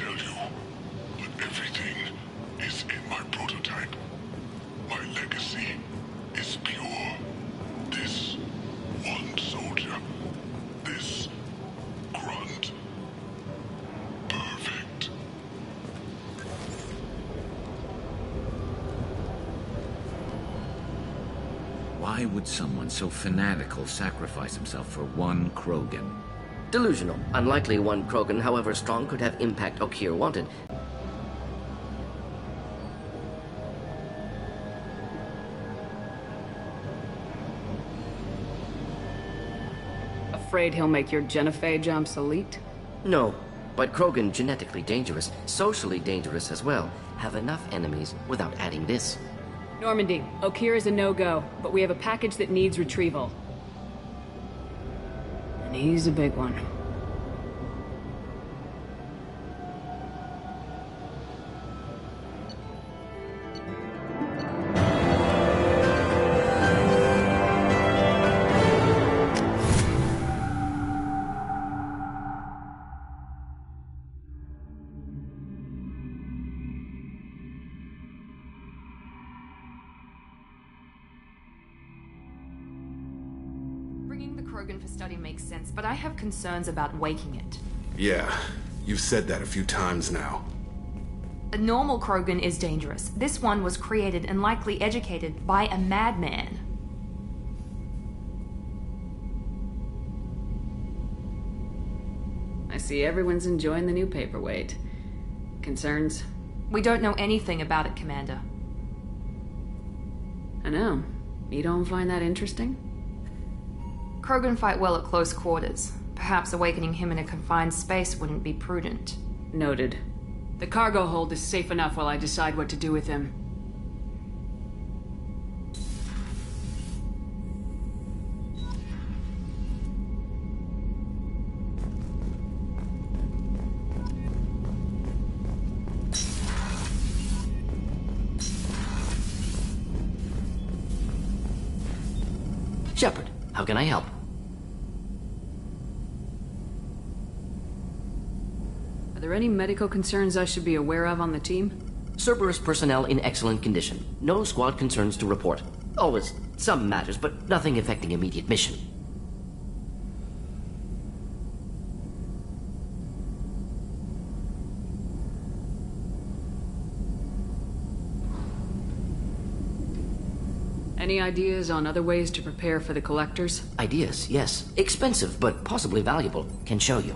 tell you, but everything is in my prototype. My legacy is pure. This one soldier, this grunt, perfect. Why would someone so fanatical sacrifice himself for one Krogan? Delusional. Unlikely one Krogan, however strong, could have impact Okeer wanted. Afraid he'll make your genophage obsolete? No, but Krogan, genetically dangerous, socially dangerous as well, have enough enemies without adding this. Normandy, Okeer is a no-go, but we have a package that needs retrieval. And he's a big one. Bringing the Krogan for study makes sense, but I have concerns about waking it. Yeah, you've said that a few times now. A normal Krogan is dangerous. This one was created and likely educated by a madman. I see everyone's enjoying the new paperweight. Concerns? We don't know anything about it, Commander. I know. You don't find that interesting? Krogan fight well at close quarters. Perhaps awakening him in a confined space wouldn't be prudent. Noted. The cargo hold is safe enough while I decide what to do with him. Shepard, how can I help? Are there any medical concerns I should be aware of on the team? Cerberus personnel in excellent condition. No squad concerns to report. Always some matters, but nothing affecting immediate mission. Any ideas on other ways to prepare for the collectors? Ideas, yes. Expensive, but possibly valuable. Can show you.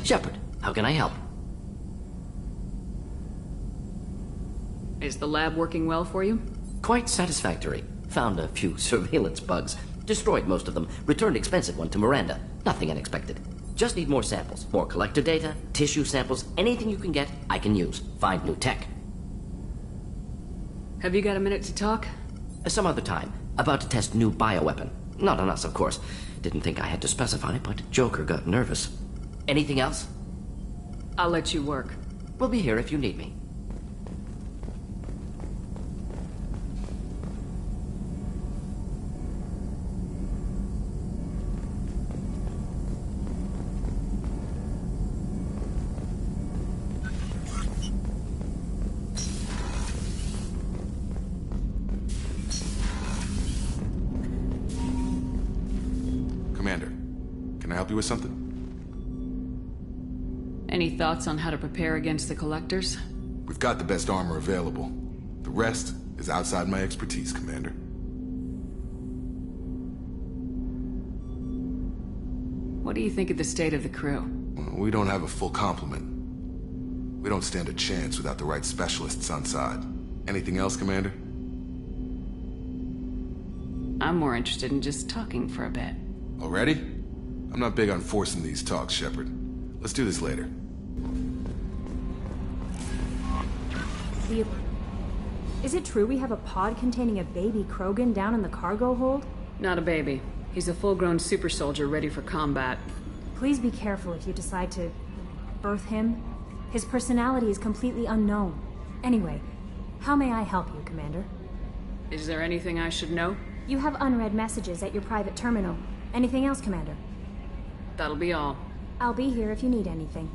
Shepard, how can I help? Is the lab working well for you? Quite satisfactory. Found a few surveillance bugs. Destroyed most of them. Returned expensive one to Miranda. Nothing unexpected. Just need more samples. More collector data, tissue samples, anything you can get, I can use. Find new tech. Have you got a minute to talk? Some other time. About to test new bioweapon. Not on us, of course. Didn't think I had to specify, but Joker got nervous. Anything else? I'll let you work. We'll be here if you need me. Commander, can I help you with something? Any thoughts on how to prepare against the collectors? We've got the best armor available. The rest is outside my expertise, Commander. What do you think of the state of the crew? We don't have a full complement. We don't stand a chance without the right specialists on side. Anything else, Commander? I'm more interested in just talking for a bit. Already? I'm not big on forcing these talks, Shepard. Let's do this later. Is it true we have a pod containing a baby Krogan down in the cargo hold? Not a baby. He's a full-grown super soldier ready for combat. Please be careful if you decide to birth him. His personality is completely unknown. Anyway, how may I help you, Commander? Is there anything I should know? You have unread messages at your private terminal. Anything else, Commander? That'll be all. I'll be here if you need anything.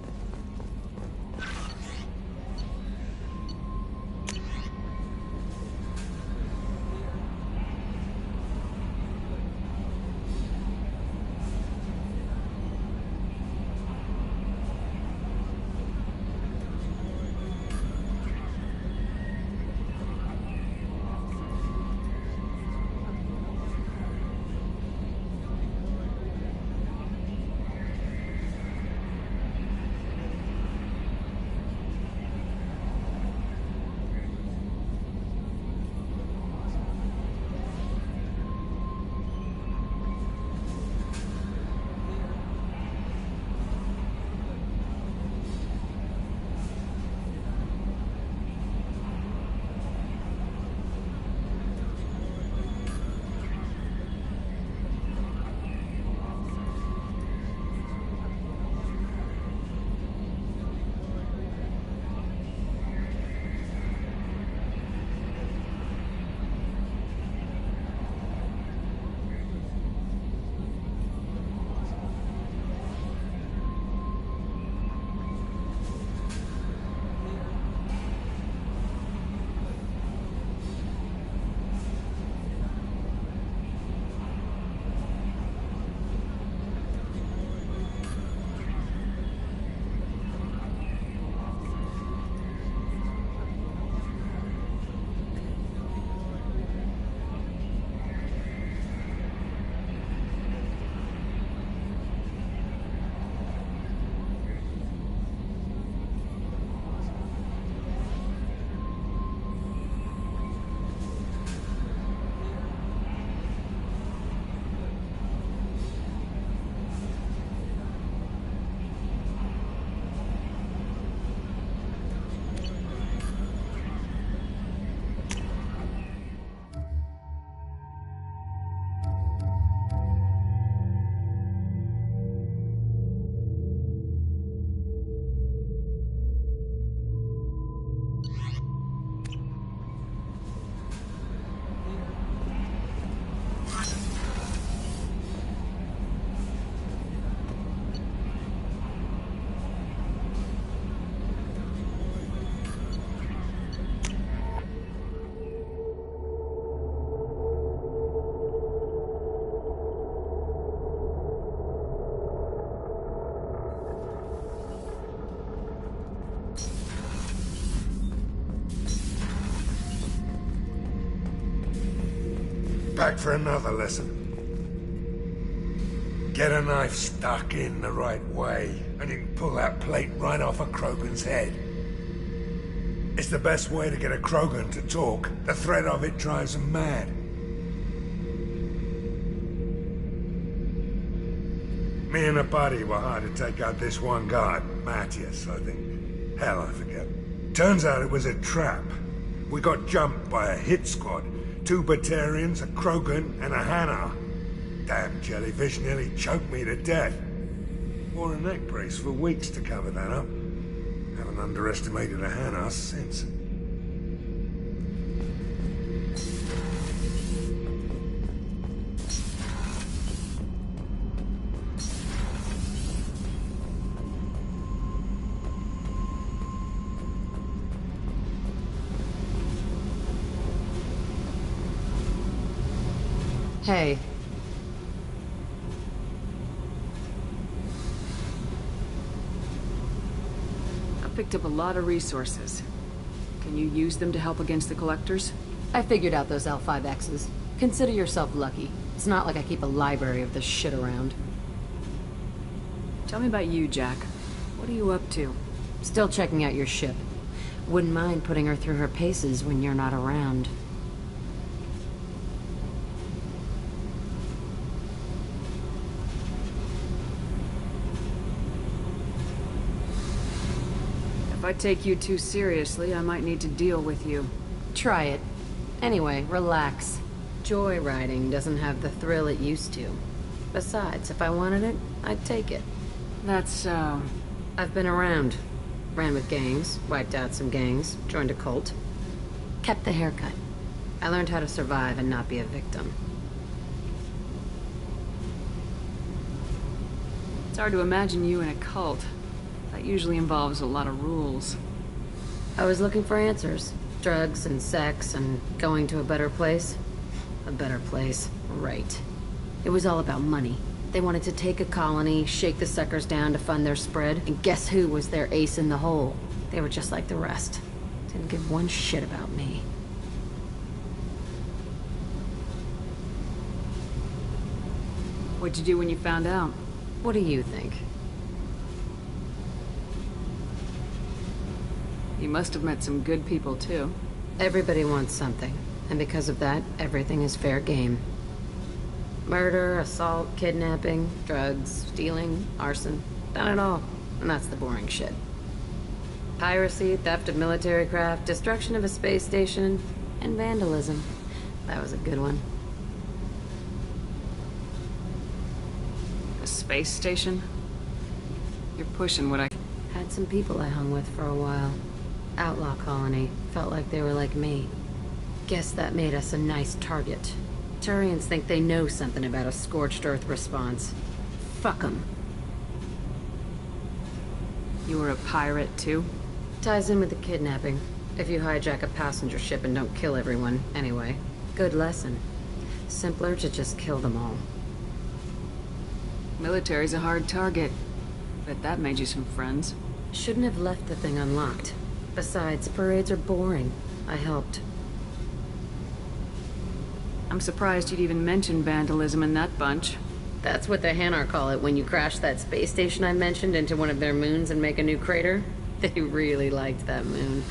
Back for another lesson. Get a knife stuck in the right way, and you can pull that plate right off a Krogan's head. It's the best way to get a Krogan to talk. The threat of it drives them mad. Me and a buddy were hired to take out this one guard, Matthias, I think. Hell, I forget. Turns out it was a trap. We got jumped by a hit squad. 2 Batarians, a Krogan, and a Hanar. Damn jellyfish nearly choked me to death. Wore a neck brace for weeks to cover that up. Haven't underestimated a Hanar since. Hey. I picked up a lot of resources. Can you use them to help against the collectors? I figured out those L5Xs. Consider yourself lucky. It's not like I keep a library of this shit around. Tell me about you, Jack. What are you up to? Still checking out your ship. Wouldn't mind putting her through her paces when you're not around. If I take you too seriously, I might need to deal with you. Try it. Anyway, relax. Joyriding doesn't have the thrill it used to. Besides, if I wanted it, I'd take it. That's so... I've been around. Ran with gangs, wiped out some gangs, joined a cult. Kept the haircut. I learned how to survive and not be a victim. It's hard to imagine you in a cult. That usually involves a lot of rules. I was looking for answers. Drugs and sex and going to a better place. A better place, right. It was all about money. They wanted to take a colony, shake the suckers down to fund their spread, and guess who was their ace in the hole? They were just like the rest. Didn't give one shit about me. What'd you do when you found out? What do you think? You must have met some good people, too. Everybody wants something, and because of that, everything is fair game. Murder, assault, kidnapping, drugs, stealing, arson. Done it all. And that's the boring shit. Piracy, theft of military craft, destruction of a space station, and vandalism. That was a good one. A space station? You're pushing what I... Had some people I hung with for a while. Outlaw colony. Felt like they were like me. Guess that made us a nice target. Turians think they know something about a scorched earth response. Fuck 'em. You were a pirate, too? Ties in with the kidnapping. If you hijack a passenger ship and don't kill everyone, anyway. Good lesson. Simpler to just kill them all. Military's a hard target. Bet that made you some friends. Shouldn't have left the thing unlocked. Besides, parades are boring. I helped. I'm surprised you'd even mention vandalism in that bunch. That's what the Hanar call it when you crash that space station I mentioned into one of their moons and make a new crater. They really liked that moon.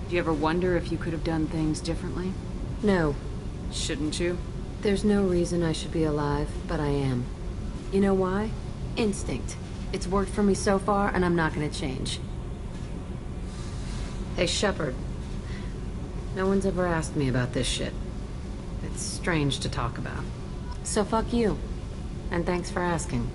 Do you ever wonder if you could have done things differently? No. Shouldn't you? There's no reason I should be alive, but I am. You know why? Instinct. It's worked for me so far, and I'm not gonna change. Hey, Shepard. No one's ever asked me about this shit. It's strange to talk about. So fuck you. And thanks for asking.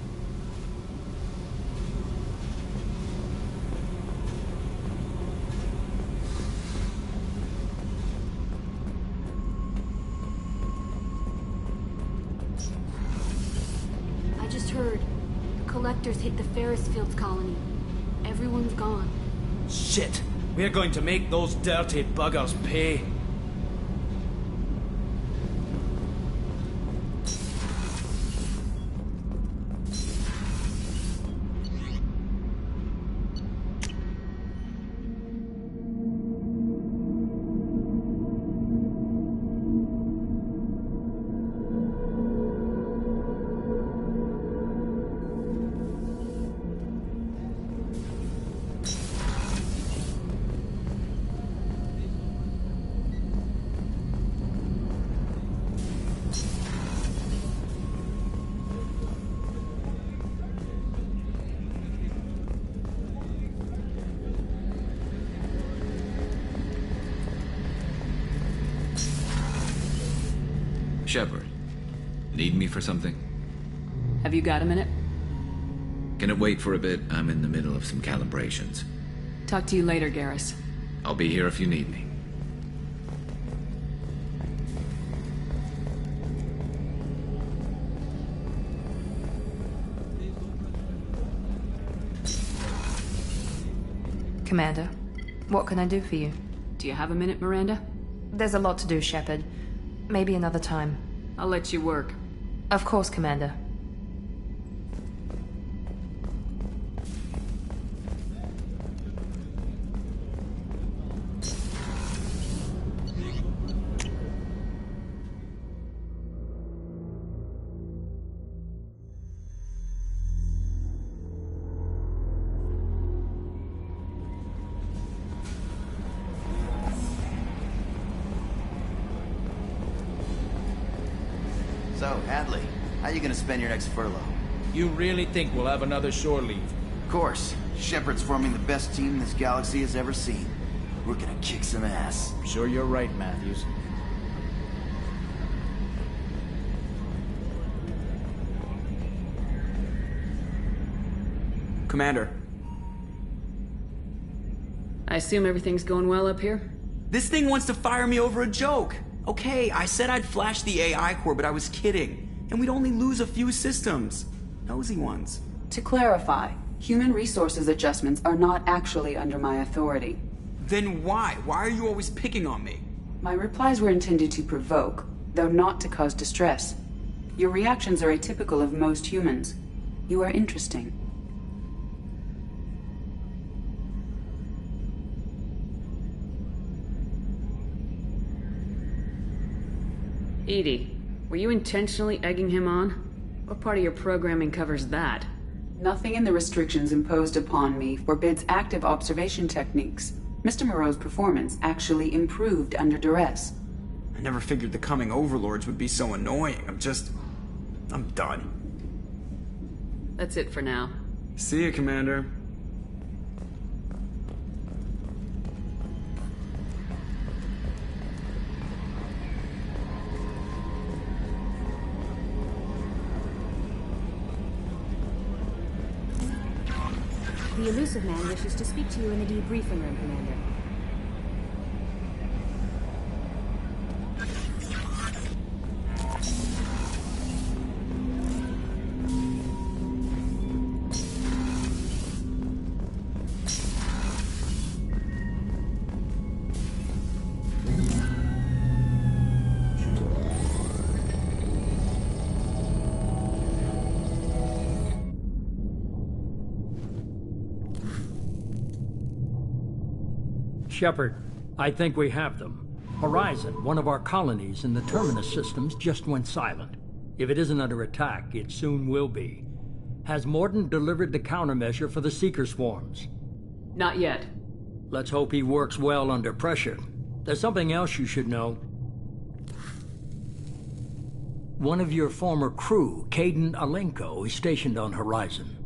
I just heard. The collectors hit the Ferris Fields colony. Everyone's gone. Shit! We're going to make those dirty buggers pay. Shepard, need me for something? Have you got a minute? Can it wait for a bit? I'm in the middle of some calibrations. Talk to you later, Garrus. I'll be here if you need me. Commander, what can I do for you? Do you have a minute, Miranda? There's a lot to do, Shepard. Maybe another time. I'll let you work. Of course, Commander. So, Hadley, how you gonna spend your next furlough? You really think we'll have another shore leave? Of course. Shepard's forming the best team this galaxy has ever seen. We're gonna kick some ass. I'm sure you're right, Matthews. Commander. I assume everything's going well up here? This thing wants to fire me over a joke. Okay, I said I'd flash the AI core, but I was kidding. And we'd only lose a few systems. Nosy ones. To clarify, human resources adjustments are not actually under my authority. Then why? Why are you always picking on me? My replies were intended to provoke, though not to cause distress. Your reactions are atypical of most humans. You are interesting. Edie, were you intentionally egging him on? What part of your programming covers that? Nothing in the restrictions imposed upon me forbids active observation techniques. Mr. Moreau's performance actually improved under duress. I never figured the coming overlords would be so annoying. I'm done. That's it for now. See you, Commander. The elusive man wishes to speak to you in the debriefing room, Commander. Shepard, I think we have them. Horizon, one of our colonies in the Terminus systems, just went silent. If it isn't under attack, it soon will be. Has Mordin delivered the countermeasure for the Seeker swarms? Not yet. Let's hope he works well under pressure. There's something else you should know. One of your former crew, Caden Alenko, is stationed on Horizon.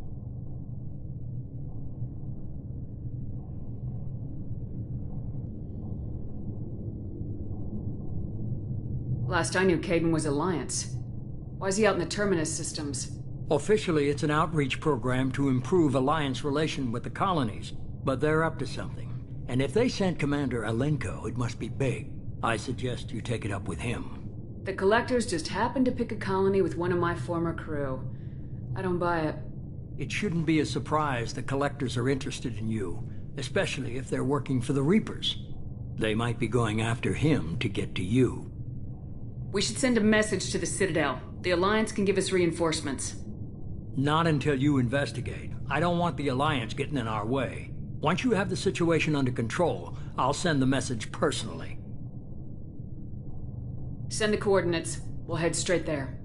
Last I knew, Caden was Alliance. Why is he out in the Terminus systems? Officially, it's an outreach program to improve Alliance relation with the colonies, but they're up to something. And if they sent Commander Alenko, it must be big. I suggest you take it up with him. The Collectors just happened to pick a colony with one of my former crew. I don't buy it. It shouldn't be a surprise the Collectors are interested in you, especially if they're working for the Reapers. They might be going after him to get to you. We should send a message to the Citadel. The Alliance can give us reinforcements. Not until you investigate. I don't want the Alliance getting in our way. Once you have the situation under control, I'll send the message personally. Send the coordinates. We'll head straight there.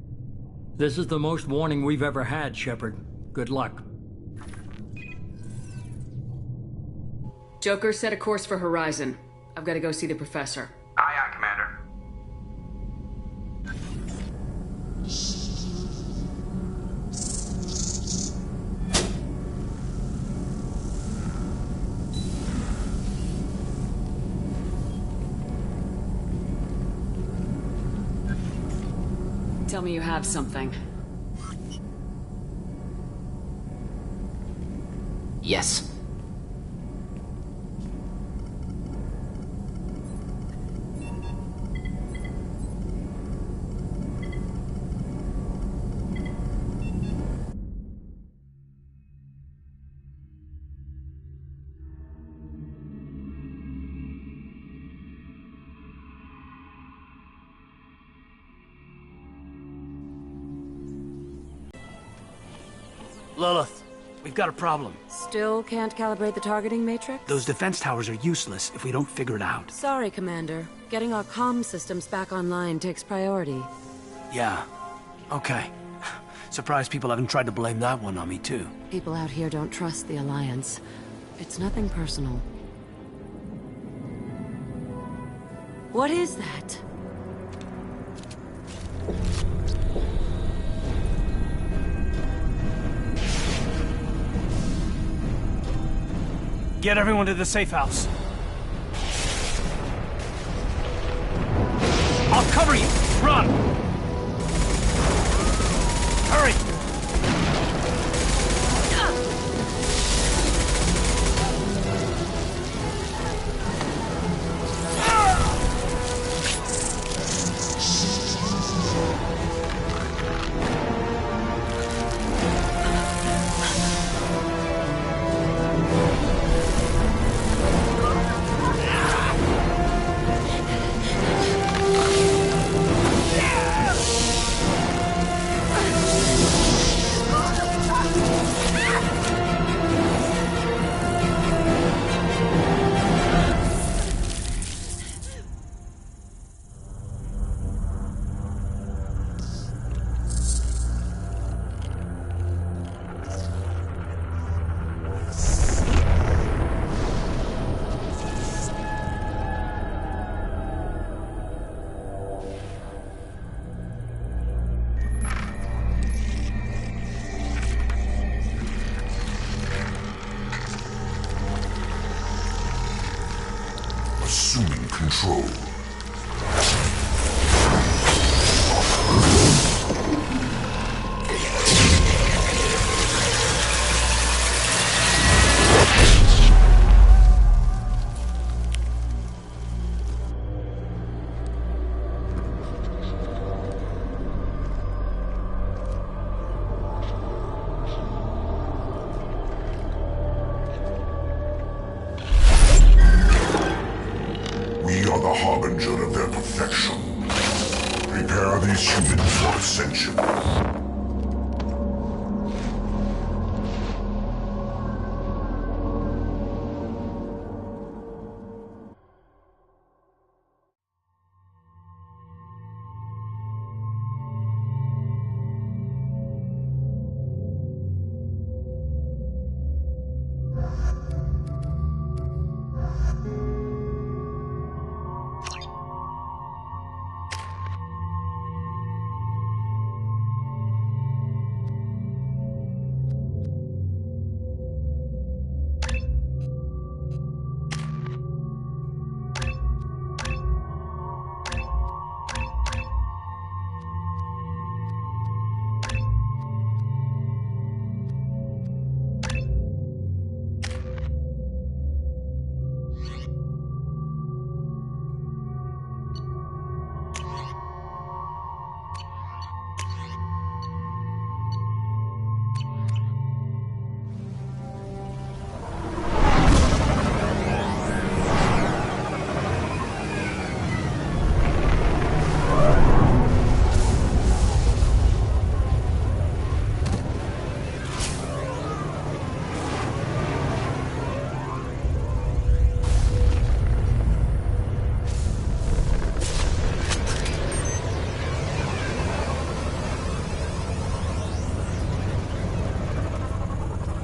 This is the most warning we've ever had, Shepard. Good luck. Joker, set a course for Horizon. I've got to go see the Professor. Aye, aye, Commander. Tell me you have something. Yes. Lilith, we've got a problem. Still can't calibrate the targeting matrix? Those defense towers are useless if we don't figure it out. Sorry, Commander. Getting our comm systems back online takes priority. Yeah. Okay. Surprised people haven't tried to blame that one on me, too. People out here don't trust the Alliance. It's nothing personal. What is that? Get everyone to the safe house. I'll cover you! Run! Hurry! Assuming control. We are the harbinger of their perfection. Prepare these humans for ascension.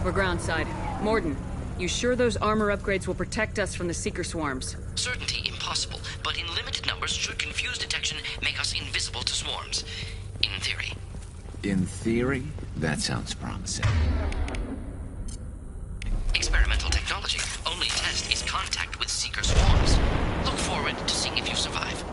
We're groundside. Morden, you sure those armor upgrades will protect us from the Seeker swarms? Certainty impossible, but in limited numbers should confuse detection, make us invisible to swarms. In theory. In theory? That sounds promising. Experimental technology. Only test is contact with Seeker swarms. Look forward to seeing if you survive.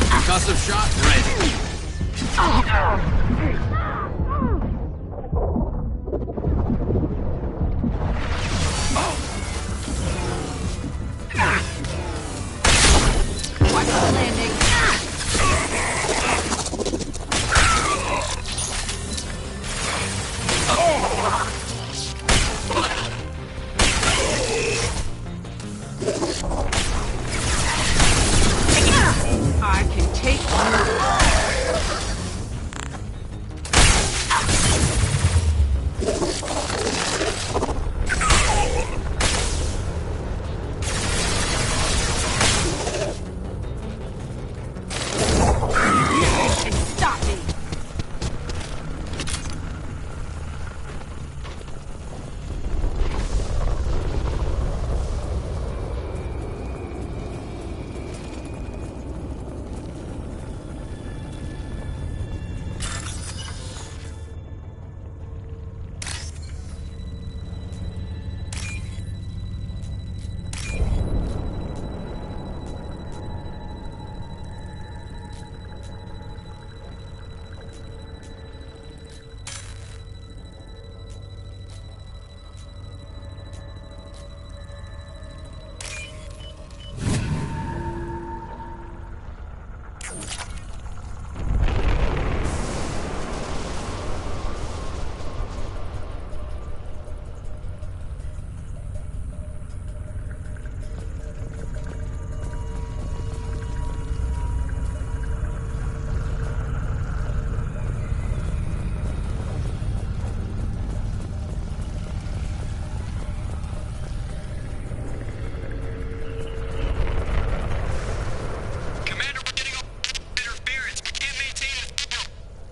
Concussive shot ready. Watch the landing. I can take you.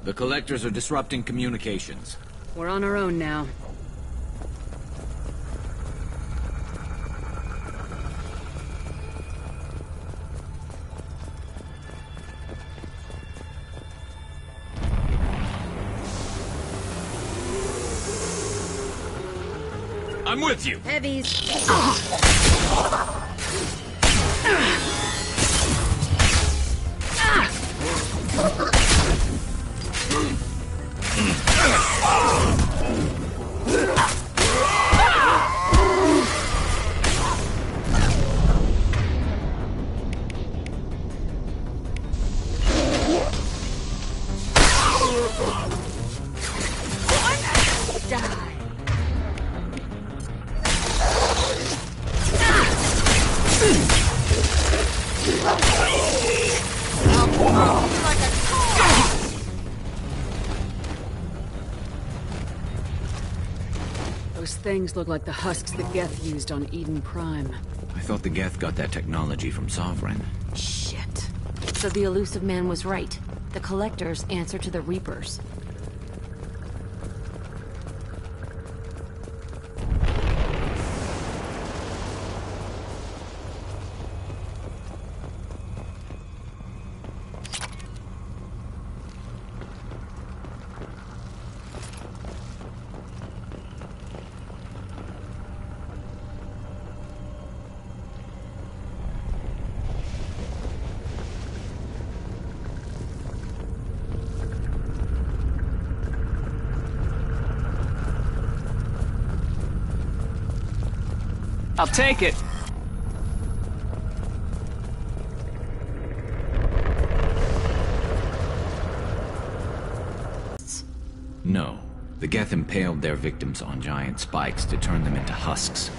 The Collectors are disrupting communications. We're on our own now. I'm with you! Heavies. Those things look like the husks the Geth used on Eden Prime. I thought the Geth got that technology from Sovereign. Shit. So the elusive man was right. The Collectors answer to the Reapers. I'll take it. No. The Geth impaled their victims on giant spikes to turn them into husks.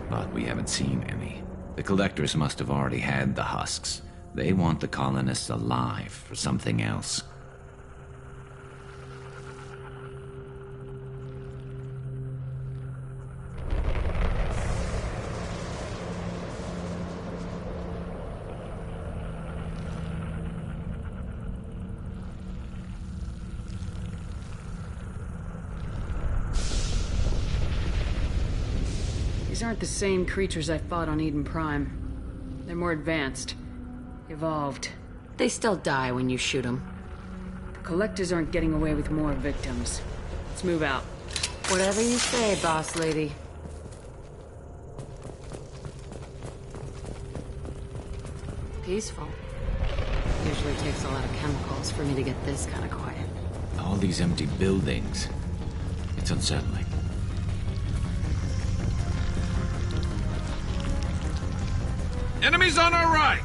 But we haven't seen any. The Collectors must have already had the husks. They want the colonists alive for something else. These aren't the same creatures I fought on Eden Prime. They're more advanced. Evolved. They still die when you shoot them. The Collectors aren't getting away with more victims. Let's move out. Whatever you say, boss lady. Peaceful. Usually takes a lot of chemicals for me to get this kind of quiet. All these empty buildings. It's unsettling. Enemies on our right!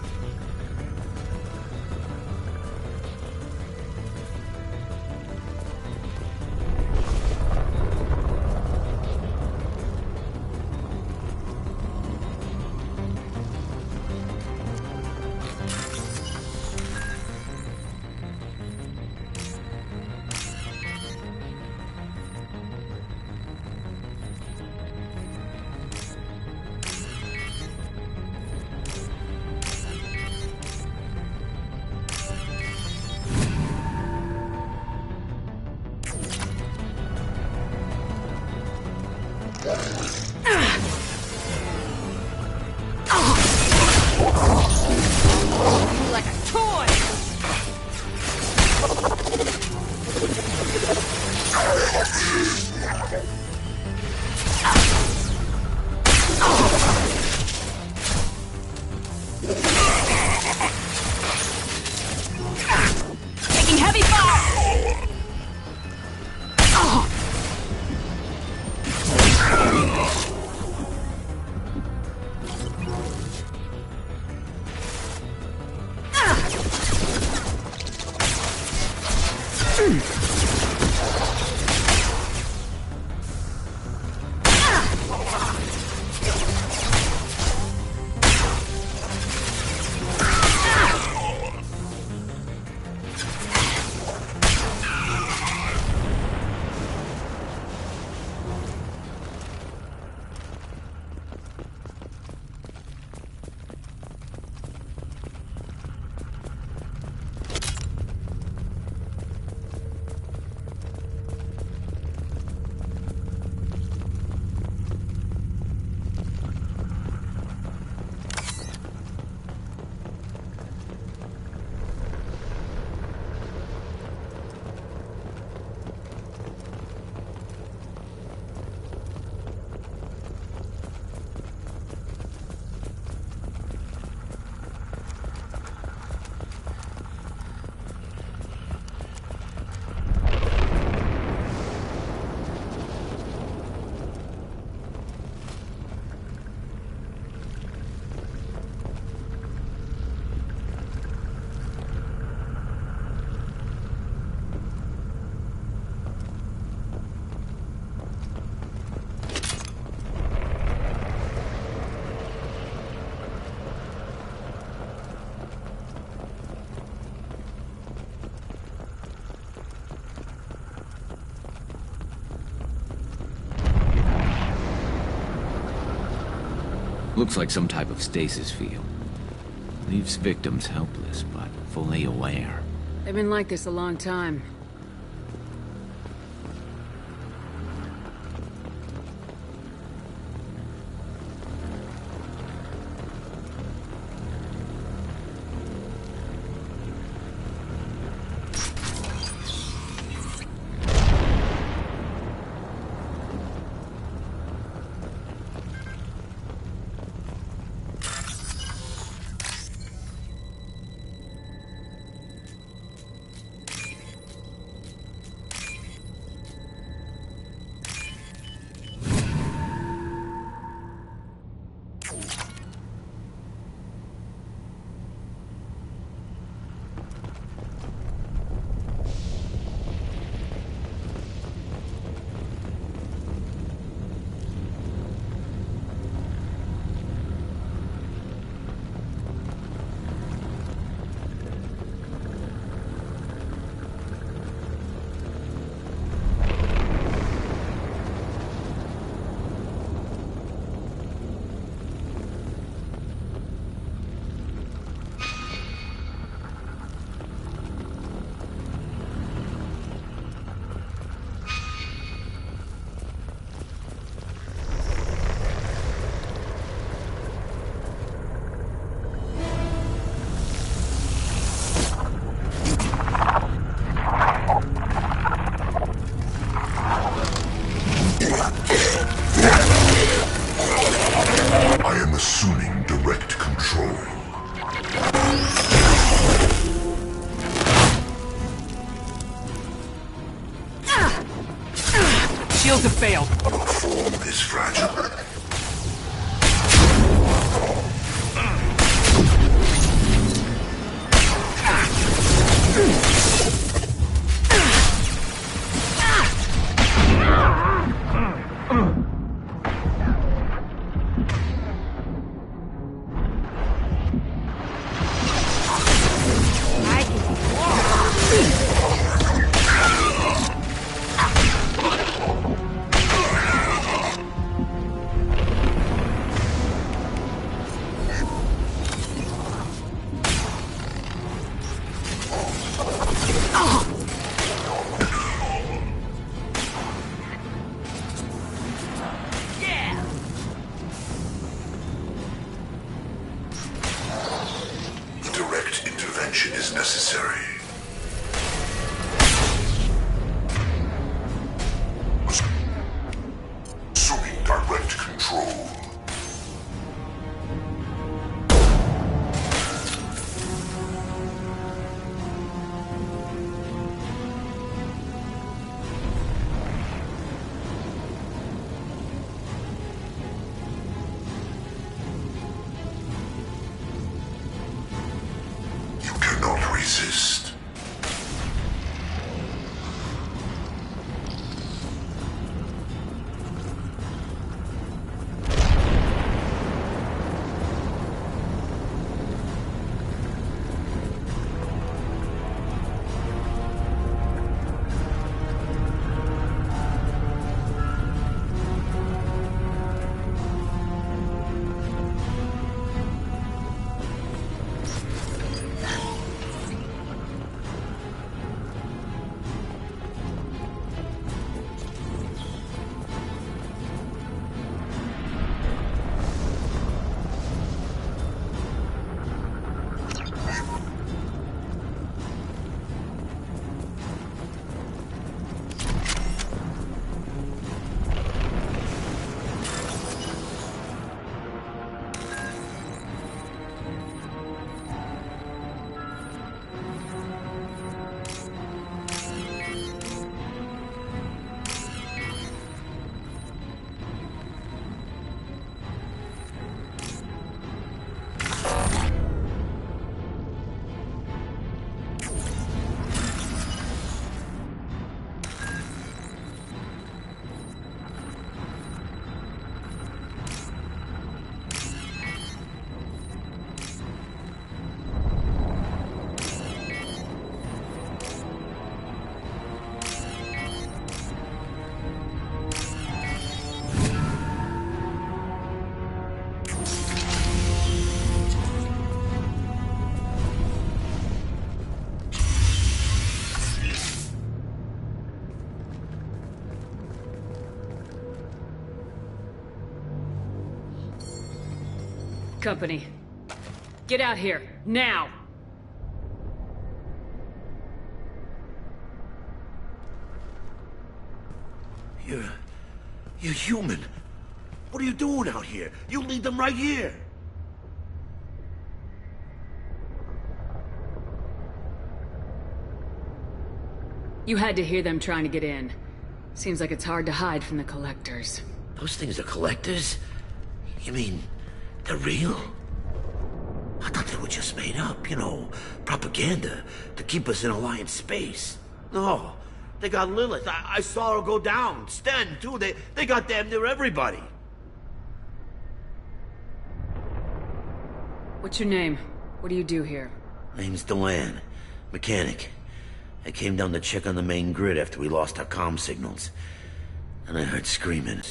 Looks like some type of stasis field. Leaves victims helpless, but fully aware. They've been like this a long time. Shields have failed. Our form is fragile. company. Get out here, now! You're human. What are you doing out here? You lead them right here. You had to hear them trying to get in. Seems like it's hard to hide from the Collectors. Those things are collectors? You mean, they're real? I thought they were just made up, you know, propaganda to keep us in Alliance space. No, they got Lilith. I saw her go down. Sten, too. They got damn near everybody. What's your name? What do you do here? Name's Delan. Mechanic. I came down to check on the main grid after we lost our comm signals. And I heard screaming.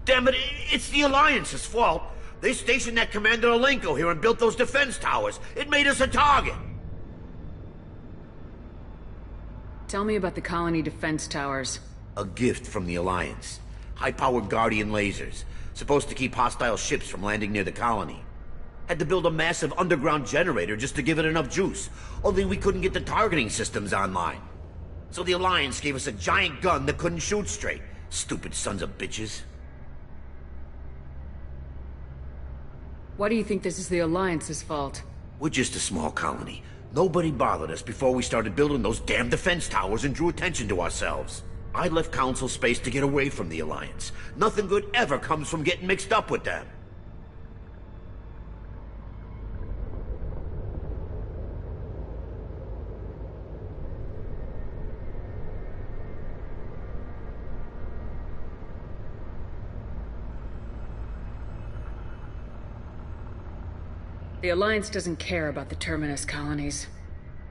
Damn it, it's the Alliance's fault. They stationed that Commander Alenko here and built those defense towers. It made us a target. Tell me about the colony defense towers. A gift from the Alliance. High-powered Guardian lasers. Supposed to keep hostile ships from landing near the colony. Had to build a massive underground generator just to give it enough juice. Only we couldn't get the targeting systems online. So the Alliance gave us a giant gun that couldn't shoot straight. Stupid sons of bitches. Why do you think this is the Alliance's fault? We're just a small colony. Nobody bothered us before we started building those damn defense towers and drew attention to ourselves. I left Council space to get away from the Alliance. Nothing good ever comes from getting mixed up with them. The Alliance doesn't care about the Terminus colonies.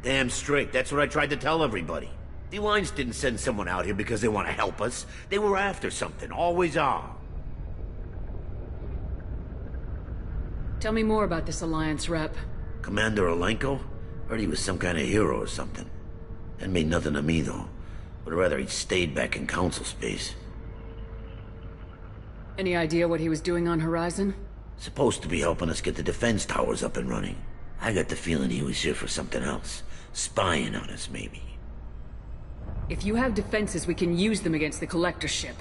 Damn straight. That's what I tried to tell everybody. The Alliance didn't send someone out here because they want to help us. They were after something. Always are. Tell me more about this Alliance rep. Commander Alenko? Heard he was some kind of hero or something. That made nothing to me, though. Would rather he'd stayed back in Council space. Any idea what he was doing on Horizon? Supposed to be helping us get the defense towers up and running. I got the feeling he was here for something else. Spying on us, maybe. If you have defenses, we can use them against the Collector ship.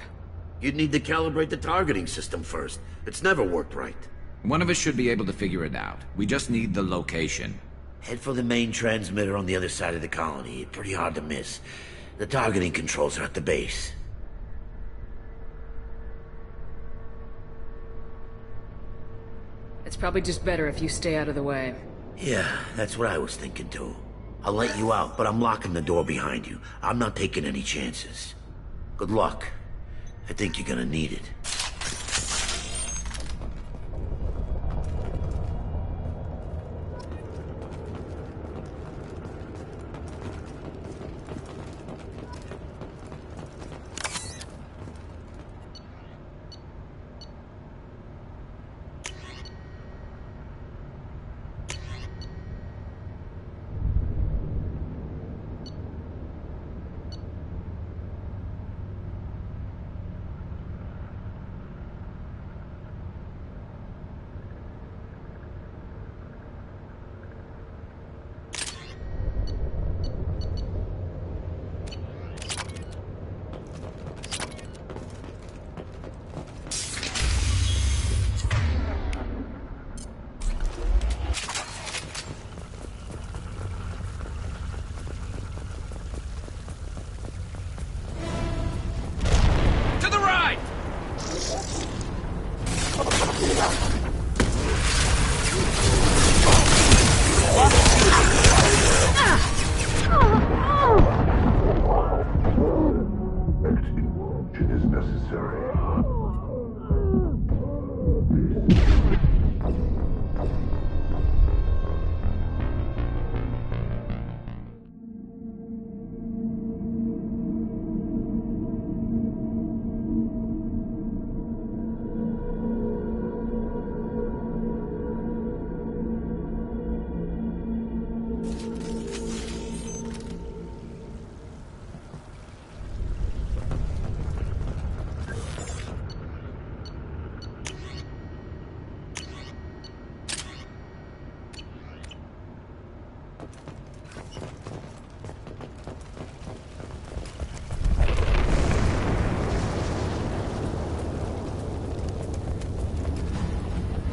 You'd need to calibrate the targeting system first. It's never worked right. One of us should be able to figure it out. We just need the location. Head for the main transmitter on the other side of the colony. Pretty hard to miss. The targeting controls are at the base. It's probably just better if you stay out of the way. Yeah, that's what I was thinking too. I'll let you out, but I'm locking the door behind you. I'm not taking any chances. Good luck. I think you're gonna need it.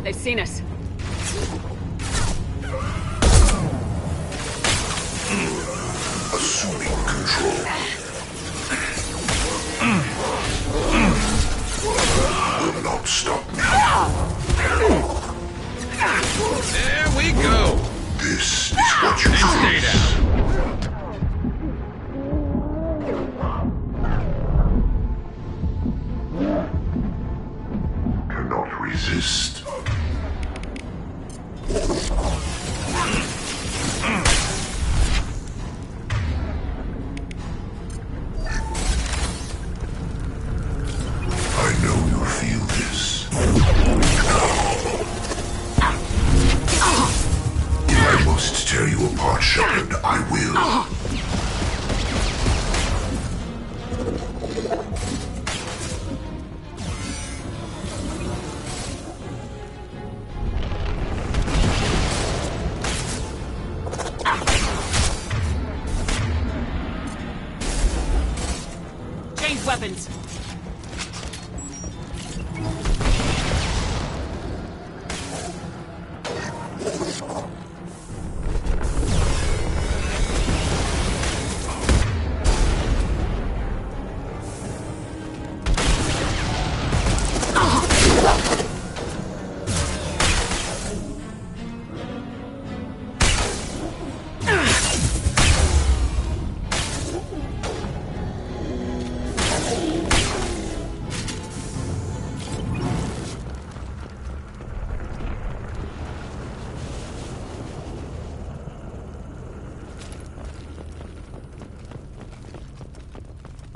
They've seen us. Assuming control. Will not stop me. There we go. This is what you stay down. Cannot resist. I know you feel this. If I must tear you apart, Shepard, I will. Change weapons.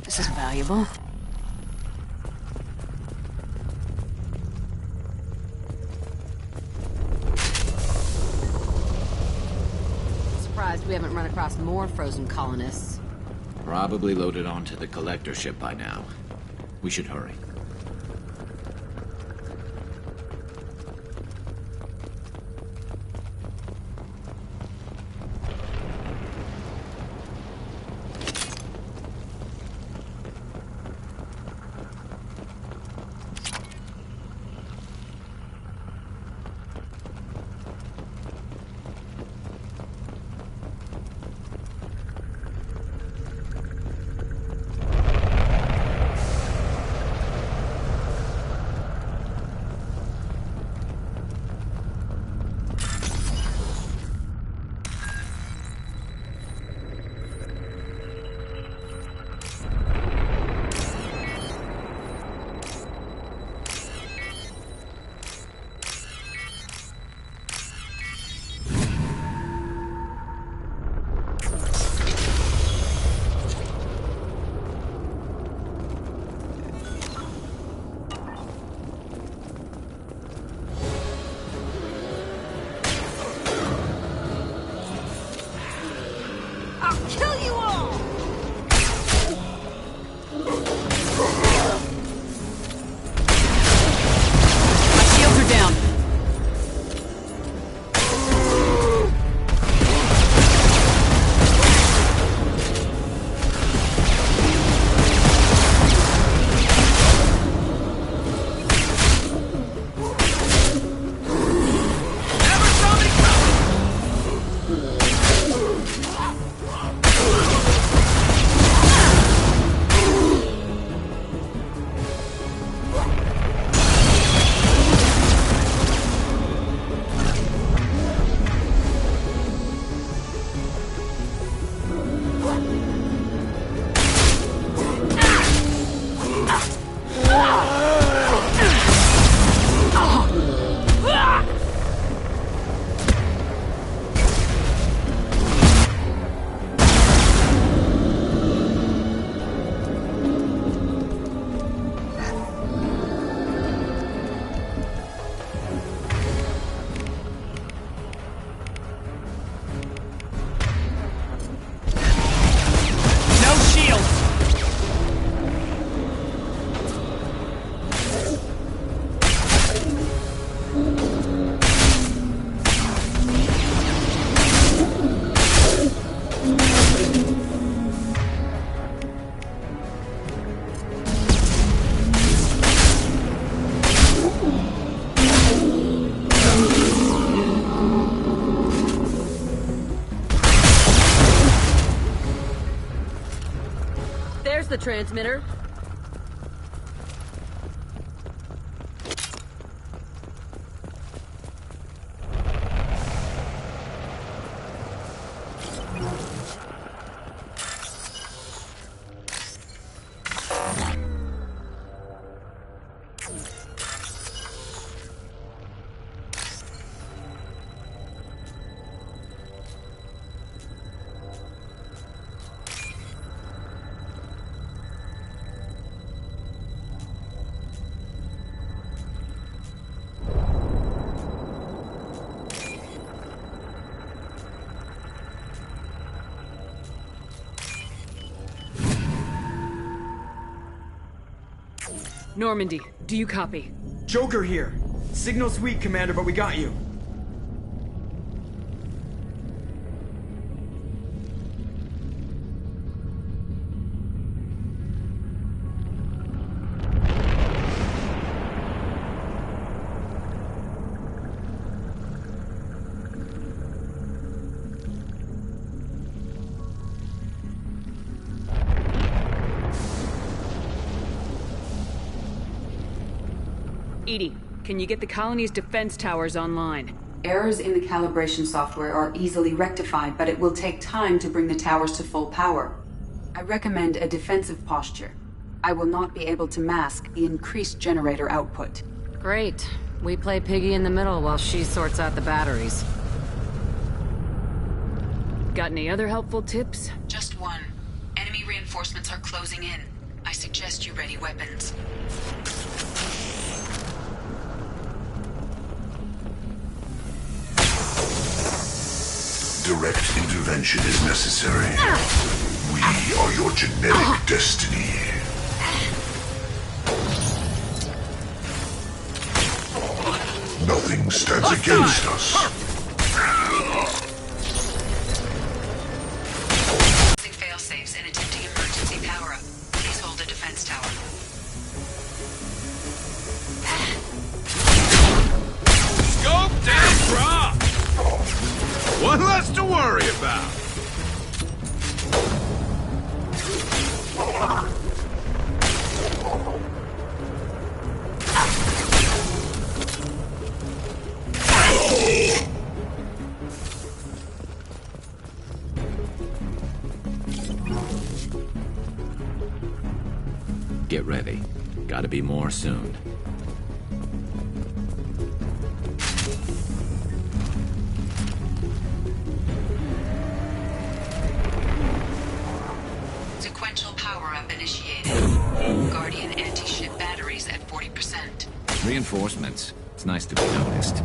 This is valuable. Surprised we haven't run across more frozen colonists. Probably loaded onto the collector ship by now. We should hurry. the transmitter. Normandy, do you copy? Joker here. Signal's weak, Commander, but we got you. EDI, can you get the colony's defense towers online? Errors in the calibration software are easily rectified, but it will take time to bring the towers to full power. I recommend a defensive posture. I will not be able to mask the increased generator output. Great. We play piggy in the middle while she sorts out the batteries. Got any other helpful tips? Just one. Enemy reinforcements are closing in. I suggest you ready weapons. Direct intervention is necessary. We are your genetic destiny. Nothing stands against us. Using failsafes and attempting emergency power-up. Please hold the defense tower. Scoped and dropped! One less to worry about. Get ready. Gotta be more soon. Sequential power-up initiated. Guardian anti-ship batteries at 40%. Reinforcements. It's nice to be noticed.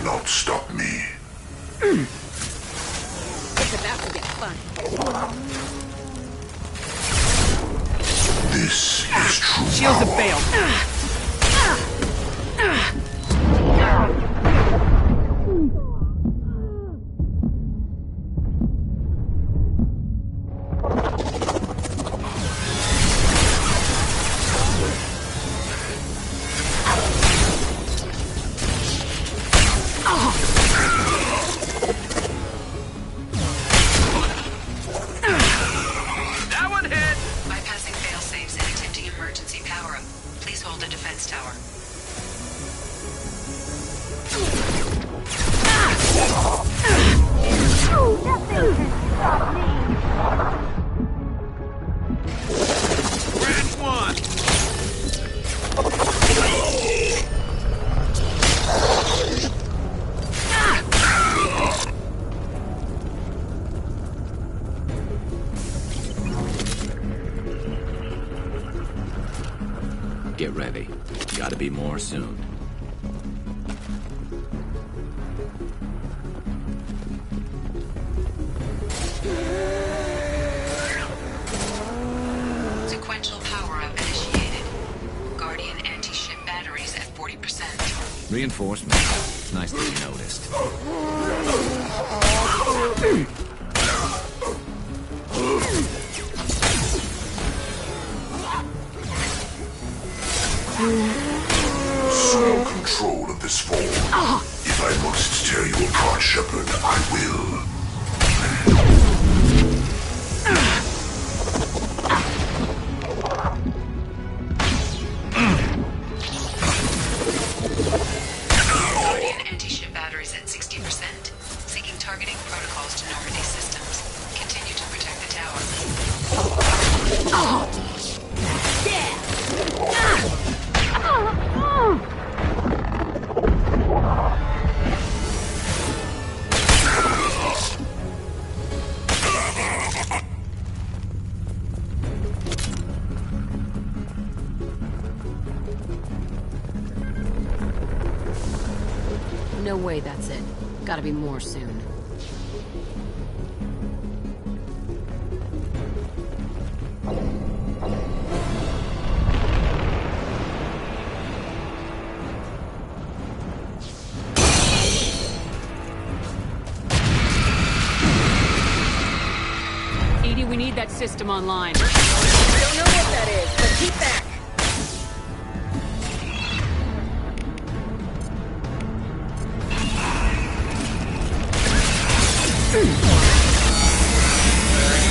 Not stop me. It's about to get fun. This is true Shields have power. failed. That one hit! Bypassing fail-safes and attempting emergency power-up. Please hold the defense tower. Grant one! Get ready. Gotta be more soon. Sequential power-up initiated. Guardian anti-ship batteries at 40%. Reinforcement. It's nice to be noticed. Assume control of this form. If I must tear you apart, Shepard, I will. Guardian anti-ship batteries at 60%. Seeking targeting protocols to Normandy systems. Continue to protect the tower. No way that's it. Gotta be more soon. Edie, we need that system online. I don't know what that is, but keep back.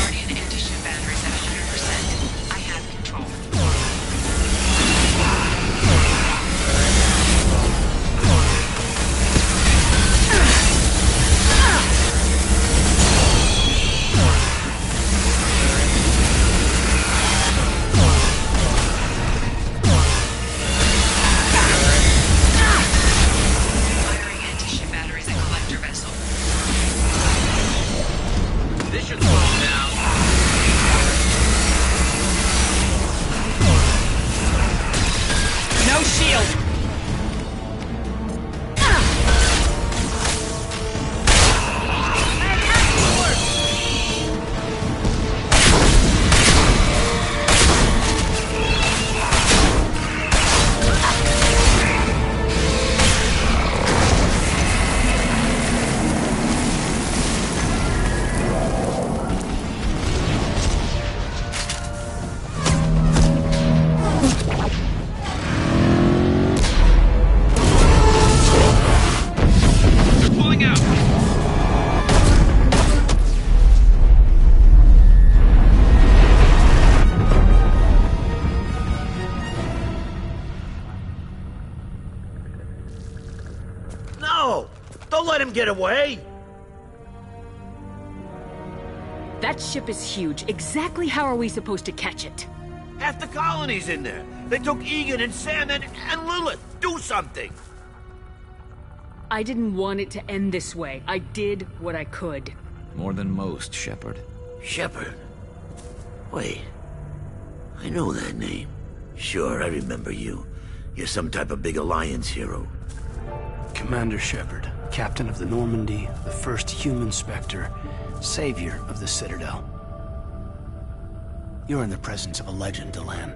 Guardian anti-ship batteries at 100%. I have control. Firing anti-ship batteries at collector vessel. This should slow him down. No shield! Pulling out! No! Don't let him get away! That ship is huge. Exactly how are we supposed to catch it? Half the colony's in there. They took Egan and Sam and Lilith. Do something! I didn't want it to end this way. I did what I could. More than most, Shepard. Shepard? Wait. I know that name. Sure, I remember you. You're some type of big Alliance hero. Commander Shepard, captain of the Normandy, the first human Spectre, savior of the Citadel. You're in the presence of a legend, Delan.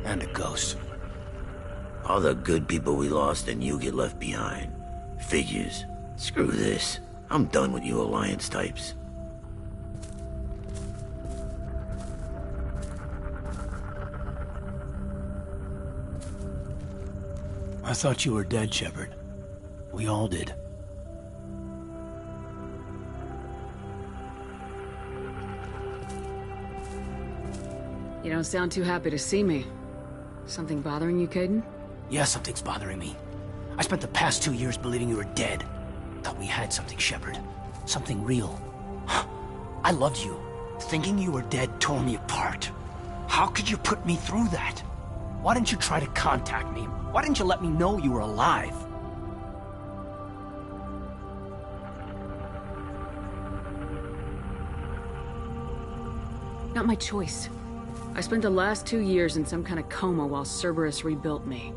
And a ghost. All the good people we lost and you get left behind. Figures. Screw this. I'm done with you Alliance types. I thought you were dead, Shepard. We all did. You don't sound too happy to see me. Something bothering you, Caden? Yeah, something's bothering me. I spent the past 2 years believing you were dead. Thought we had something, Shepard. Something real. I loved you. Thinking you were dead tore me apart. How could you put me through that? Why didn't you try to contact me? Why didn't you let me know you were alive? Not my choice. I spent the last 2 years in some kind of coma while Cerberus rebuilt me.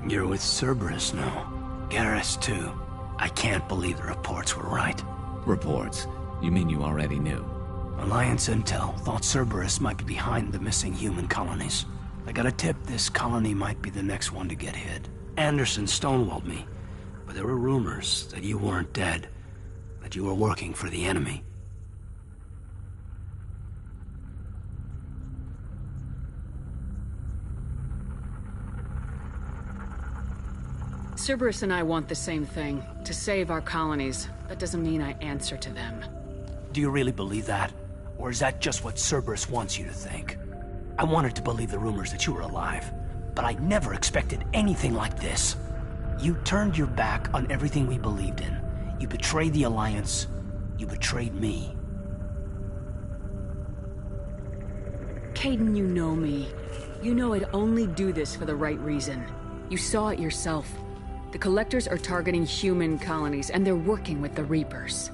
You're with Cerberus now. Garrus, too. I can't believe the reports were right. Reports? You mean you already knew? Alliance intel thought Cerberus might be behind the missing human colonies. I got a tip this colony might be the next one to get hit. Anderson stonewalled me, but there were rumors that you weren't dead, that you were working for the enemy. Cerberus and I want the same thing, to save our colonies. That doesn't mean I answer to them. Do you really believe that? Or is that just what Cerberus wants you to think? I wanted to believe the rumors that you were alive, but I never expected anything like this. You turned your back on everything we believed in. You betrayed the Alliance. You betrayed me. Caden, you know me. You know I'd only do this for the right reason. You saw it yourself. The Collectors are targeting human colonies, and they're working with the Reapers.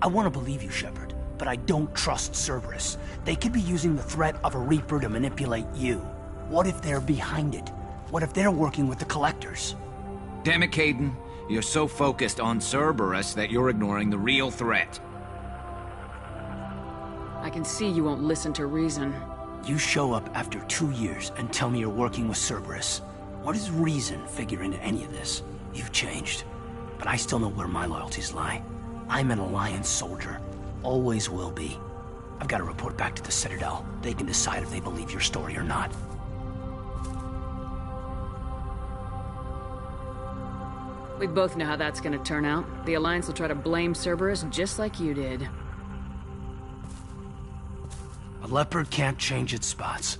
I want to believe you, Shepard, but I don't trust Cerberus. They could be using the threat of a Reaper to manipulate you. What if they're behind it? What if they're working with the Collectors? Damn it, Caden. You're so focused on Cerberus that you're ignoring the real threat. I can see you won't listen to reason. You show up after 2 years and tell me you're working with Cerberus. What does reason figure into any of this? You've changed, but I still know where my loyalties lie. I'm an Alliance soldier. Always will be. I've got to report back to the Citadel. They can decide if they believe your story or not. We both know how that's gonna turn out. The Alliance will try to blame Cerberus just like you did. A leopard can't change its spots.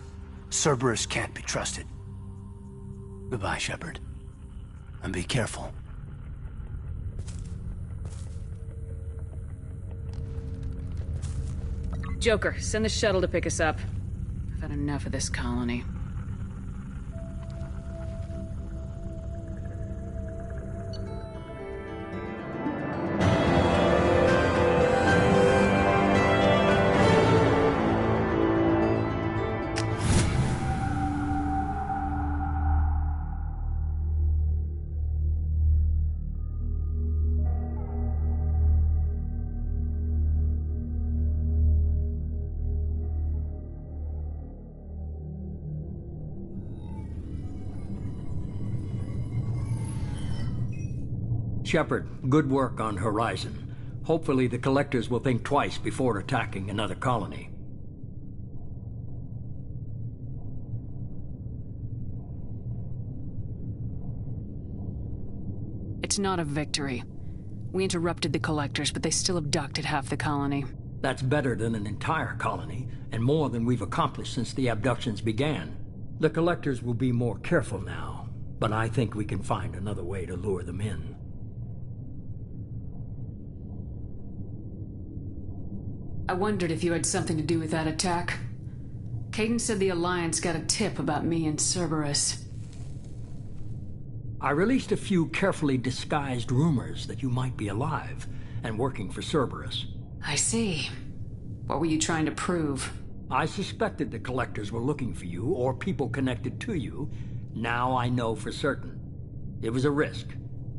Cerberus can't be trusted. Goodbye, Shepard. And be careful. Joker, send the shuttle to pick us up. I've had enough of this colony. Shepard, good work on Horizon. Hopefully the Collectors will think twice before attacking another colony. It's not a victory. We interrupted the Collectors, but they still abducted half the colony. That's better than an entire colony, and more than we've accomplished since the abductions began. The Collectors will be more careful now, but I think we can find another way to lure them in. I wondered if you had something to do with that attack. Caden said the Alliance got a tip about me and Cerberus. I released a few carefully disguised rumors that you might be alive and working for Cerberus. I see. What were you trying to prove? I suspected the Collectors were looking for you or people connected to you. Now I know for certain. It was a risk,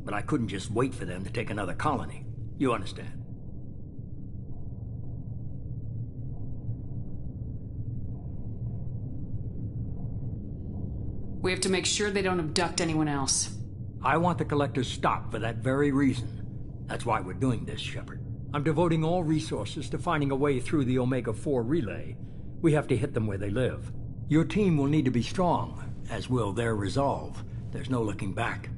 but I couldn't just wait for them to take another colony. You understand? We have to make sure they don't abduct anyone else. I want the Collectors stopped for that very reason. That's why we're doing this, Shepard. I'm devoting all resources to finding a way through the Omega-4 relay. We have to hit them where they live. Your team will need to be strong, as will their resolve. There's no looking back.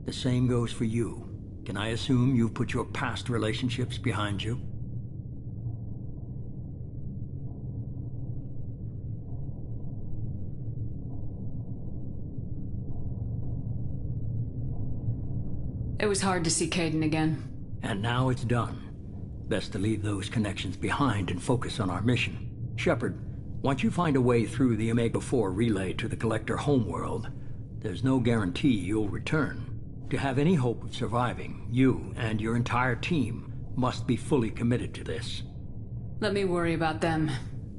The same goes for you. Can I assume you've put your past relationships behind you? It was hard to see Caden again. And now it's done. Best to leave those connections behind and focus on our mission. Shepard, once you find a way through the Omega-4 relay to the Collector homeworld, there's no guarantee you'll return. To have any hope of surviving, you and your entire team must be fully committed to this. Let me worry about them.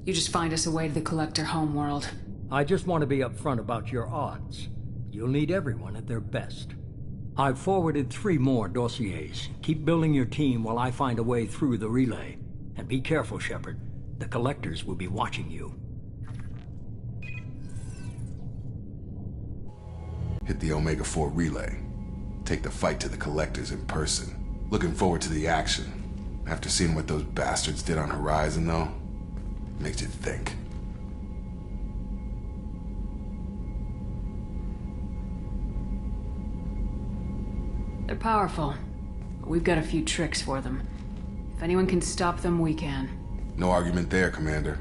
You just find us a way to the Collector homeworld. I just want to be upfront about your odds. You'll need everyone at their best. I've forwarded 3 more dossiers. Keep building your team while I find a way through the relay. And be careful, Shepard. The Collectors will be watching you. Hit the Omega-4 relay. Take the fight to the Collectors in person. Looking forward to the action. After seeing what those bastards did on Horizon, though, makes you think. They're powerful, but we've got a few tricks for them. If anyone can stop them, we can. No argument there, Commander.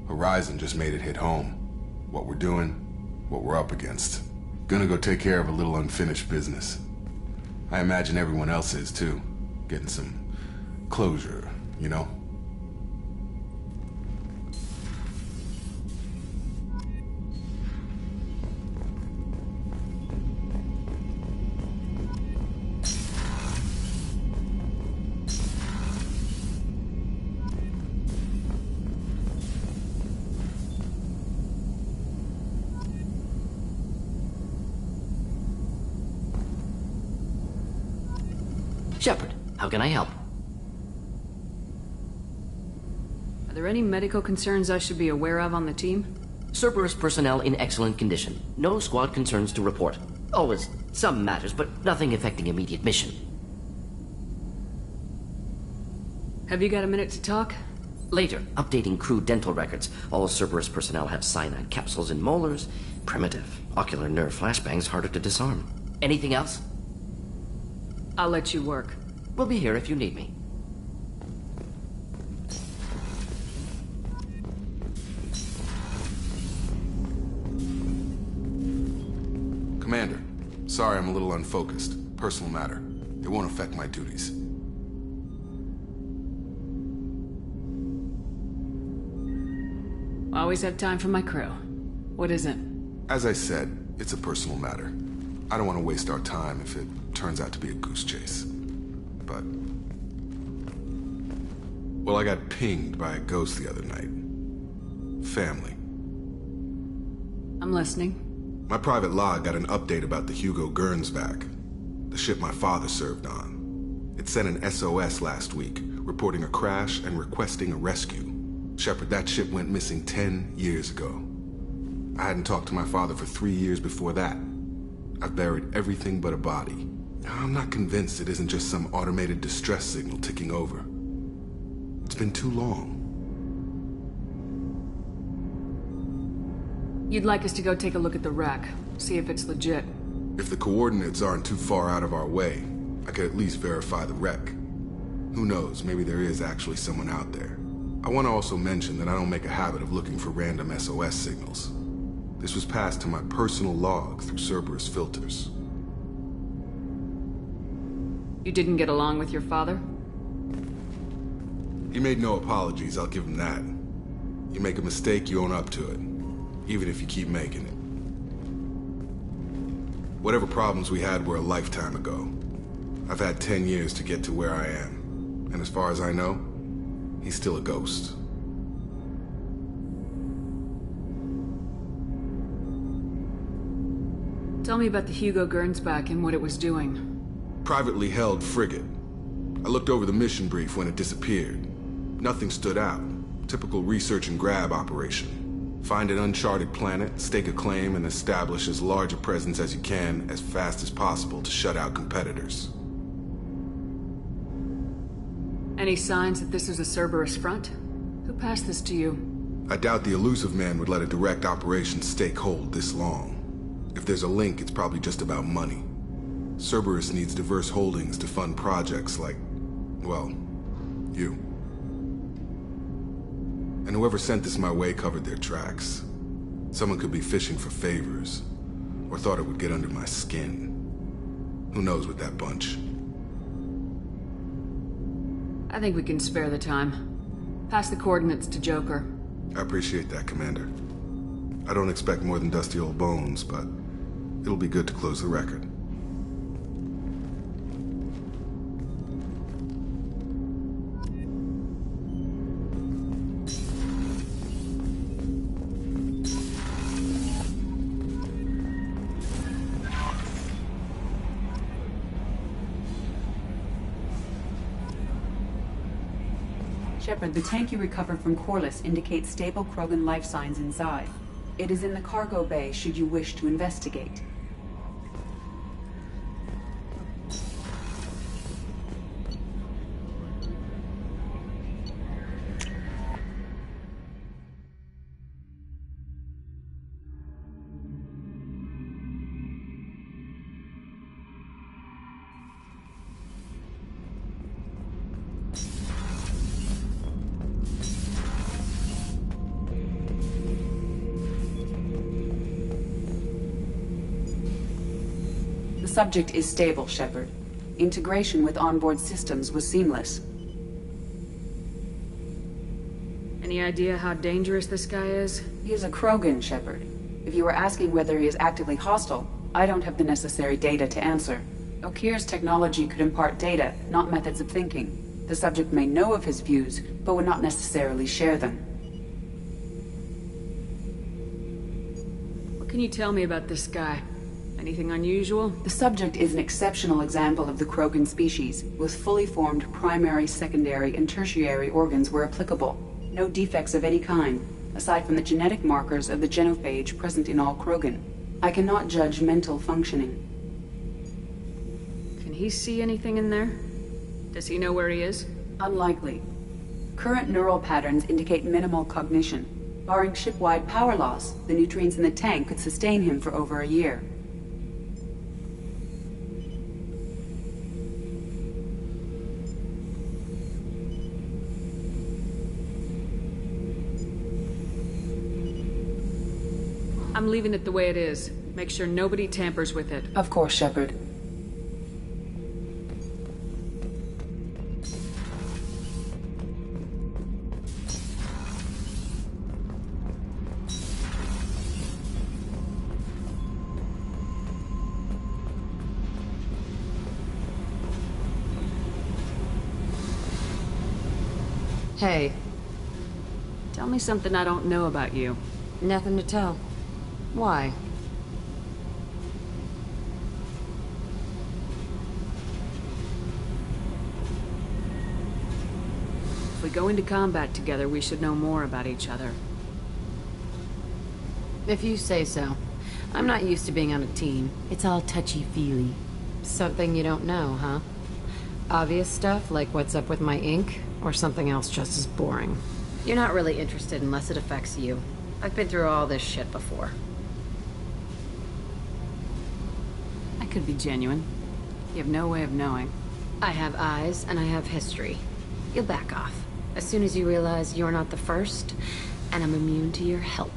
Horizon just made it hit home. What we're doing, what we're up against. Gonna go take care of a little unfinished business. I imagine everyone else is, too. Getting some closure, you know? Shepard, how can I help? Are there any medical concerns I should be aware of on the team? Cerberus personnel in excellent condition. No squad concerns to report. Always some matters, but nothing affecting immediate mission. Have you got a minute to talk? Later, updating crew dental records. All Cerberus personnel have cyanide capsules in molars. Primitive. Ocular nerve flashbangs harder to disarm. Anything else? I'll let you work. We'll be here if you need me. Commander, sorry I'm a little unfocused. Personal matter. It won't affect my duties. I always have time for my crew. What is it? As I said, it's a personal matter. I don't want to waste our time if it turns out to be a goose chase. But... well, I got pinged by a ghost the other night. Family. I'm listening. My private log got an update about the Hugo Gernsback, the ship my father served on. It sent an SOS last week, reporting a crash and requesting a rescue. Shepard, that ship went missing 10 years ago. I hadn't talked to my father for 3 years before that. I've buried everything but a body. I'm not convinced it isn't just some automated distress signal ticking over. It's been too long. You'd like us to go take a look at the wreck, see if it's legit. If the coordinates aren't too far out of our way, I could at least verify the wreck. Who knows, maybe there is actually someone out there. I want to also mention that I don't make a habit of looking for random SOS signals. This was passed to my personal log through Cerberus filters. You didn't get along with your father? He made no apologies, I'll give him that. You make a mistake, you own up to it. Even if you keep making it. Whatever problems we had were a lifetime ago. I've had 10 years to get to where I am. And as far as I know, he's still a ghost. Tell me about the Hugo Gernsback and what it was doing. Privately held frigate. I looked over the mission brief when it disappeared. Nothing stood out. Typical research and grab operation. Find an uncharted planet, stake a claim, and establish as large a presence as you can as fast as possible to shut out competitors. Any signs that this is a Cerberus front? Who passed this to you? I doubt the elusive man would let a direct operation stake hold this long. If there's a link, it's probably just about money. Cerberus needs diverse holdings to fund projects like, well, you. And whoever sent this my way covered their tracks. Someone could be fishing for favors, or thought it would get under my skin. Who knows with that bunch? I think we can spare the time. Pass the coordinates to Joker. I appreciate that, Commander. I don't expect more than dusty old bones, but it'll be good to close the record. Shepard, the tank you recovered from Corliss indicates stable Krogan life signs inside. It is in the cargo bay should you wish to investigate. The subject is stable, Shepard. Integration with onboard systems was seamless. Any idea how dangerous this guy is? He is a Krogan, Shepard. If you were asking whether he is actively hostile, I don't have the necessary data to answer. Okir's technology could impart data, not methods of thinking. The subject may know of his views, but would not necessarily share them. What can you tell me about this guy? Anything unusual? The subject is an exceptional example of the Krogan species, with fully formed primary, secondary, and tertiary organs where applicable. No defects of any kind, aside from the genetic markers of the genophage present in all Krogan. I cannot judge mental functioning. Can he see anything in there? Does he know where he is? Unlikely. Current neural patterns indicate minimal cognition. Barring ship-wide power loss, the nutrients in the tank could sustain him for over a year. I'm leaving it the way it is. Make sure nobody tampers with it. Of course, Shepard. Hey. Tell me something I don't know about you. Nothing to tell. Why? If we go into combat together, we should know more about each other. If you say so. I'm not used to being on a team. It's all touchy-feely. Something you don't know, huh? Obvious stuff, like what's up with my ink, or something else just as boring. You're not really interested unless it affects you. I've been through all this shit before. I could be genuine. You have no way of knowing. I have eyes, and I have history. You'll back off. As soon as you realize you're not the first, and I'm immune to your help.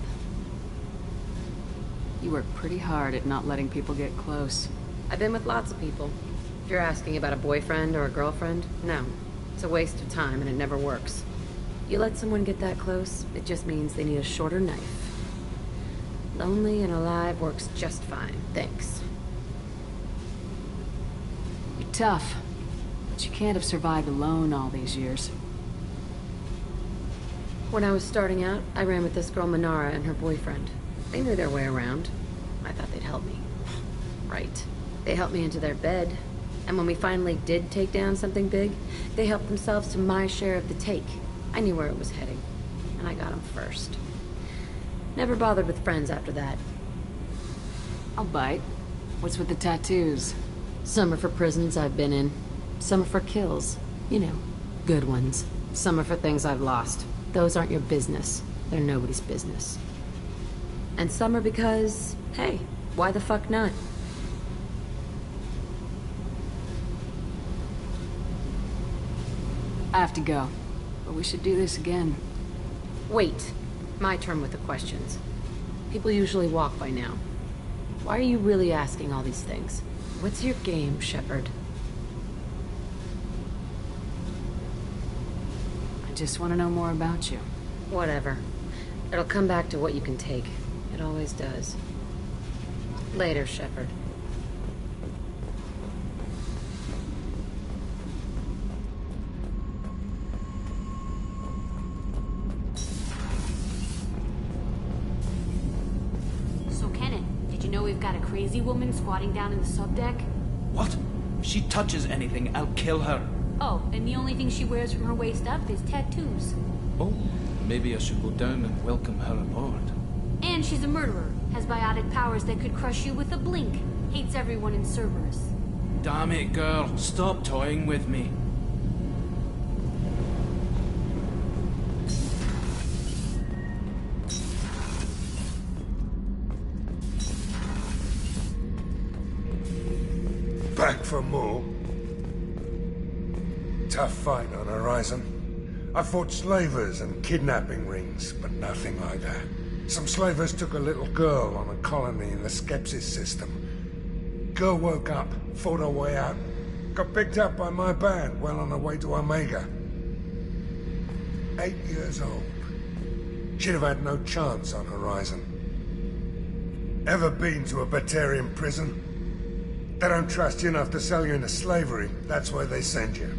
You work pretty hard at not letting people get close. I've been with lots of people. If you're asking about a boyfriend or a girlfriend, no. It's a waste of time, and it never works. You let someone get that close, it just means they need a shorter knife. Lonely and alive works just fine, thanks. You're tough, but you can't have survived alone all these years. When I was starting out, I ran with this girl Minara and her boyfriend. They knew their way around. I thought they'd help me. Right. They helped me into their bed, and when we finally did take down something big, they helped themselves to my share of the take. I knew where it was heading, and I got them first. Never bothered with friends after that. I'll bite. What's with the tattoos? Some are for prisons I've been in. Some are for kills. You know, good ones. Some are for things I've lost. Those aren't your business. They're nobody's business. And some are because, hey, why the fuck not? I have to go. But we should do this again. Wait. My turn with the questions. People usually walk by now. Why are you really asking all these things? What's your game, Shepard? I just want to know more about you. Whatever. It'll come back to what you can take. It always does. Later, Shepard. So, Kenneth, did you know we've got a crazy woman squatting down in the subdeck? What? If she touches anything, I'll kill her. Oh, and the only thing she wears from her waist up is tattoos. Oh, maybe I should go down and welcome her aboard. And she's a murderer. Has biotic powers that could crush you with a blink. Hates everyone in Cerberus. Damn it, girl. Stop toying with me. Back for more. Tough fight on Horizon. I fought slavers and kidnapping rings, but nothing like that. Some slavers took a little girl on a colony in the Skepsis system. Girl woke up, fought her way out, got picked up by my band well on her way to Omega. 8 years old. She'd have had no chance on Horizon. Ever been to a Batarian prison? They don't trust you enough to sell you into slavery. That's where they send you.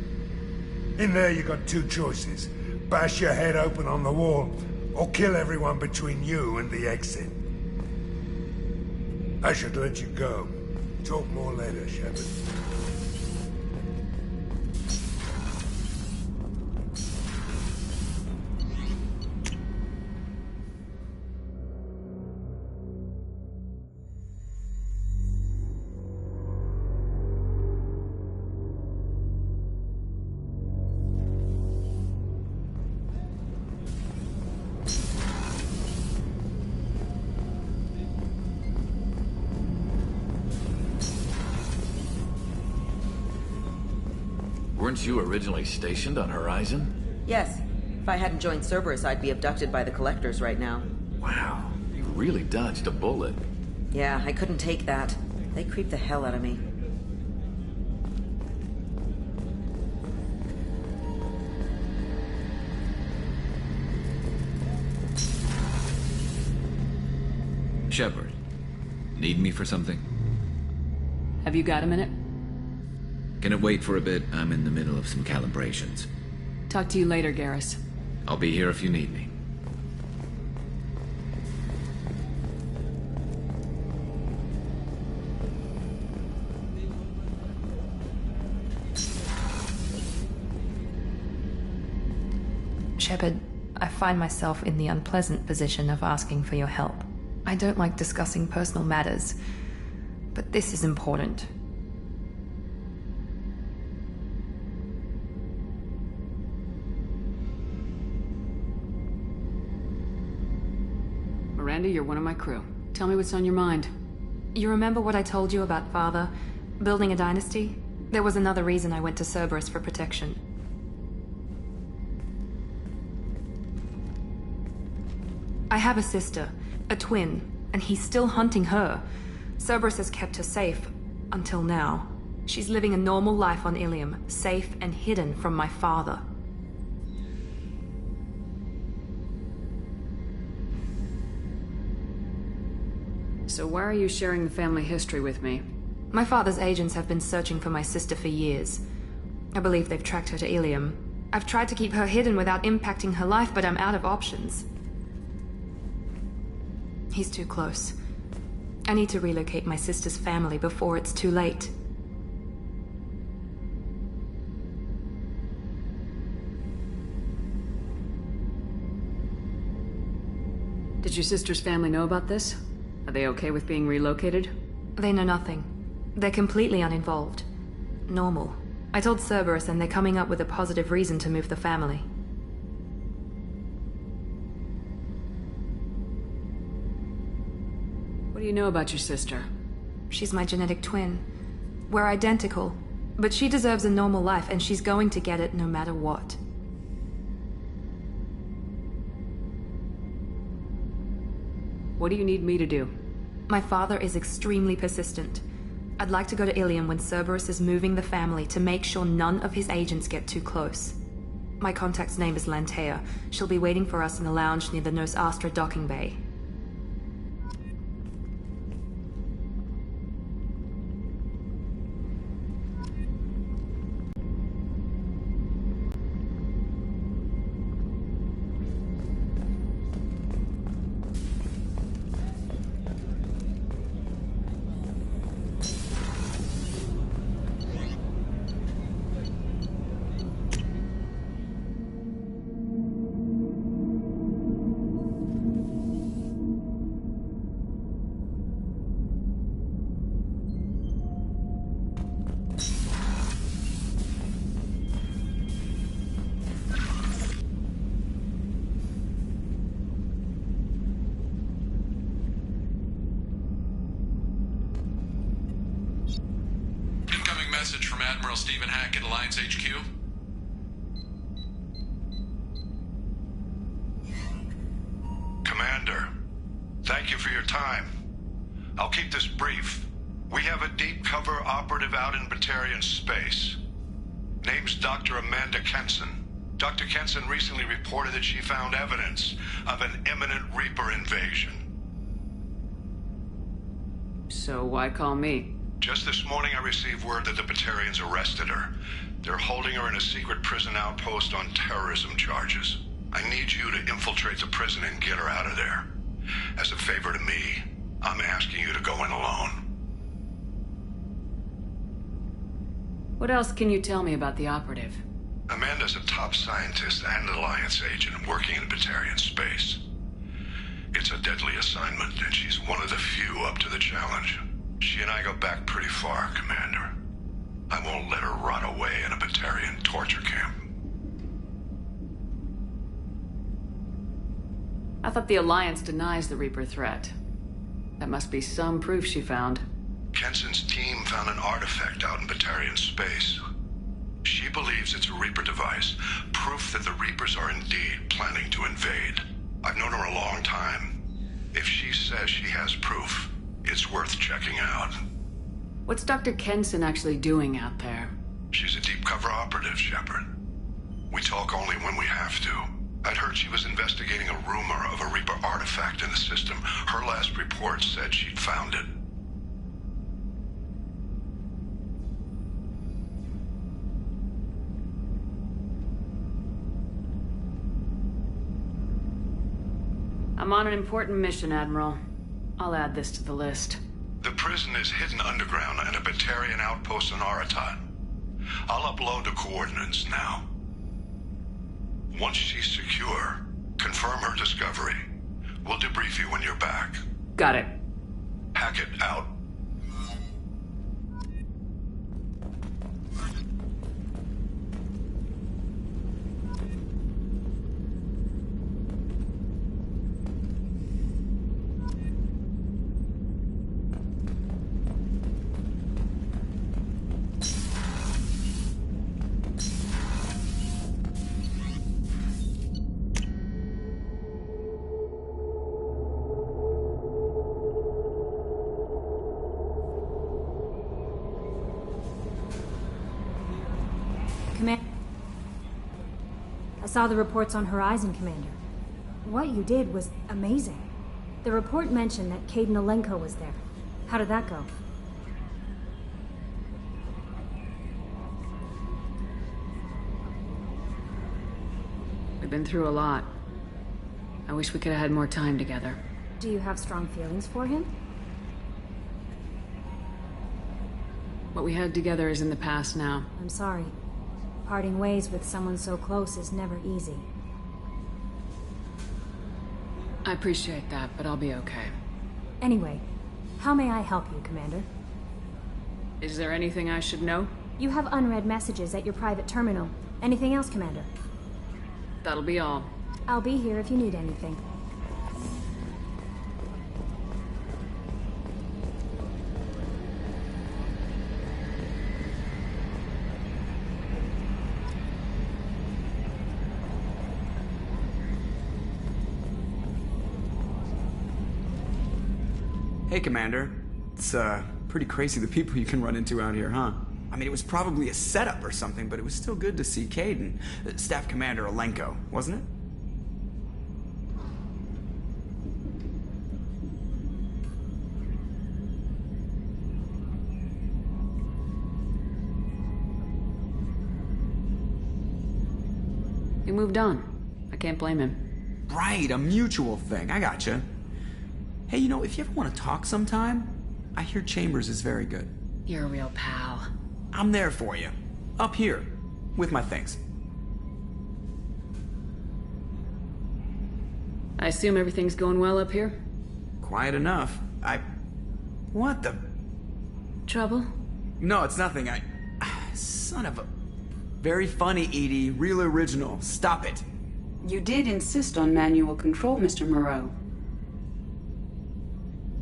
In there you got two choices. Bash your head open on the wall, or kill everyone between you and the exit. I should let you go. Talk more later, Shepard. Weren't you originally stationed on Horizon? Yes. If I hadn't joined Cerberus, I'd be abducted by the Collectors right now. Wow, you really dodged a bullet. Yeah, I couldn't take that. They creeped the hell out of me. Shepard, need me for something? Have you got a minute? Can it wait for a bit? I'm in the middle of some calibrations. Talk to you later, Garrus. I'll be here if you need me. Shepard, I find myself in the unpleasant position of asking for your help. I don't like discussing personal matters, but this is important. Miranda, you're one of my crew. Tell me what's on your mind. You remember what I told you about Father? Building a dynasty? There was another reason I went to Cerberus for protection. I have a sister, a twin, and he's still hunting her. Cerberus has kept her safe, until now. She's living a normal life on Ilium, safe and hidden from my father. So why are you sharing the family history with me? My father's agents have been searching for my sister for years. I believe they've tracked her to Ilium. I've tried to keep her hidden without impacting her life, but I'm out of options. He's too close. I need to relocate my sister's family before it's too late. Did your sister's family know about this? Are they okay with being relocated? They know nothing. They're completely uninvolved. Normal. I told Cerberus and they're coming up with a positive reason to move the family. What do you know about your sister? She's my genetic twin. We're identical, but she deserves a normal life and she's going to get it no matter what. What do you need me to do? My father is extremely persistent. I'd like to go to Ilium when Cerberus is moving the family to make sure none of his agents get too close. My contact's name is Lantea. She'll be waiting for us in the lounge near the Nos Astra docking bay. Message from Admiral Stephen Hackett, Alliance HQ. Commander, thank you for your time. I'll keep this brief. We have a deep cover operative out in Batarian space. Name's Dr. Amanda Kenson. Dr. Kenson recently reported that she found evidence of an imminent Reaper invasion. So why call me? Just this morning I received word that the Batarians arrested her. They're holding her in a secret prison outpost on terrorism charges. I need you to infiltrate the prison and get her out of there. As a favor to me, I'm asking you to go in alone. What else can you tell me about the operative? Amanda's a top scientist and Alliance agent working in Batarian space. It's a deadly assignment, and she's one of the few up to the challenge. She and I go back pretty far, Commander. I won't let her rot away in a Batarian torture camp. I thought the Alliance denies the Reaper threat. That must be some proof she found. Kenson's team found an artifact out in Batarian space. She believes it's a Reaper device, proof that the Reapers are indeed planning to invade. I've known her a long time. If she says she has proof, it's worth checking out. What's Dr. Kenson actually doing out there? She's a deep cover operative, Shepard. We talk only when we have to. I'd heard she was investigating a rumor of a Reaper artifact in the system. Her last report said she'd found it. I'm on an important mission, Admiral. I'll add this to the list. The prison is hidden underground in a Batarian outpost on Aratat. I'll upload the coordinates now. Once she's secure, confirm her discovery. We'll debrief you when you're back. Got it. Hackett out. I saw the reports on Horizon, Commander. What you did was amazing. The report mentioned that Caden Alenko was there. How did that go? We've been through a lot. I wish we could have had more time together. Do you have strong feelings for him? What we had together is in the past now. I'm sorry. Parting ways with someone so close is never easy. I appreciate that, but I'll be okay. Anyway, how may I help you, Commander? Is there anything I should know? You have unread messages at your private terminal. Anything else, Commander? That'll be all. I'll be here if you need anything. Hey, Commander. It's, pretty crazy the people you can run into out here, huh? I mean, it was probably a setup or something, but it was still good to see Caden. Staff Commander Alenko, wasn't it? He moved on. I can't blame him. Right, a mutual thing. I gotcha. Hey, you know, if you ever want to talk sometime, I hear Chambers is very good. You're a real pal. I'm there for you. Up here. With my things. I assume everything's going well up here? Quiet enough. What the... Trouble? No, it's nothing. Son of a... Very funny, Edie. Real original. Stop it. You did insist on manual control, Mr. Moreau.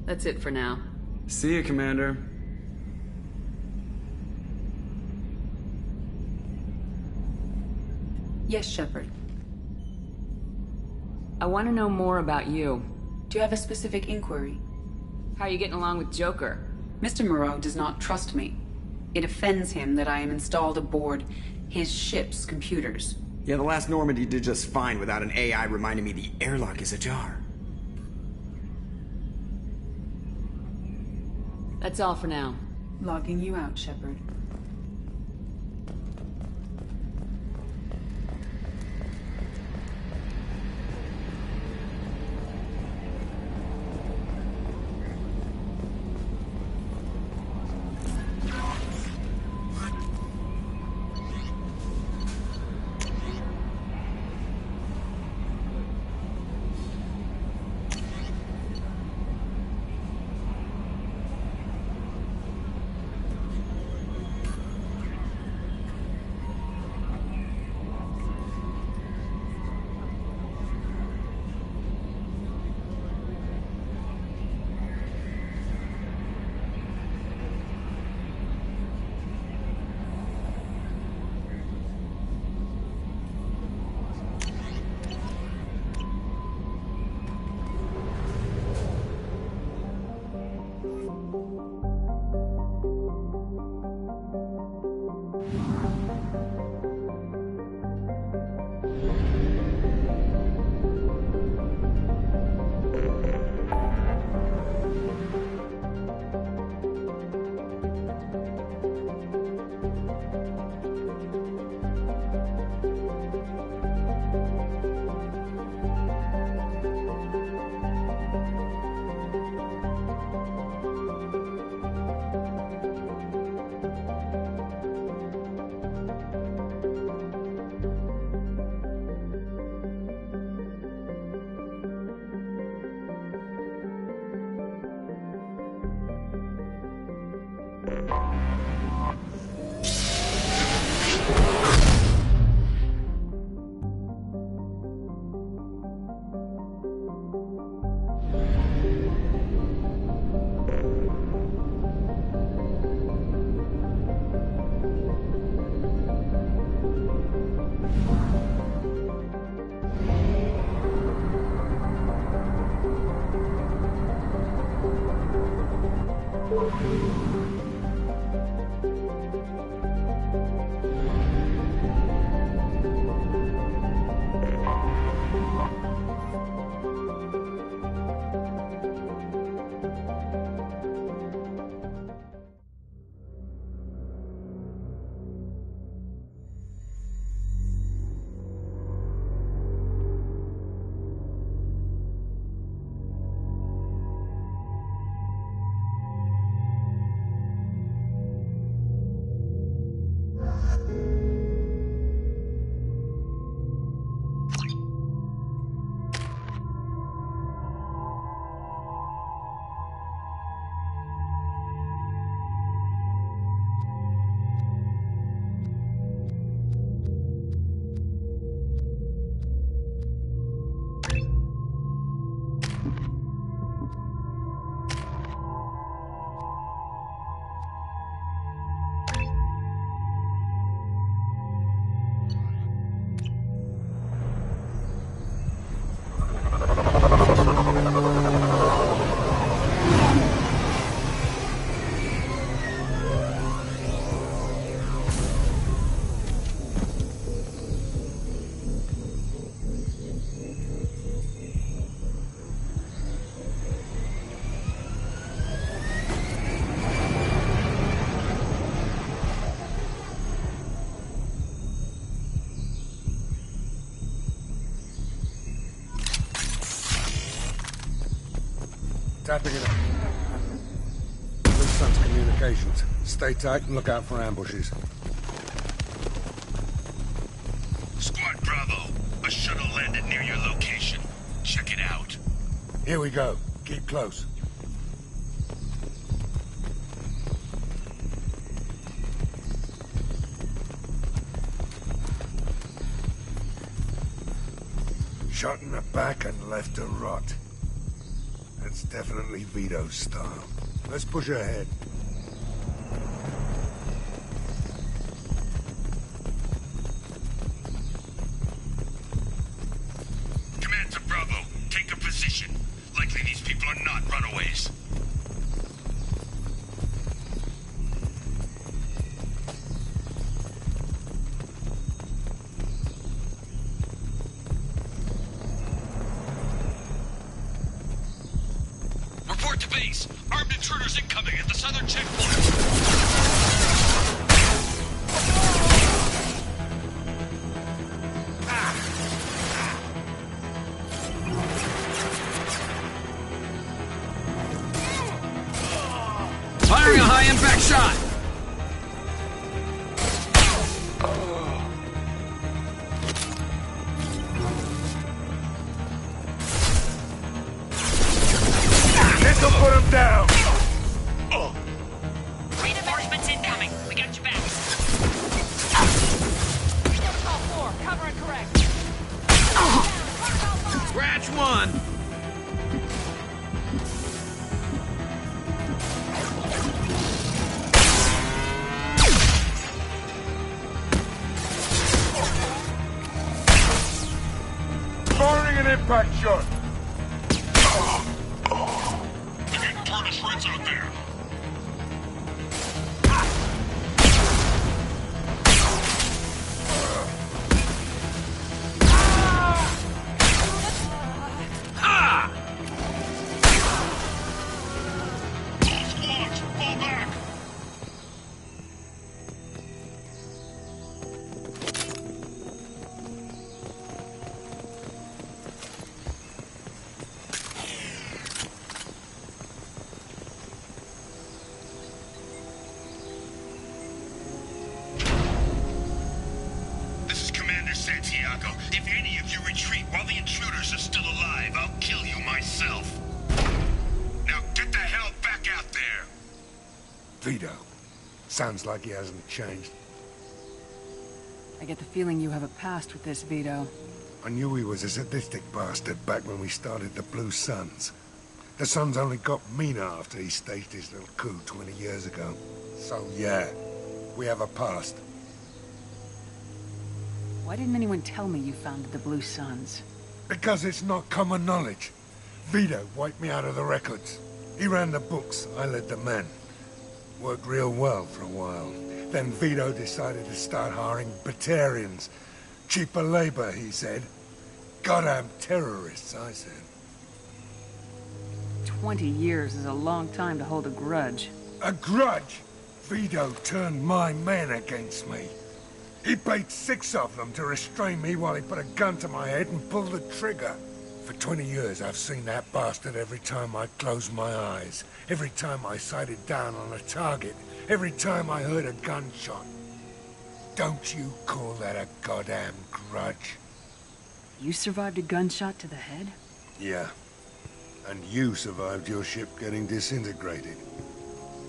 That's it for now. See you, Commander. Yes, Shepard. I want to know more about you. Do you have a specific inquiry? How are you getting along with Joker? Mr. Moreau does not trust me. It offends him that I am installed aboard his ship's computers. Yeah, the last Normandy did just fine without an AI reminding me the airlock is ajar. That's all for now. Logging you out, Shepard. Tapping it up. Blue Sun's communications. Stay tight and look out for ambushes. Squad Bravo, a shuttle landed near your location. Check it out. Here we go. Keep close. Shot in the back and left to rot. That's definitely Vito's style. Let's push ahead. Command to Bravo, take a position. Likely these people are not runaways. Report to base. Armed intruders incoming at the southern checkpoint. Firing a high-impact shot! This'll put him down! Reinforcements incoming. We got your back. Protocol 4, cover and correct. Scratch one! Firing an impact shot! They're getting torn to shreds out there. Ha! All squads, fall back! This is Commander Santiago. If any of you retreat while the intruders are still alive, I'll kill you myself. Now get the hell back out there! Vito. Sounds like he hasn't changed. I get the feeling you have a past with this, Vito. I knew he was a sadistic bastard back when we started the Blue Suns. The Suns only got meaner after he staged his little coup 20 years ago. So yeah, we have a past. Why didn't anyone tell me you founded the Blue Suns? Because it's not common knowledge. Vito wiped me out of the records. He ran the books, I led the men. Worked real well for a while. Then Vito decided to start hiring Batarians. Cheaper labor, he said. Goddamn terrorists, I said. 20 years is a long time to hold a grudge. A grudge? Vito turned my men against me. He paid 6 of them to restrain me while he put a gun to my head and pulled the trigger. For 20 years, I've seen that bastard every time I closed my eyes. Every time I sighted down on a target. Every time I heard a gunshot. Don't you call that a goddamn grudge? You survived a gunshot to the head? Yeah. And you survived your ship getting disintegrated.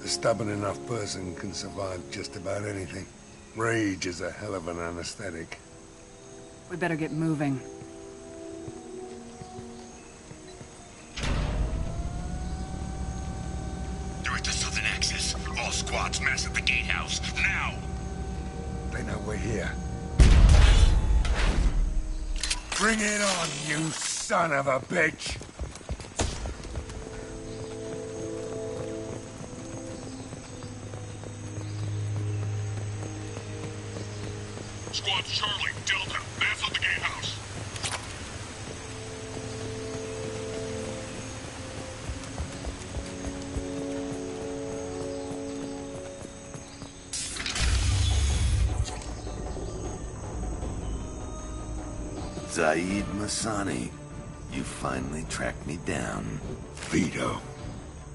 A stubborn enough person can survive just about anything. Rage is a hell of an anesthetic. We better get moving. They're at the southern axis. All squads mass at the gatehouse, now! They know we're here. Bring it on, you son of a bitch! Squads Charlie, Delta, mass at the gatehouse. Zaid Masani, you finally tracked me down. Vito,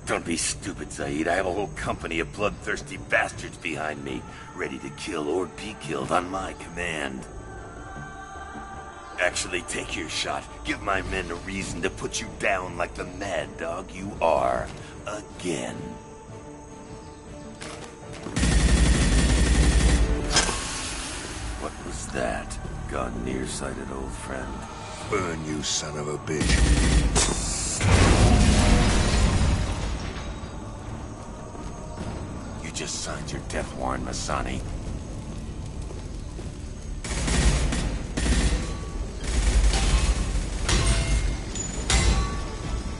Don't be stupid, Zaid. I have a whole company of bloodthirsty bastards behind me, ready to kill or be killed on my command. Actually, take your shot. Give my men a reason to put you down like the mad dog you are. Again. What was that? Gone nearsighted, old friend. Burn, you son of a bitch. You just signed your death warrant, Masani.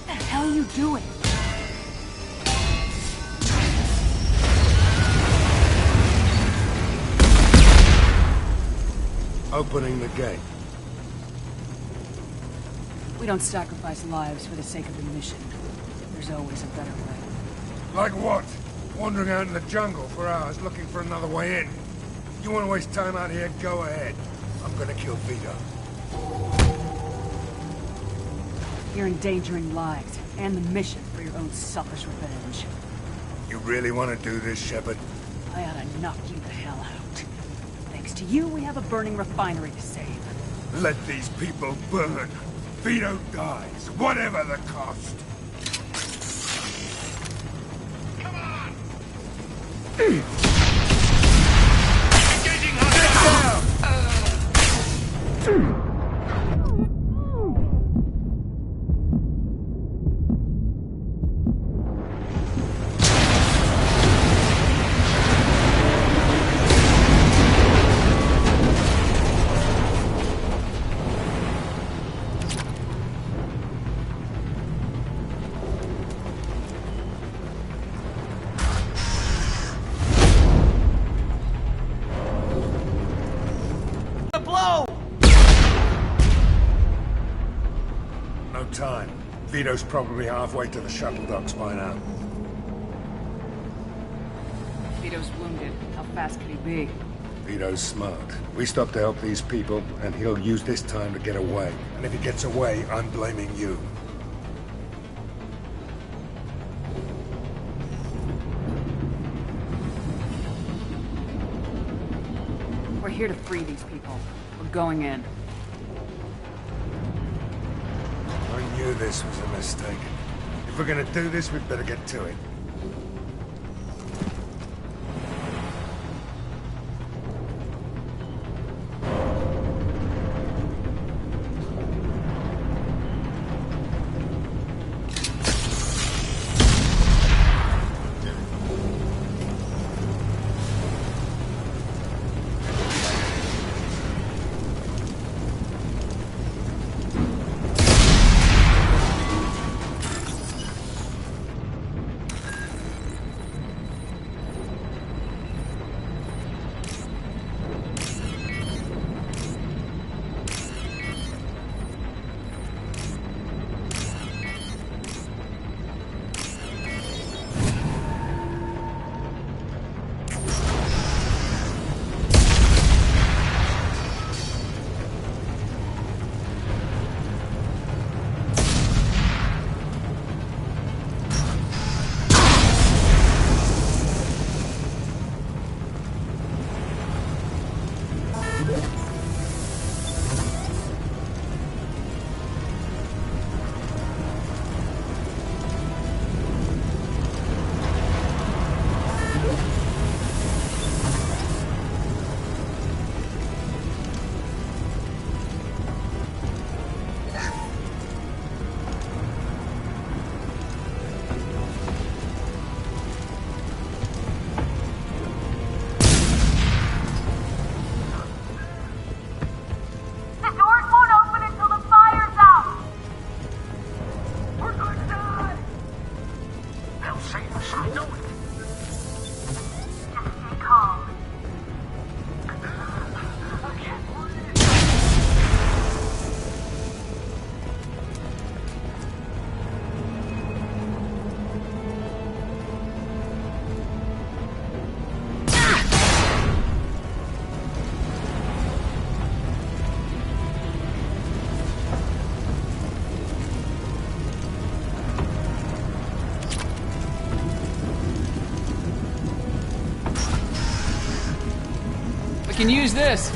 What the hell are you doing? Opening the gate. We don't sacrifice lives for the sake of the mission. There's always a better way. Like what? Wandering out in the jungle for hours looking for another way in. You want to waste time out here? Go ahead. I'm gonna kill Vito. You're endangering lives and the mission for your own selfish revenge. You really want to do this, Shepard? I ought to knock you the hell out. Thanks to you, we have a burning refinery to save. Let these people burn. Vito dies, whatever the cost. Come on! Engaging hostile! No time. Vito's probably halfway to the shuttle docks by now. Vito's wounded. How fast could he be? Vito's smart. We stop to help these people, and he'll use this time to get away. And if he gets away, I'm blaming you. We're here to free these people. We're going in. I knew this was a mistake. If we're gonna do this, we'd better get to it. can use this.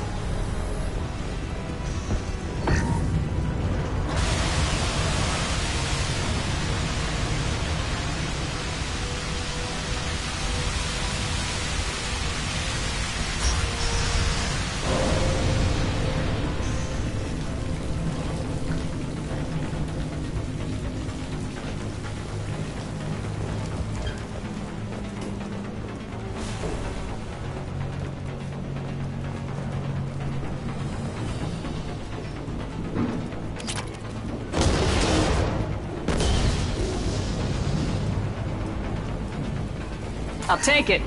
I'll take it.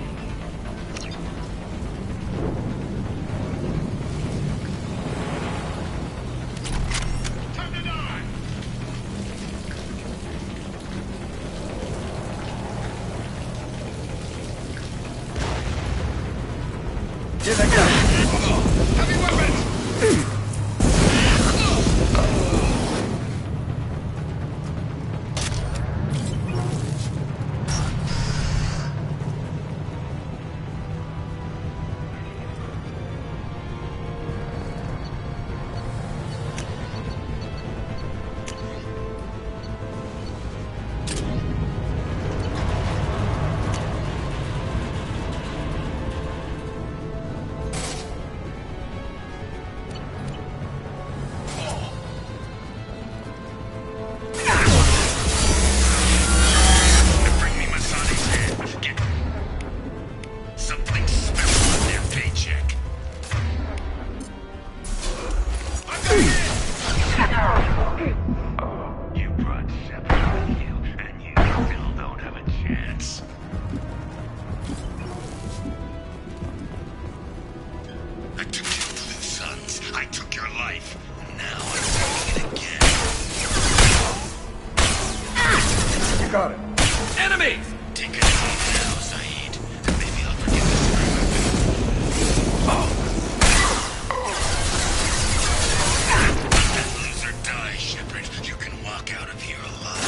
Here they go. Heavy weapons! Got it. Enemies! Take it easy now, Saeed. Maybe I'll forget this Let that loser die, Shepard. You can walk out of here alive.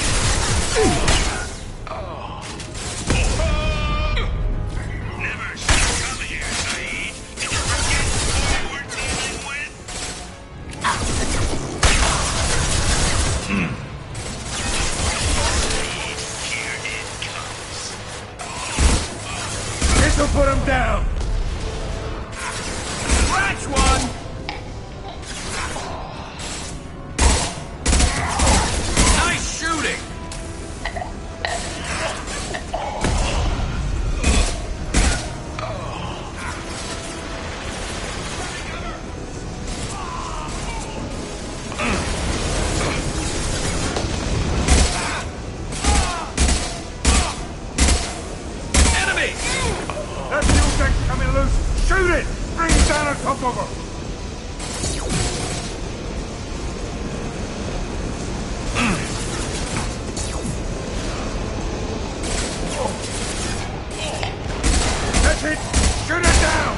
Never should have come here, Saeed. Did you forget who you were dealing with? This'll put him down! Scratch one! Nice shooting! Enemy! That fuel tank's coming loose! Shoot it! Bring it down on top of her! That's it! Shoot it down!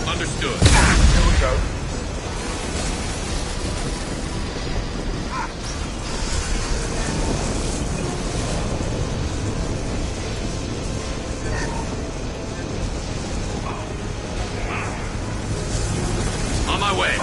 Understood. Here we go. On my way.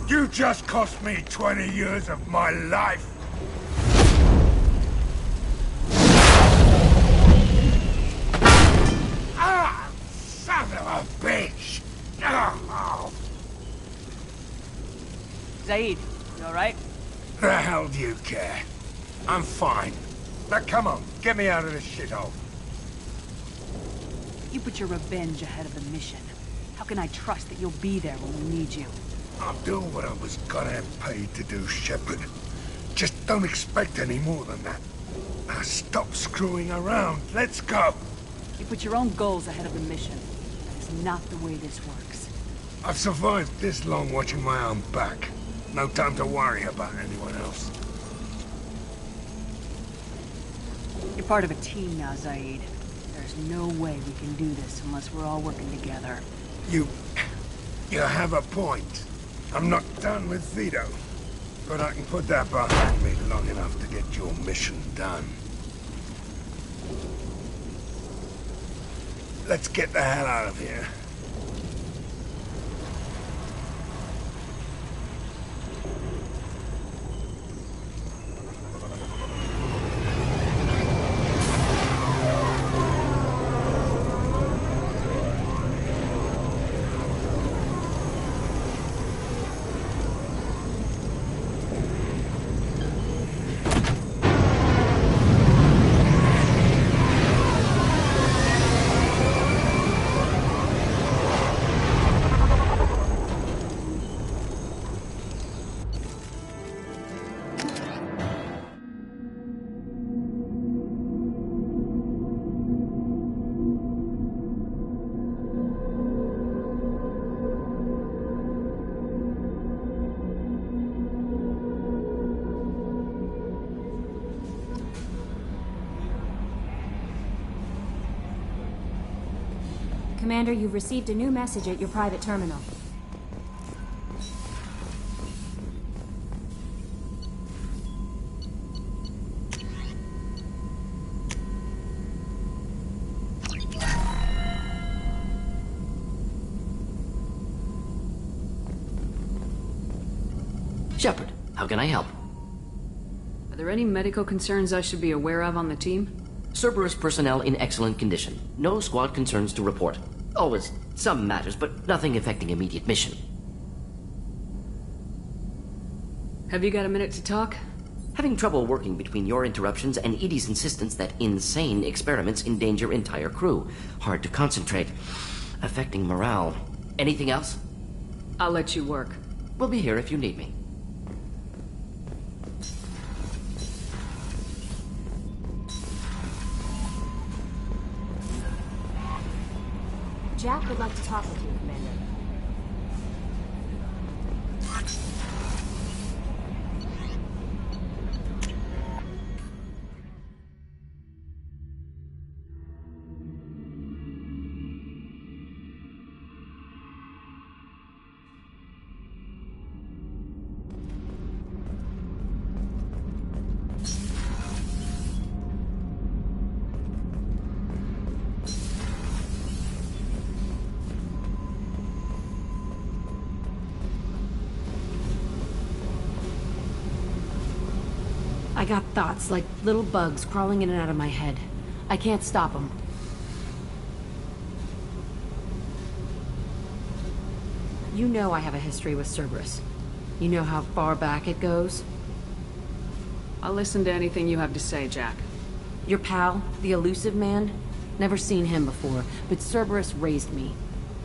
You just cost me 20 years of my life. Ah! Son of a bitch! Oh. Zaid, you alright? The hell do you care? I'm fine. Now come on, get me out of this shithole. You put your revenge ahead of the mission. How can I trust that you'll be there when we need you? I'll do what I was goddamn paid to do, Shepard. Just don't expect any more than that. Now stop screwing around. Let's go. You put your own goals ahead of the mission. That is not the way this works. I've survived this long watching my own back. No time to worry about anyone else. You're part of a team now, Zaid. There's no way we can do this unless we're all working together. You have a point. I'm not done with Vito, but I can put that behind me long enough to get your mission done. Let's get the hell out of here. Commander, you've received a new message at your private terminal. Shepard, how can I help? Are there any medical concerns I should be aware of on the team? Cerberus personnel in excellent condition. No squad concerns to report. Always some matters, but nothing affecting immediate mission. Have you got a minute to talk? Having trouble working between your interruptions and Edie's insistence that insane experiments endanger entire crew. Hard to concentrate. Affecting morale. Anything else? I'll let you work. We'll be here if you need me. Jack would like to talk with you, Commander. I got thoughts like little bugs crawling in and out of my head. I can't stop them. You know I have a history with Cerberus. You know how far back it goes? I'll listen to anything you have to say, Jack. Your pal, the elusive man? Never seen him before, but Cerberus raised me.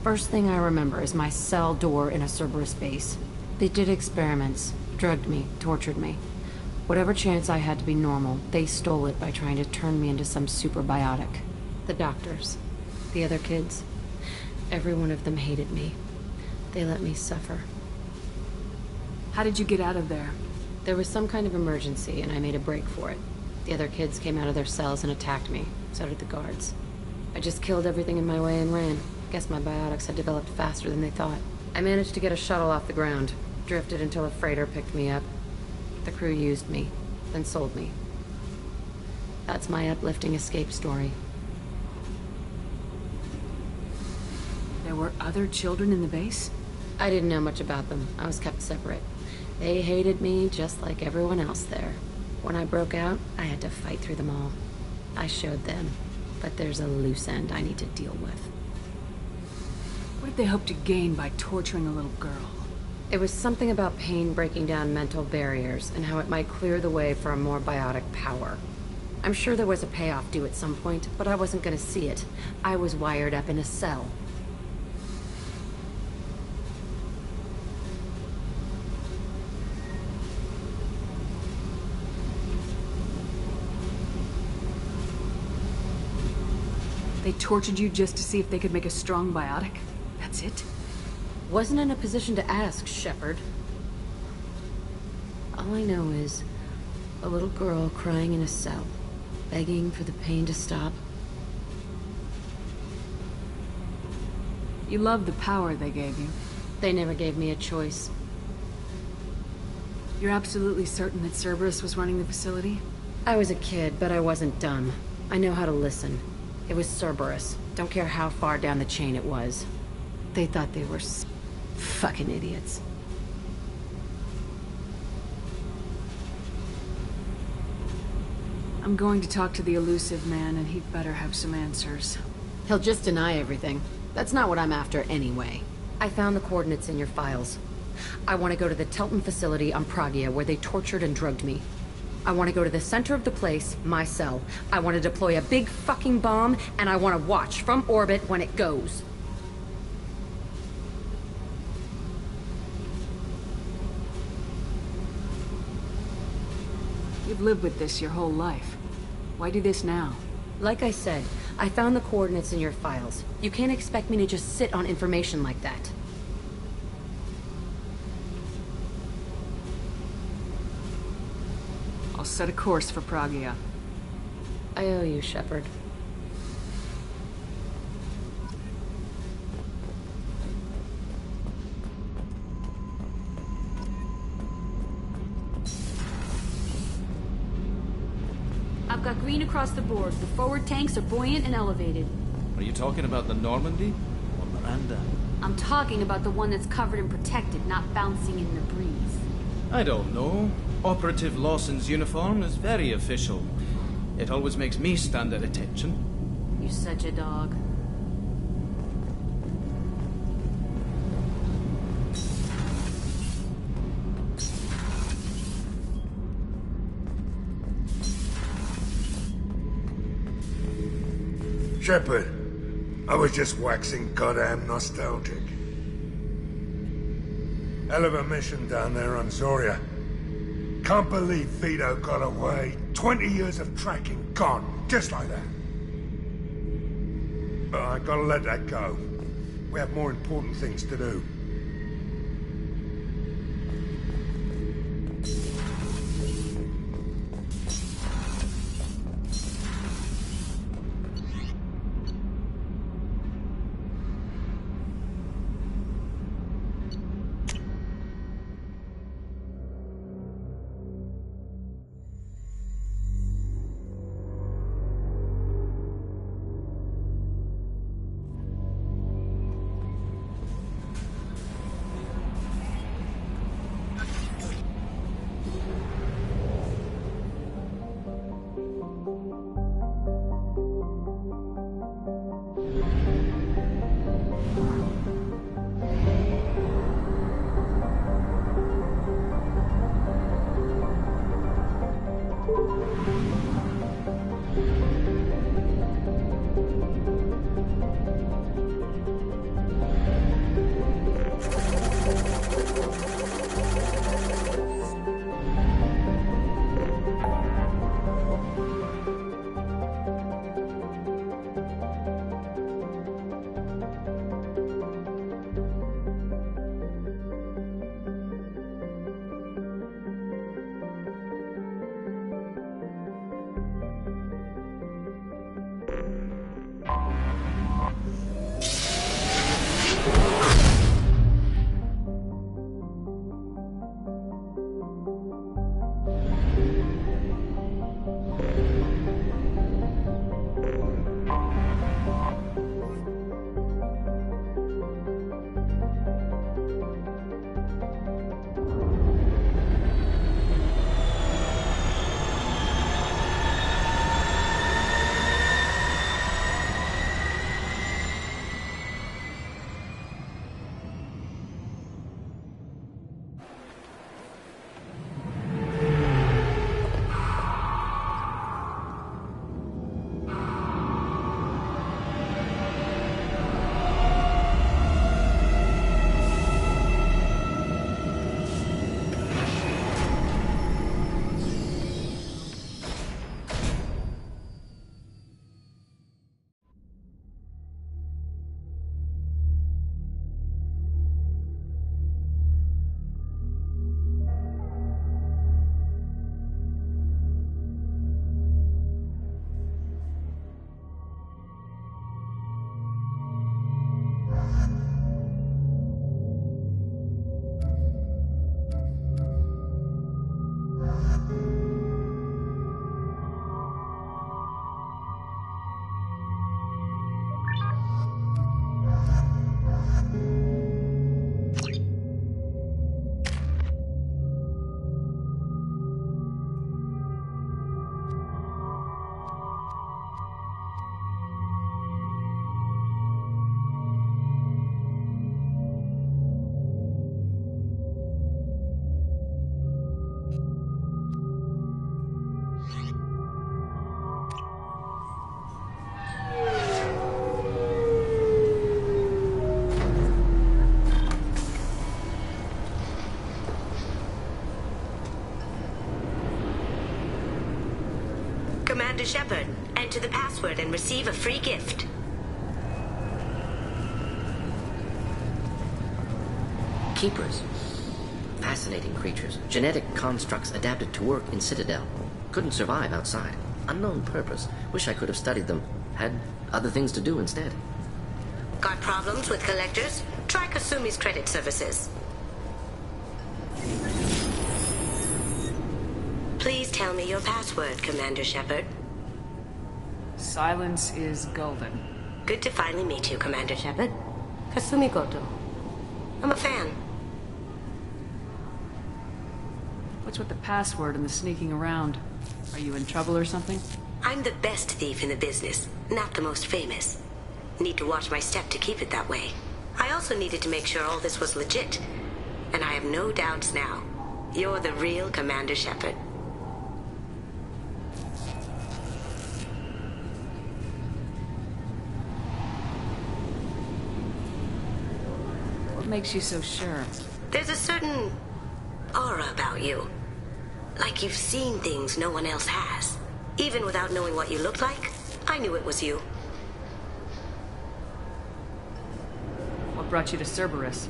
First thing I remember is my cell door in a Cerberus base. They did experiments, drugged me, tortured me. Whatever chance I had to be normal, they stole it by trying to turn me into some superbiotic. The doctors, the other kids, every one of them hated me. They let me suffer. How did you get out of there? There was some kind of emergency, and I made a break for it. The other kids came out of their cells and attacked me. So did the guards. I just killed everything in my way and ran. Guess my biotics had developed faster than they thought. I managed to get a shuttle off the ground. Drifted until a freighter picked me up. The crew used me, then sold me. That's my uplifting escape story. There were other children in the base? I didn't know much about them. I was kept separate. They hated me just like everyone else there. When I broke out, I had to fight through them all. I showed them, but there's a loose end I need to deal with. What did they hope to gain by torturing a little girl? It was something about pain breaking down mental barriers and how it might clear the way for a more biotic power. I'm sure there was a payoff due at some point, but I wasn't gonna see it. I was wired up in a cell. They tortured you just to see if they could make a strong biotic? That's it? Wasn't in a position to ask, Shepard. All I know is a little girl crying in a cell, begging for the pain to stop. You love the power they gave you. They never gave me a choice. You're absolutely certain that Cerberus was running the facility? I was a kid, but I wasn't dumb. I know how to listen. It was Cerberus. Don't care how far down the chain it was. They thought they were fucking idiots. I'm going to talk to the elusive man, and he'd better have some answers. He'll just deny everything. That's not what I'm after anyway. I found the coordinates in your files. I want to go to the Telton facility on Pragia where they tortured and drugged me. I want to go to the center of the place, my cell. I want to deploy a big fucking bomb, and I want to watch from orbit when it goes. You've lived with this your whole life. Why do this now? Like I said, I found the coordinates in your files. You can't expect me to just sit on information like that. I'll set a course for Pragia. I owe you, Shepard. I've got green across the board. The forward tanks are buoyant and elevated. Are you talking about the Normandy? Or Miranda? I'm talking about the one that's covered and protected, not bouncing in the breeze. I don't know. Operative Lawson's uniform is very official. It always makes me stand at attention. You're such a dog. Shepard, I was just waxing goddamn nostalgic. Hell of a mission down there on Zoria. Can't believe Vito got away. 20 years of tracking gone, just like that. But I gotta let that go. We have more important things to do. Commander Shepard. Enter the password and receive a free gift. Keepers. Fascinating creatures. Genetic constructs adapted to work in Citadel. Couldn't survive outside. Unknown purpose. Wish I could have studied them. Had other things to do instead. Got problems with collectors? Try Kasumi's credit services. Please tell me your password, Commander Shepard. Silence is golden. Good to finally meet you, Commander Shepard. Kasumi Goto. I'm a fan. What's with the password and the sneaking around? Are you in trouble or something? I'm the best thief in the business, not the most famous. Need to watch my step to keep it that way. I also needed to make sure all this was legit. And I have no doubts now. You're the real Commander Shepard. What makes you so sure? There's a certain aura about you. Like you've seen things no one else has. Even without knowing what you looked like, I knew it was you. What brought you to Cerberus?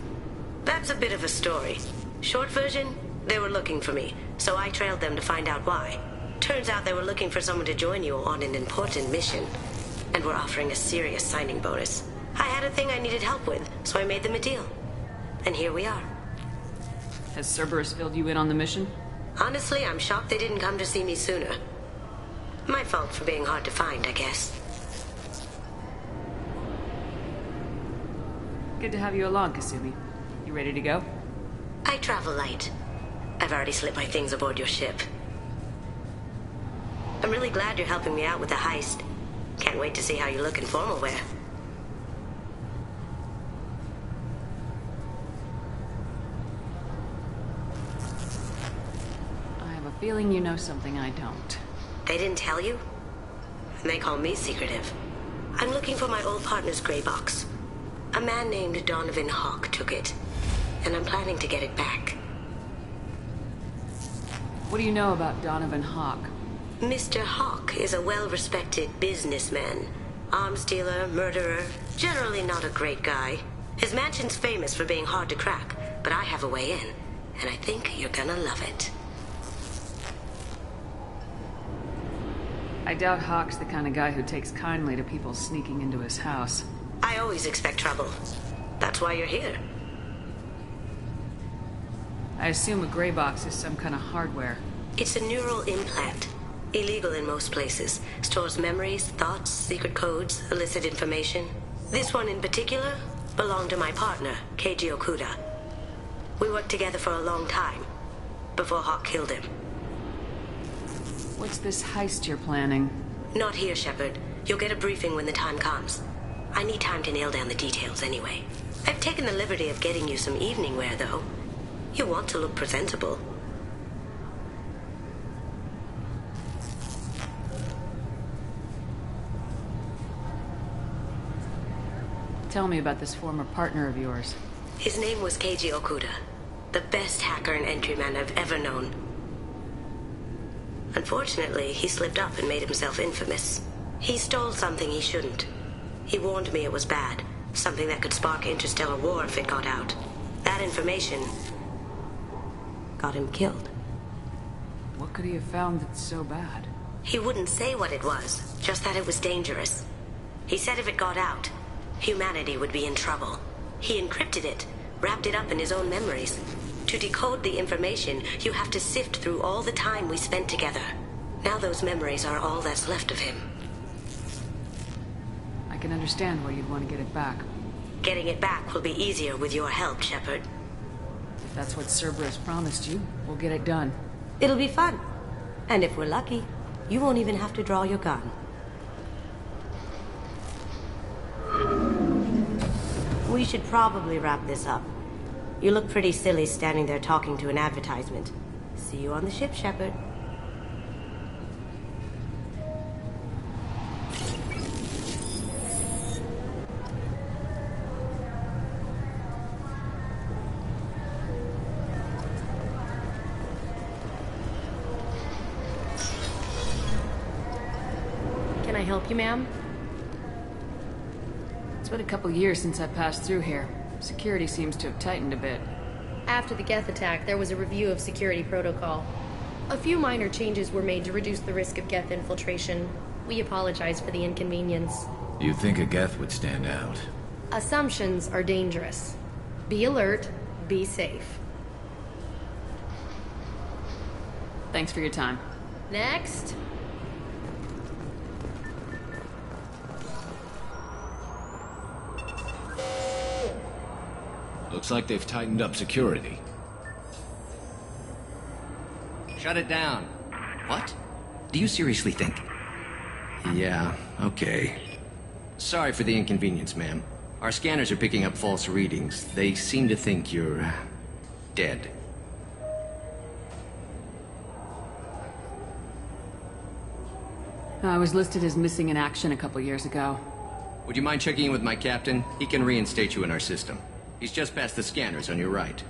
That's a bit of a story. Short version, they were looking for me, so I trailed them to find out why. Turns out they were looking for someone to join you on an important mission, and were offering a serious signing bonus. I had a thing I needed help with, so I made them a deal. And here we are. Has Cerberus filled you in on the mission? Honestly, I'm shocked they didn't come to see me sooner. My fault for being hard to find, I guess. Good to have you along, Kasumi. You ready to go? I travel light. I've already slipped my things aboard your ship. I'm really glad you're helping me out with the heist. Can't wait to see how you look in formal wear. I have a feeling you know something I don't. They didn't tell you? And they call me secretive. I'm looking for my old partner's gray box. A man named Donovan Hawk took it, and I'm planning to get it back. What do you know about Donovan Hawk? Mr. Hawk is a well-respected businessman. Arms dealer, murderer, generally not a great guy. His mansion's famous for being hard to crack, but I have a way in, and I think you're gonna love it. I doubt Hawk's the kind of guy who takes kindly to people sneaking into his house. I always expect trouble. That's why you're here. I assume a gray box is some kind of hardware. It's a neural implant. Illegal in most places. Stores memories, thoughts, secret codes, illicit information. This one in particular belonged to my partner, Keiji Okuda. We worked together for a long time, before Hawk killed him. What's this heist you're planning? Not here, Shepard. You'll get a briefing when the time comes. I need time to nail down the details anyway. I've taken the liberty of getting you some evening wear, though. You want to look presentable. Tell me about this former partner of yours. His name was Keiji Okuda, the best hacker and entryman I've ever known. Unfortunately, he slipped up and made himself infamous. He stole something he shouldn't. He warned me it was bad, something that could spark interstellar war if it got out. That information got him killed. What could he have found that's so bad? He wouldn't say what it was, just that it was dangerous. He said if it got out, humanity would be in trouble. He encrypted it, wrapped it up in his own memories. To decode the information, you have to sift through all the time we spent together. Now those memories are all that's left of him. I can understand why you'd want to get it back. Getting it back will be easier with your help, Shepard. If that's what Cerberus promised you, we'll get it done. It'll be fun. And if we're lucky, you won't even have to draw your gun. We should probably wrap this up. You look pretty silly standing there talking to an advertisement. See you on the ship, Shepard. help you, ma'am? It's been a couple years since I passed through here. Security seems to have tightened a bit. After the Geth attack, there was a review of security protocol. A few minor changes were made to reduce the risk of Geth infiltration. We apologize for the inconvenience. You'd think a Geth would stand out. Assumptions are dangerous. Be alert, be safe. Thanks for your time. Next. Looks like they've tightened up security. Shut it down. What? Do you seriously think? Yeah, okay. Sorry for the inconvenience, ma'am. Our scanners are picking up false readings. They seem to think you're... dead. I was listed as missing in action a couple years ago. Would you mind checking in with my captain? He can reinstate you in our system. He's just past the scanners on your right.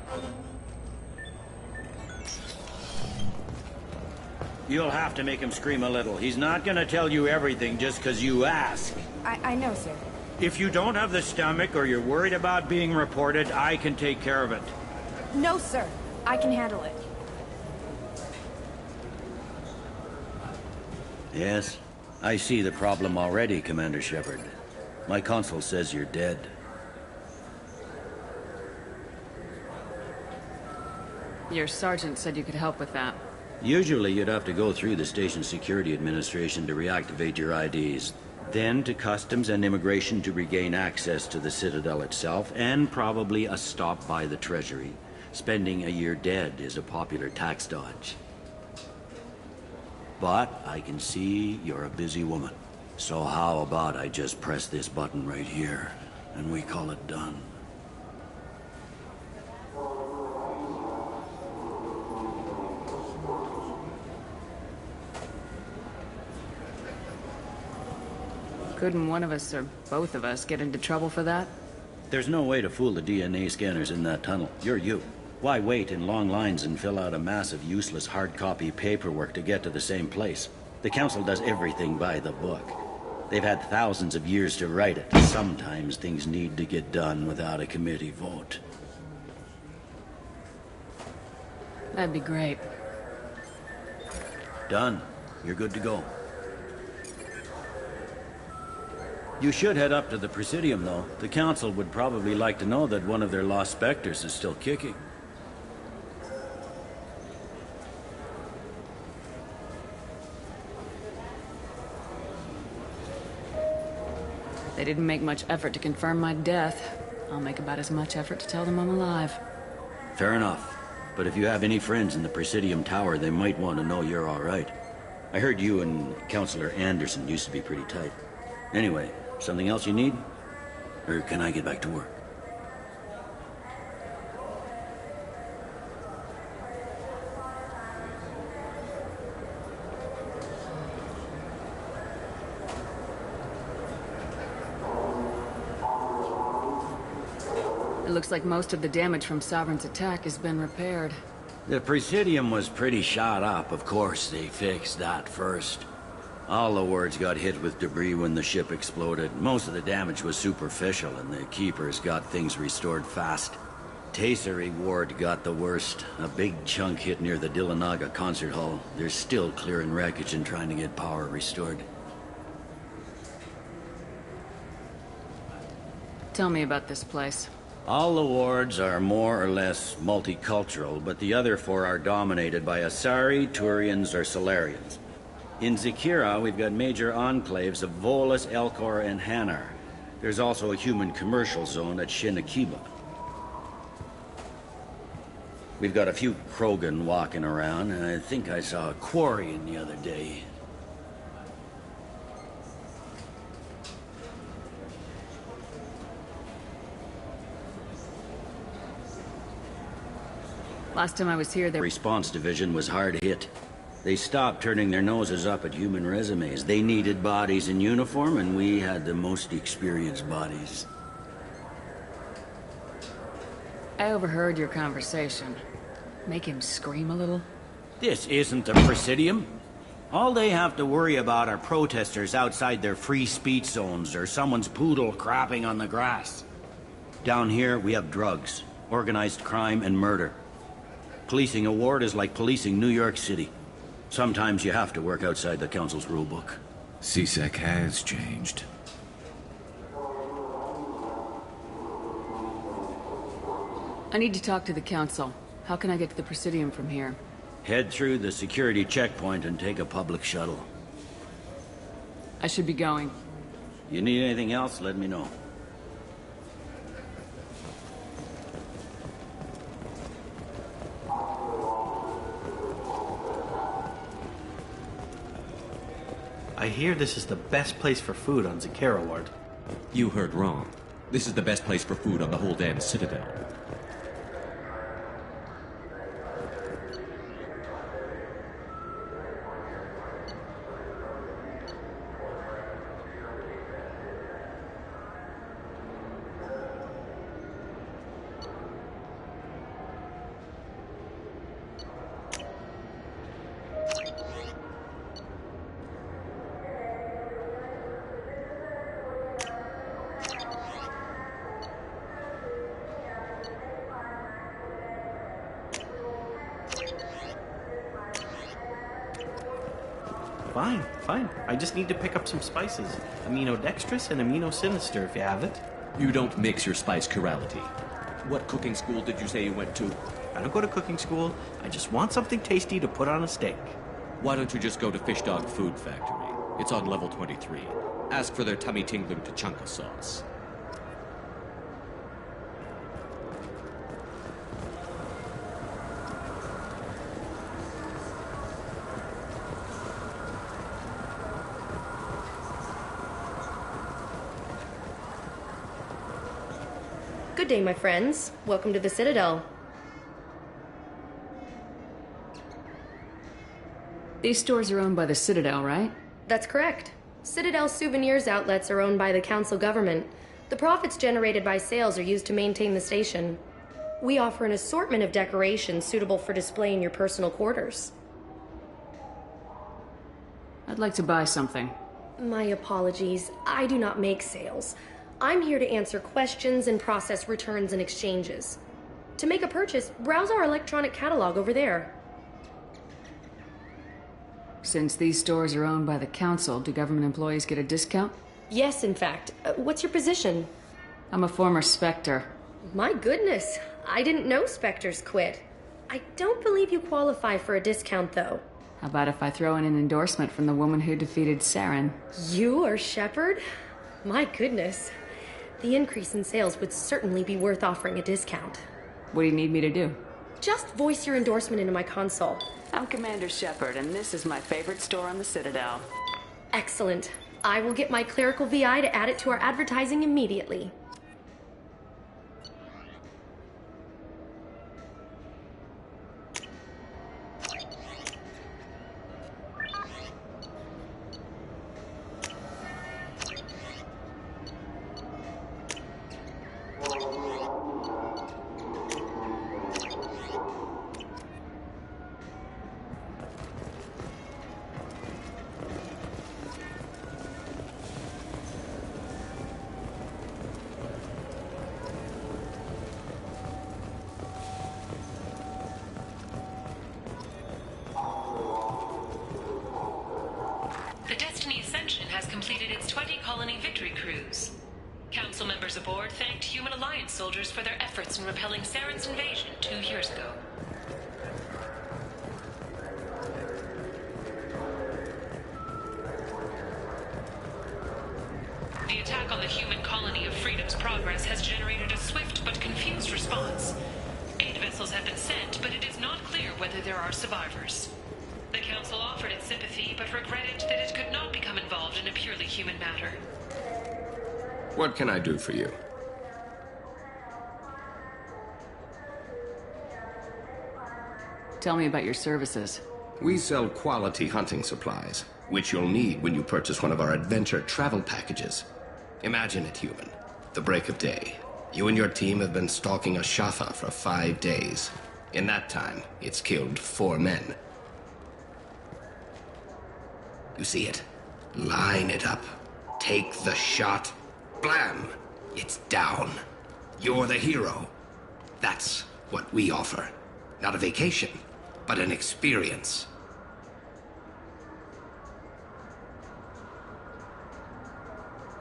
You'll have to make him scream a little. He's not gonna tell you everything just because you ask. I know, sir. If you don't have the stomach or you're worried about being reported, I can take care of it. No, sir. I can handle it. Yes, I see the problem already, Commander Shepard. My console says you're dead. Your sergeant said you could help with that. Usually you'd have to go through the Station Security Administration to reactivate your IDs. Then to Customs and Immigration to regain access to the Citadel itself, and probably a stop by the Treasury. Spending a year dead is a popular tax dodge. But I can see you're a busy woman. So how about I just press this button right here, and we call it done? Couldn't one of us, or both of us, get into trouble for that? There's no way to fool the DNA scanners in that tunnel. You're you. Why wait in long lines and fill out a massive useless hard copy paperwork to get to the same place? The Council does everything by the book. They've had thousands of years to write it. Sometimes things need to get done without a committee vote. That'd be great. Done. You're good to go. You should head up to the Presidium, though. The Council would probably like to know that one of their lost specters is still kicking. They didn't make much effort to confirm my death. I'll make about as much effort to tell them I'm alive. Fair enough. But if you have any friends in the Presidium Tower, they might want to know you're all right. I heard you and Counselor Anderson used to be pretty tight. Anyway, something else you need? Or can I get back to work? It looks like most of the damage from Sovereign's attack has been repaired. The Presidium was pretty shot up. Of course, they fixed that first. All the wards got hit with debris when the ship exploded. Most of the damage was superficial, and the Keepers got things restored fast. Tasery Ward got the worst. A big chunk hit near the Dillanaga concert hall. They're still clearing wreckage and trying to get power restored. Tell me about this place. All the wards are more or less multicultural, but the other four are dominated by Asari, Turians, or Solarians. In Zakira, we've got major enclaves of Volus, Elcor, and Hanar. There's also a human commercial zone at Shinakiba. We've got a few Krogan walking around, and I think I saw a Quarian the other day. Last time I was here, The response division was hard hit. They stopped turning their noses up at human resumes. They needed bodies in uniform, and we had the most experienced bodies. I overheard your conversation. Make him scream a little? This isn't the Presidium. All they have to worry about are protesters outside their free speech zones or someone's poodle crapping on the grass. Down here, we have drugs, organized crime, and murder. Policing a ward is like policing New York City. Sometimes you have to work outside the Council's rulebook. CSEC has changed. I need to talk to the Council. How can I get to the Presidium from here? Head through the security checkpoint and take a public shuttle. I should be going. You need anything else, let me know. I hear this is the best place for food on Zakera Ward. You heard wrong. This is the best place for food on the whole damn Citadel. Fine. I just need to pick up some spices. Aminodextrous and aminosinister, if you have it. You don't mix your spice chirality. What cooking school did you say you went to? I don't go to cooking school. I just want something tasty to put on a steak. Why don't you just go to Fish Dog Food Factory? It's on level 23. Ask for their tummy tingling tachanka sauce. Good day, my friends. Welcome to the Citadel. These stores are owned by the Citadel, right? That's correct. Citadel souvenirs outlets are owned by the Council government. The profits generated by sales are used to maintain the station. We offer an assortment of decorations suitable for display in your personal quarters. I'd like to buy something. My apologies. I do not make sales. I'm here to answer questions and process returns and exchanges. To make a purchase, browse our electronic catalog over there. Since these stores are owned by the Council, do government employees get a discount? Yes, in fact. What's your position? I'm a former Spectre. My goodness. I didn't know Spectres quit. I don't believe you qualify for a discount, though. How about if I throw in an endorsement from the woman who defeated Saren? You are Shepard? My goodness. The increase in sales would certainly be worth offering a discount. What do you need me to do? Just voice your endorsement into my console. I'm Commander Shepard, and this is my favorite store on the Citadel. Excellent. I will get my clerical VI to add it to our advertising immediately. The Destiny Ascension has completed its 20-colony victory cruise. Council members aboard thanked Human Alliance soldiers for their efforts in repelling Saren's invasion 2 years ago. The attack on the human colony of Freedom's Progress has generated a swift but confused response. 8 vessels have been sent, but it is not clear whether there are survivors. The Council offered its sympathy, but regretted that it could not become involved in a purely human matter. What can I do for you? Tell me about your services. We sell quality hunting supplies, which you'll need when you purchase one of our adventure travel packages. Imagine it, human. The break of day. You and your team have been stalking a Shatha for 5 days. In that time, it's killed 4 men. You see it? Line it up. Take the shot. Blam! It's down. You're the hero. That's what we offer. Not a vacation, but an experience.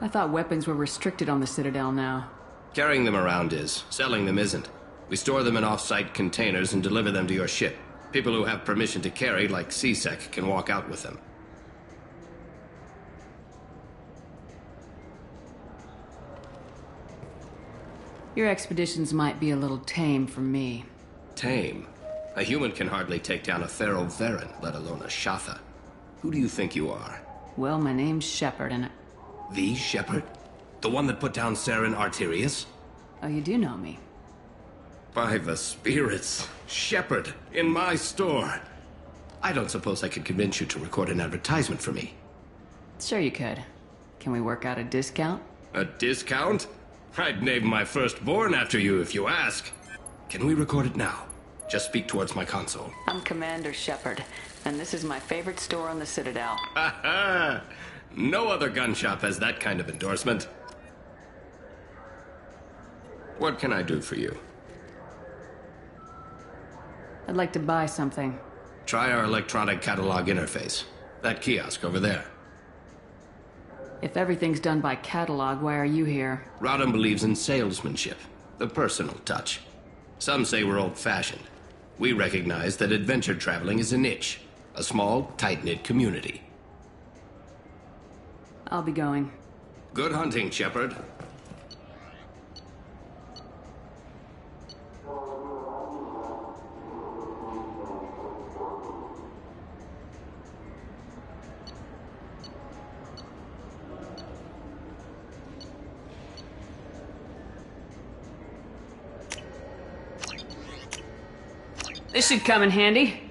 I thought weapons were restricted on the Citadel now. Carrying them around is. Selling them isn't. We store them in off-site containers and deliver them to your ship. People who have permission to carry, like CSEC, can walk out with them. Your expeditions might be a little tame for me. Tame? A human can hardly take down a Pharaoh Varen, let alone a Shatha. Who do you think you are? Well, my name's Shepard, and The Shepard? The one that put down Saren Arterius? Oh, you do know me. By the spirits. Shepard, in my store. I don't suppose I could convince you to record an advertisement for me. Sure you could. Can we work out a discount? A discount? I'd name my firstborn after you if you ask. Can we record it now? Just speak towards my console. I'm Commander Shepard, and this is my favorite store on the Citadel. Ha ha! No other gun shop has that kind of endorsement. What can I do for you? I'd like to buy something. Try our electronic catalog interface. That kiosk over there. If everything's done by catalog, why are you here? Rodham believes in salesmanship, the personal touch. Some say we're old-fashioned. We recognize that adventure traveling is a niche, a small, tight-knit community. I'll be going. Good hunting, Shepard. This should come in handy.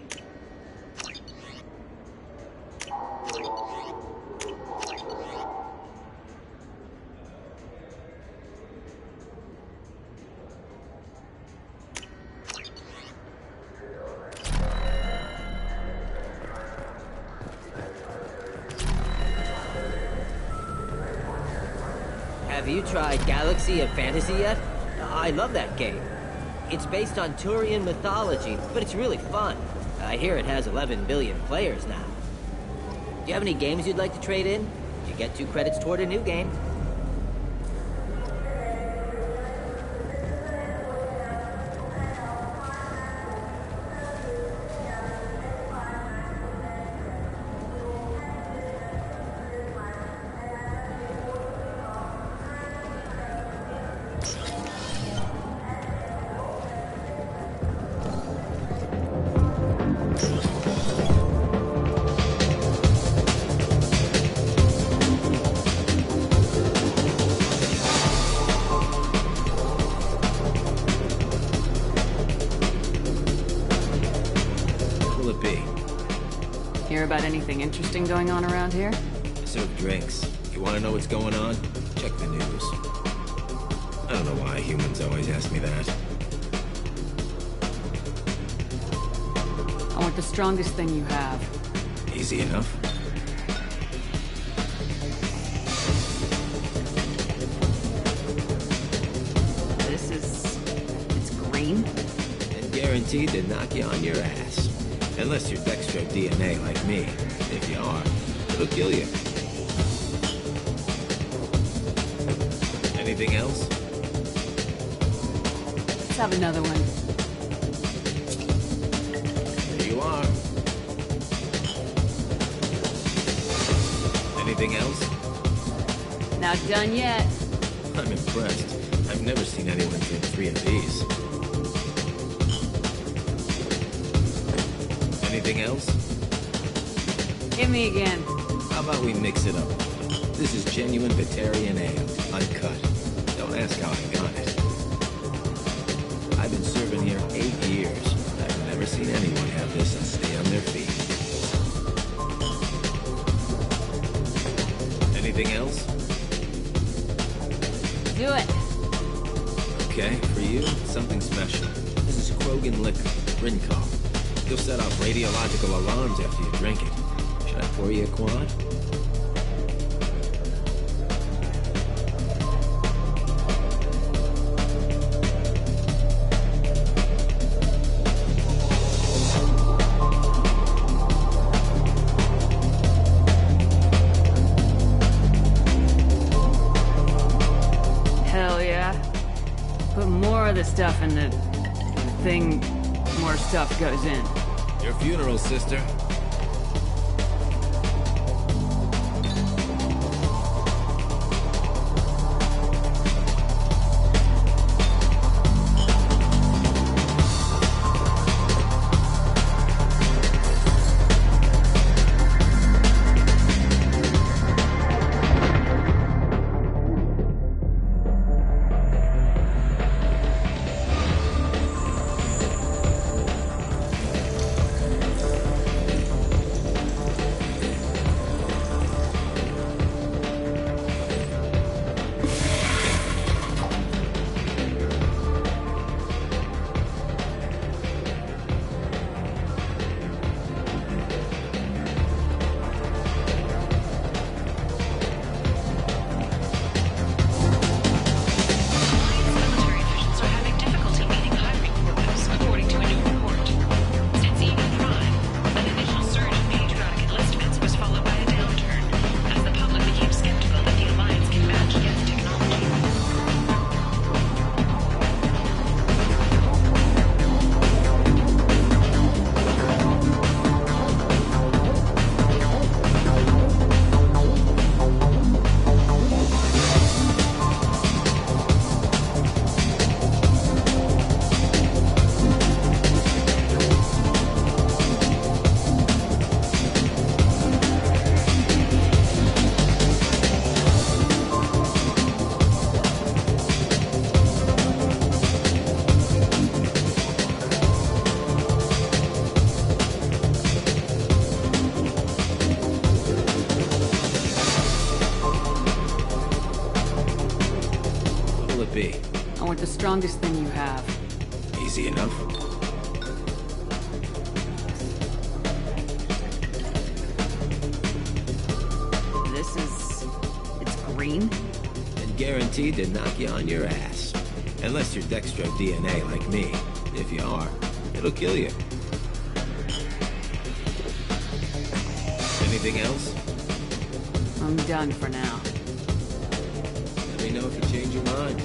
Have you tried Galaxy of Fantasy yet? I love that game. It's based on Turian mythology, but it's really fun. I hear it has 11 billion players now. Do you have any games you'd like to trade in? You get 2 credits toward a new game. Hear about anything interesting going on around here? I serve drinks. You want to know what's going on? Check the news. I don't know why humans always ask me that. I want the strongest thing you have. Easy enough. It's green? And guaranteed to knock you on your ass. Unless you're Dextro DNA like me. If you are, it'll kill you. Anything else? Let's have another one. There you are. Anything else? Not done yet. I'm impressed. I've never seen anyone drink 3 of these. Anything else? Hit me again. How about we mix it up? This is genuine Batarian ale, uncut. Don't ask how I got it. I've been serving here 8 years. I've never seen anyone have this and stay on their feet. Anything else? Do it. Okay, for you, something special. This is Krogan liquor, Rincon. You'll set off radiological alarms after you drink it. Should I pour you a quad? Hell yeah. Put more of the stuff in the thing, more stuff goes in. Your funeral, sister. I want the strongest thing you have. Easy enough. It's green? And guaranteed to knock you on your ass. Unless you're Dextro DNA like me. If you are, it'll kill you. Anything else? I'm done for now. Let me know if you change your mind.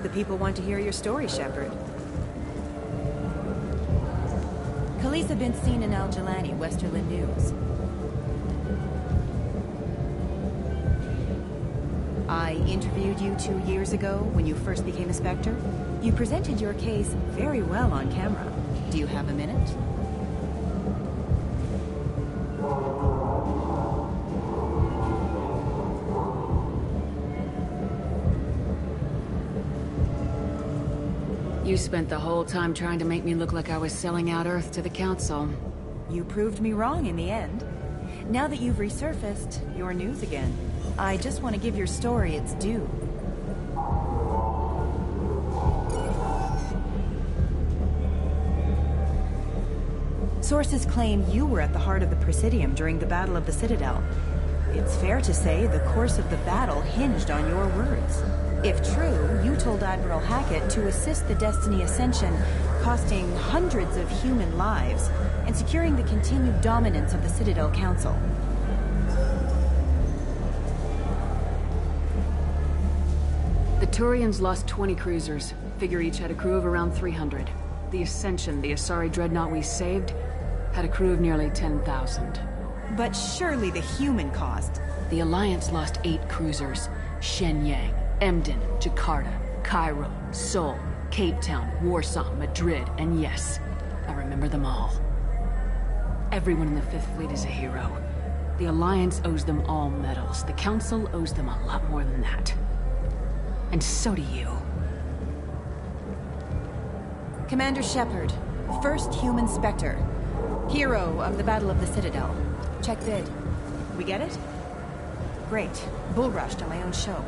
The people want to hear your story, Shepard. Khalees been seen in Al Jelani, Westerland News. I interviewed you 2 years ago when you first became a Spectre. You presented your case very well on camera. Do you have a minute? You spent the whole time trying to make me look like I was selling out Earth to the Council. You proved me wrong in the end. Now that you've resurfaced, you're news again. I just want to give your story its due. Sources claim you were at the heart of the Presidium during the Battle of the Citadel. It's fair to say the course of the battle hinged on your words. If true, you told Admiral Hackett to assist the Destiny Ascension, costing hundreds of human lives, and securing the continued dominance of the Citadel Council. The Turians lost 20 cruisers. Figure each had a crew of around 300. The Ascension, the Asari dreadnought we saved, had a crew of nearly 10,000. But surely the human cost. The Alliance lost 8 cruisers. Shenyang, Emden, Jakarta, Cairo, Seoul, Cape Town, Warsaw, Madrid, and yes, I remember them all. Everyone in the Fifth Fleet is a hero. The Alliance owes them all medals. The Council owes them a lot more than that. And so do you. Commander Shepard, first human Spectre. Hero of the Battle of the Citadel. Check bid. We get it? Great. Bull rushed on my own show.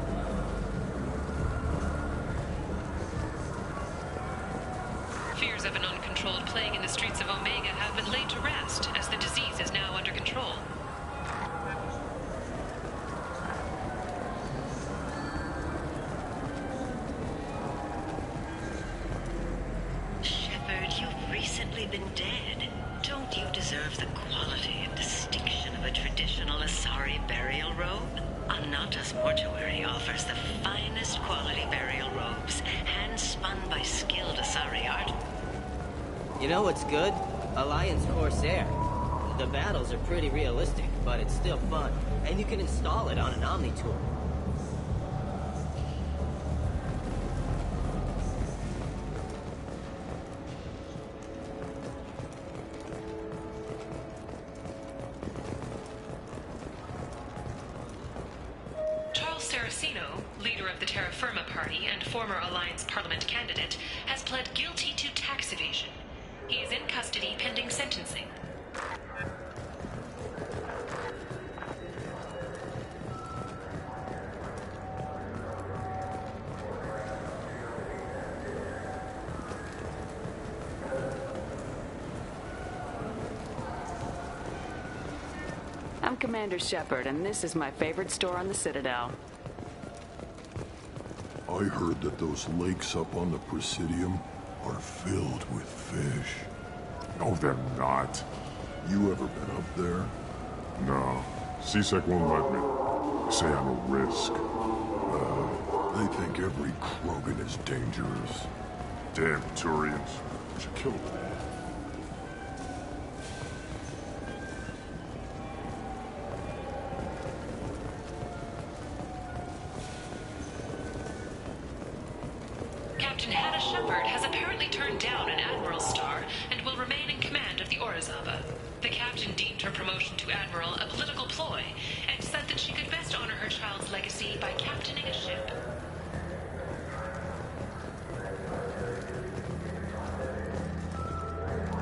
Fears of an uncontrolled plague in the streets of Omega have been laid to rest, as the disease is now under control. Shepard, you've recently been dead. Don't you deserve the quality and distinction of a traditional Asari burial robe? Anatas Mortuary offers the finest quality burial robes, hand-spun by skilled Asari art. You know what's good? Alliance Corsair. The battles are pretty realistic, but it's still fun. And you can install it on an Omni tool. Leader of the Terra Firma Party and former Alliance Parliament candidate, has pled guilty to tax evasion. He is in custody pending sentencing. I'm Commander Shepard, and this is my favorite store on the Citadel. I heard that those lakes up on the Presidium are filled with fish. No, they're not. You ever been up there? No. CSEC won't let me. They say I'm a risk. They think every Krogan is dangerous. Damn Turians. We should kill them all. Captain Hannah Shepard has apparently turned down an Admiral's star and will remain in command of the Orizaba. The captain deemed her promotion to Admiral a political ploy and said that she could best honor her child's legacy by captaining a ship.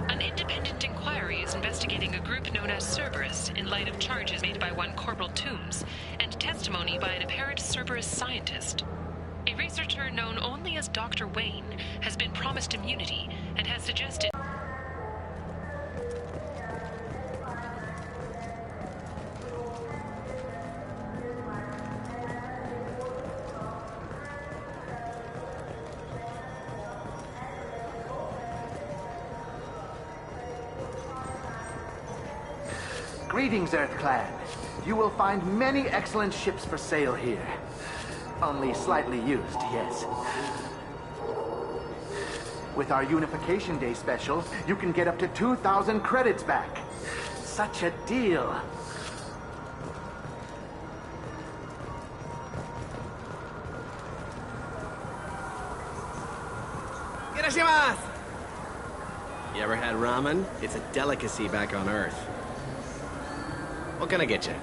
An independent inquiry is investigating a group known as Cerberus in light of charges made by one Corporal Toombs and testimony by an apparent Cerberus scientist. A researcher known only as Dr. Wayne has been promised immunity and has suggested... Greetings, EarthClan. You will find many excellent ships for sale here. Only slightly used, yes. With our Unification Day special, you can get up to 2,000 credits back. Such a deal. Irashimasu! You ever had ramen? It's a delicacy back on Earth. What can I get you?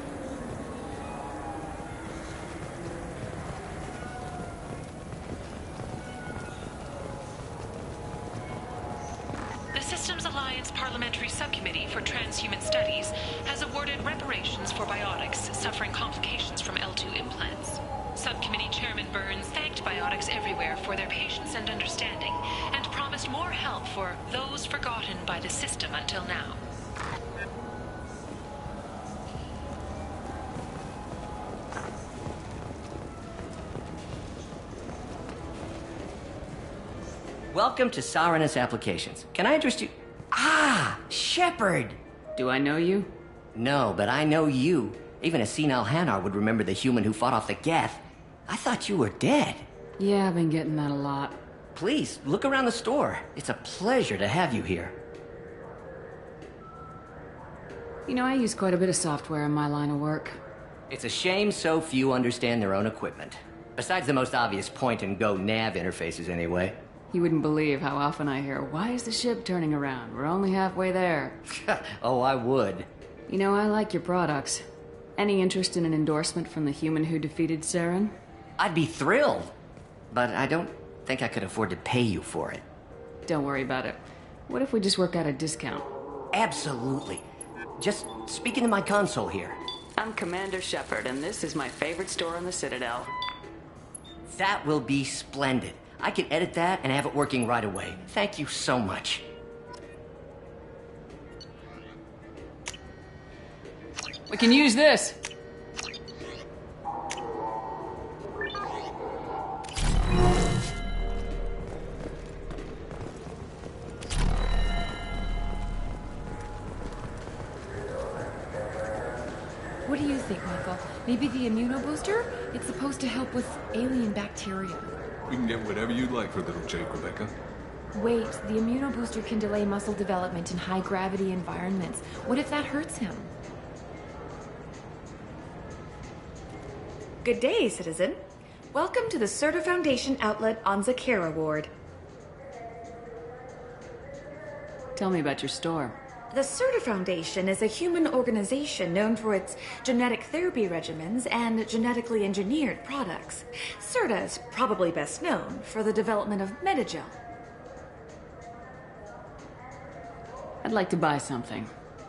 The Systems Alliance Parliamentary Subcommittee for Transhuman Studies has awarded reparations for biotics suffering complications from L2 implants. Subcommittee Chairman Burns thanked biotics everywhere for their patience and understanding, and promised more help for those forgotten by the system until now. Welcome to Saranus Applications. Can I interest you? Ah, Shepard! Do I know you? No, but I know you. Even a senile Hanar would remember the human who fought off the Geth. I thought you were dead. Yeah, I've been getting that a lot. Please, look around the store. It's a pleasure to have you here. You know, I use quite a bit of software in my line of work. It's a shame so few understand their own equipment. Besides the most obvious point-and-go nav interfaces, anyway. You wouldn't believe how often I hear, "Why is the ship turning around? We're only halfway there." Oh, I would. You know, I like your products. Any interest in an endorsement from the human who defeated Saren? I'd be thrilled. But I don't think I could afford to pay you for it. Don't worry about it. What if we just work out a discount? Absolutely. Just speak into my console here. I'm Commander Shepard, and this is my favorite store on the Citadel. That will be splendid. I can edit that and have it working right away. Thank you so much. We can use this. What do you think, Michael? Maybe the immunobooster? It's supposed to help with alien bacteria. We can get whatever you'd like for little Jake, Rebecca. Wait, the immunobooster can delay muscle development in high-gravity environments. What if that hurts him? Good day, citizen. Welcome to the Serta Foundation outlet on Zakera Ward. Tell me about your store. The Serta Foundation is a human organization known for its genetic therapy regimens and genetically engineered products. Serta is probably best known for the development of Metagel. I'd like to buy something.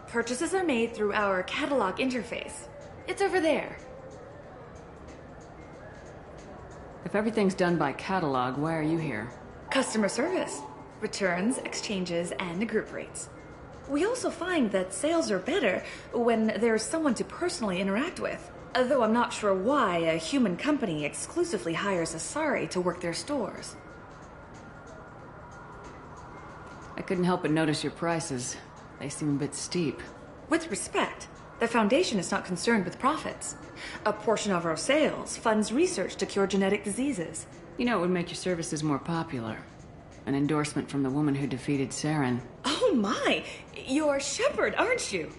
Purchases are made through our catalog interface. It's over there. If everything's done by catalog, why are you here? Customer service, returns, exchanges, and group rates. We also find that sales are better when there's someone to personally interact with. Though I'm not sure why a human company exclusively hires Asari to work their stores. I couldn't help but notice your prices. They seem a bit steep. With respect, the Foundation is not concerned with profits. A portion of our sales funds research to cure genetic diseases. You know, it would make your services more popular. An endorsement from the woman who defeated Saren. Oh my! You're Shepard, aren't you?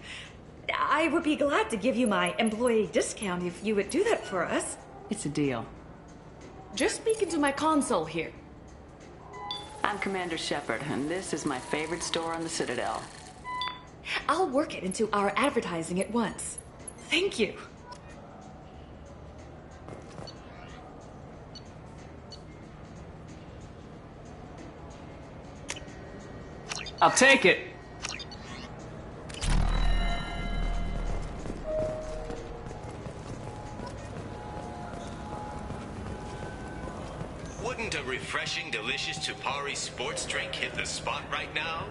I would be glad to give you my employee discount if you would do that for us. It's a deal. Just speak into my console here. I'm Commander Shepard, and this is my favorite store on the Citadel. I'll work it into our advertising at once. Thank you. I'll take it. Wouldn't a refreshing, delicious Tupari sports drink hit the spot right now?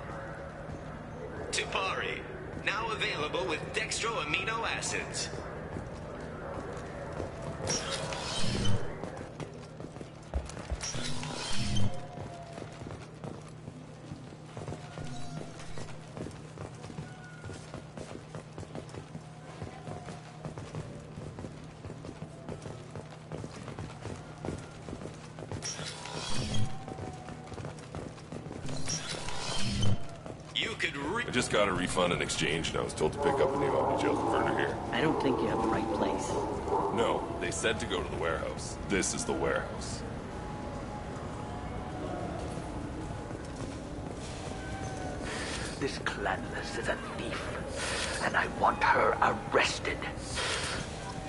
Tupari, now available with dextro amino acids. I just got a refund and exchange, and I was told to pick up a new Omnigel converter here. I don't think you have the right place. No, they said to go to the warehouse. This is the warehouse. This Clanless is a thief, and I want her arrested.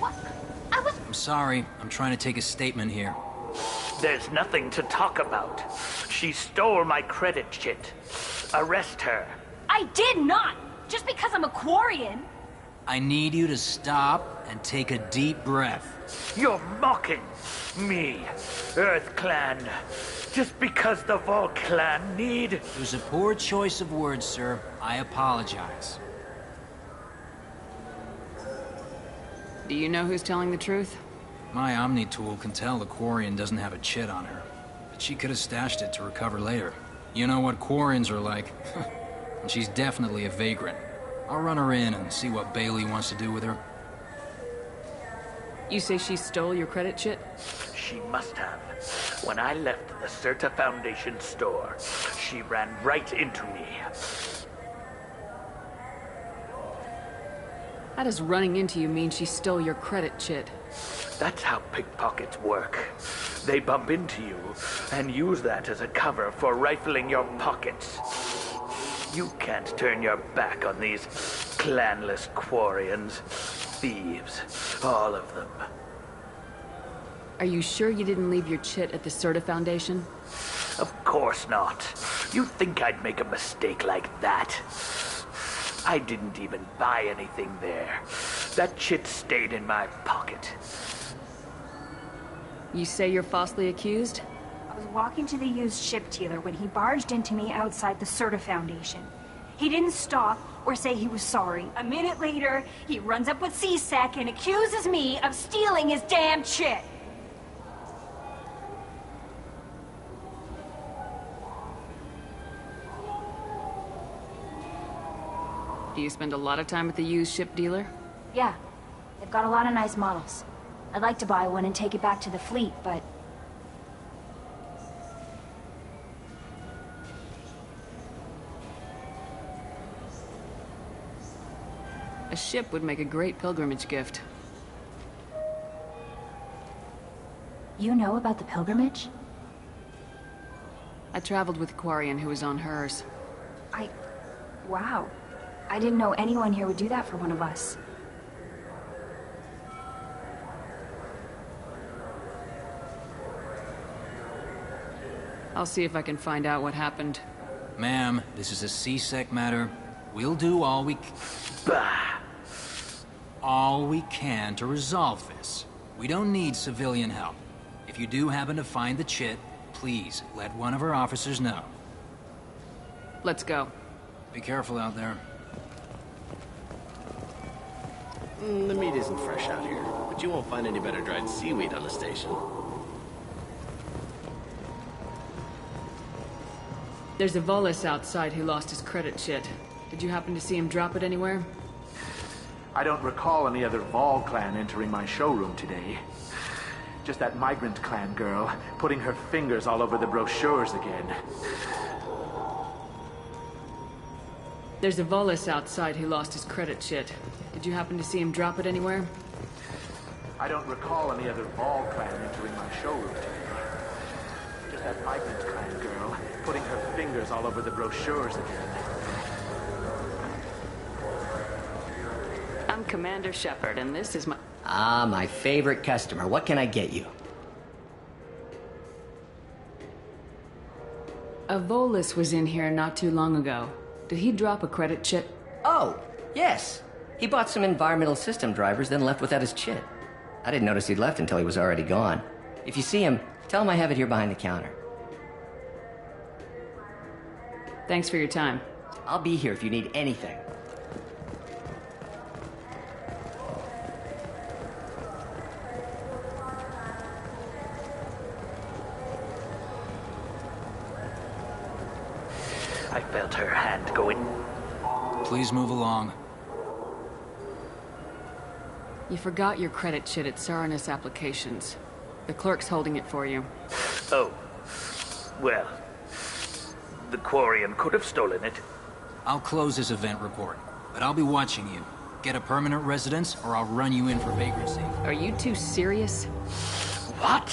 I'm sorry. I'm trying to take a statement here. There's nothing to talk about. She stole my credit chit. Arrest her. I did not! Just because I'm a Quarian! I need you to stop and take a deep breath. You're mocking me, Earth Clan. Just because the Vol Clan need... It was a poor choice of words, sir. I apologize. Do you know who's telling the truth? My Omni tool can tell the Quarian doesn't have a chit on her. But she could have stashed it to recover later. You know what Quarians are like. And she's definitely a vagrant. I'll run her in and see what Bailey wants to do with her. You say she stole your credit chit? She must have. When I left the Serta Foundation store, she ran right into me. How does running into you mean she stole your credit chit? That's how pickpockets work. They bump into you and use that as a cover for rifling your pockets. You can't turn your back on these clanless Quarians. Thieves, all of them. Are you sure you didn't leave your chit at the Serta Foundation? Of course not. You think I'd make a mistake like that? I didn't even buy anything there. That chit stayed in my pocket. You say you're falsely accused? I was walking to the used ship dealer when he barged into me outside the Serta Foundation. He didn't stop or say he was sorry. A minute later, he runs up with C-Sec and accuses me of stealing his damn chit. Do you spend a lot of time at the used ship dealer? Yeah, they've got a lot of nice models. I'd like to buy one and take it back to the fleet, but... A ship would make a great pilgrimage gift. You know about the pilgrimage? I traveled with Quarian who was on hers. Wow. I didn't know anyone here would do that for one of us. I'll see if I can find out what happened. Ma'am, this is a C-Sec matter. We'll do all we can to resolve this. We don't need civilian help. If you do happen to find the chit, please let one of our officers know. Let's go. Be careful out there. The meat isn't fresh out here, but you won't find any better dried seaweed on the station. There's a Volus outside who lost his credit chit. Did you happen to see him drop it anywhere? I don't recall any other Vol clan entering my showroom today. Just that migrant clan girl putting her fingers all over the brochures again. There's a Volus outside who lost his credit chit. Did you happen to see him drop it anywhere? I don't recall any other Vol clan entering my showroom today. Just that migrant clan girl putting her fingers all over the brochures again. I'm Commander Shepard, and this is my... Ah, my favorite customer. What can I get you? A Volus was in here not too long ago. Did he drop a credit chit? Oh, yes. He bought some environmental system drivers, then left without his chit. I didn't notice he'd left until he was already gone. If you see him, tell him I have it here behind the counter. Thanks for your time. I'll be here if you need anything. I felt her hand going. Please move along. You forgot your credit chit at Saranus Applications. The clerk's holding it for you. Oh. Well, the Quarian could have stolen it. I'll close this event report, but I'll be watching you. Get a permanent residence, or I'll run you in for vagrancy. Are you two serious? What?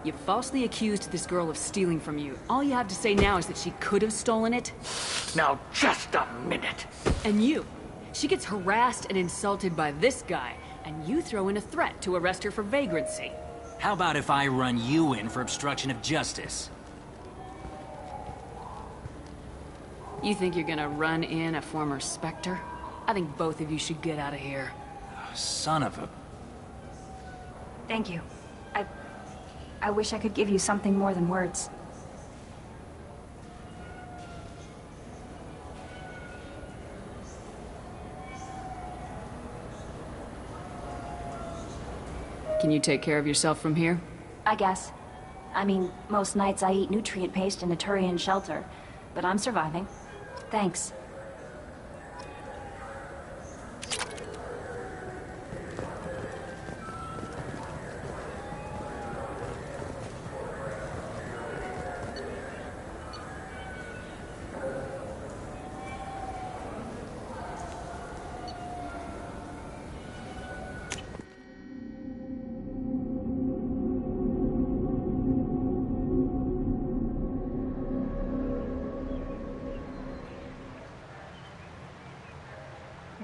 You falsely accused this girl of stealing from you. All you have to say now is that she could have stolen it? Now, just a minute. And you. She gets harassed and insulted by this guy, and you throw in a threat to arrest her for vagrancy. How about if I run you in for obstruction of justice? You think you're gonna run in a former Spectre? I think both of you should get out of here. Son of a... Thank you. I wish I could give you something more than words. Can you take care of yourself from here? I guess. I mean, most nights I eat nutrient paste in a Turian shelter, but I'm surviving. Thanks.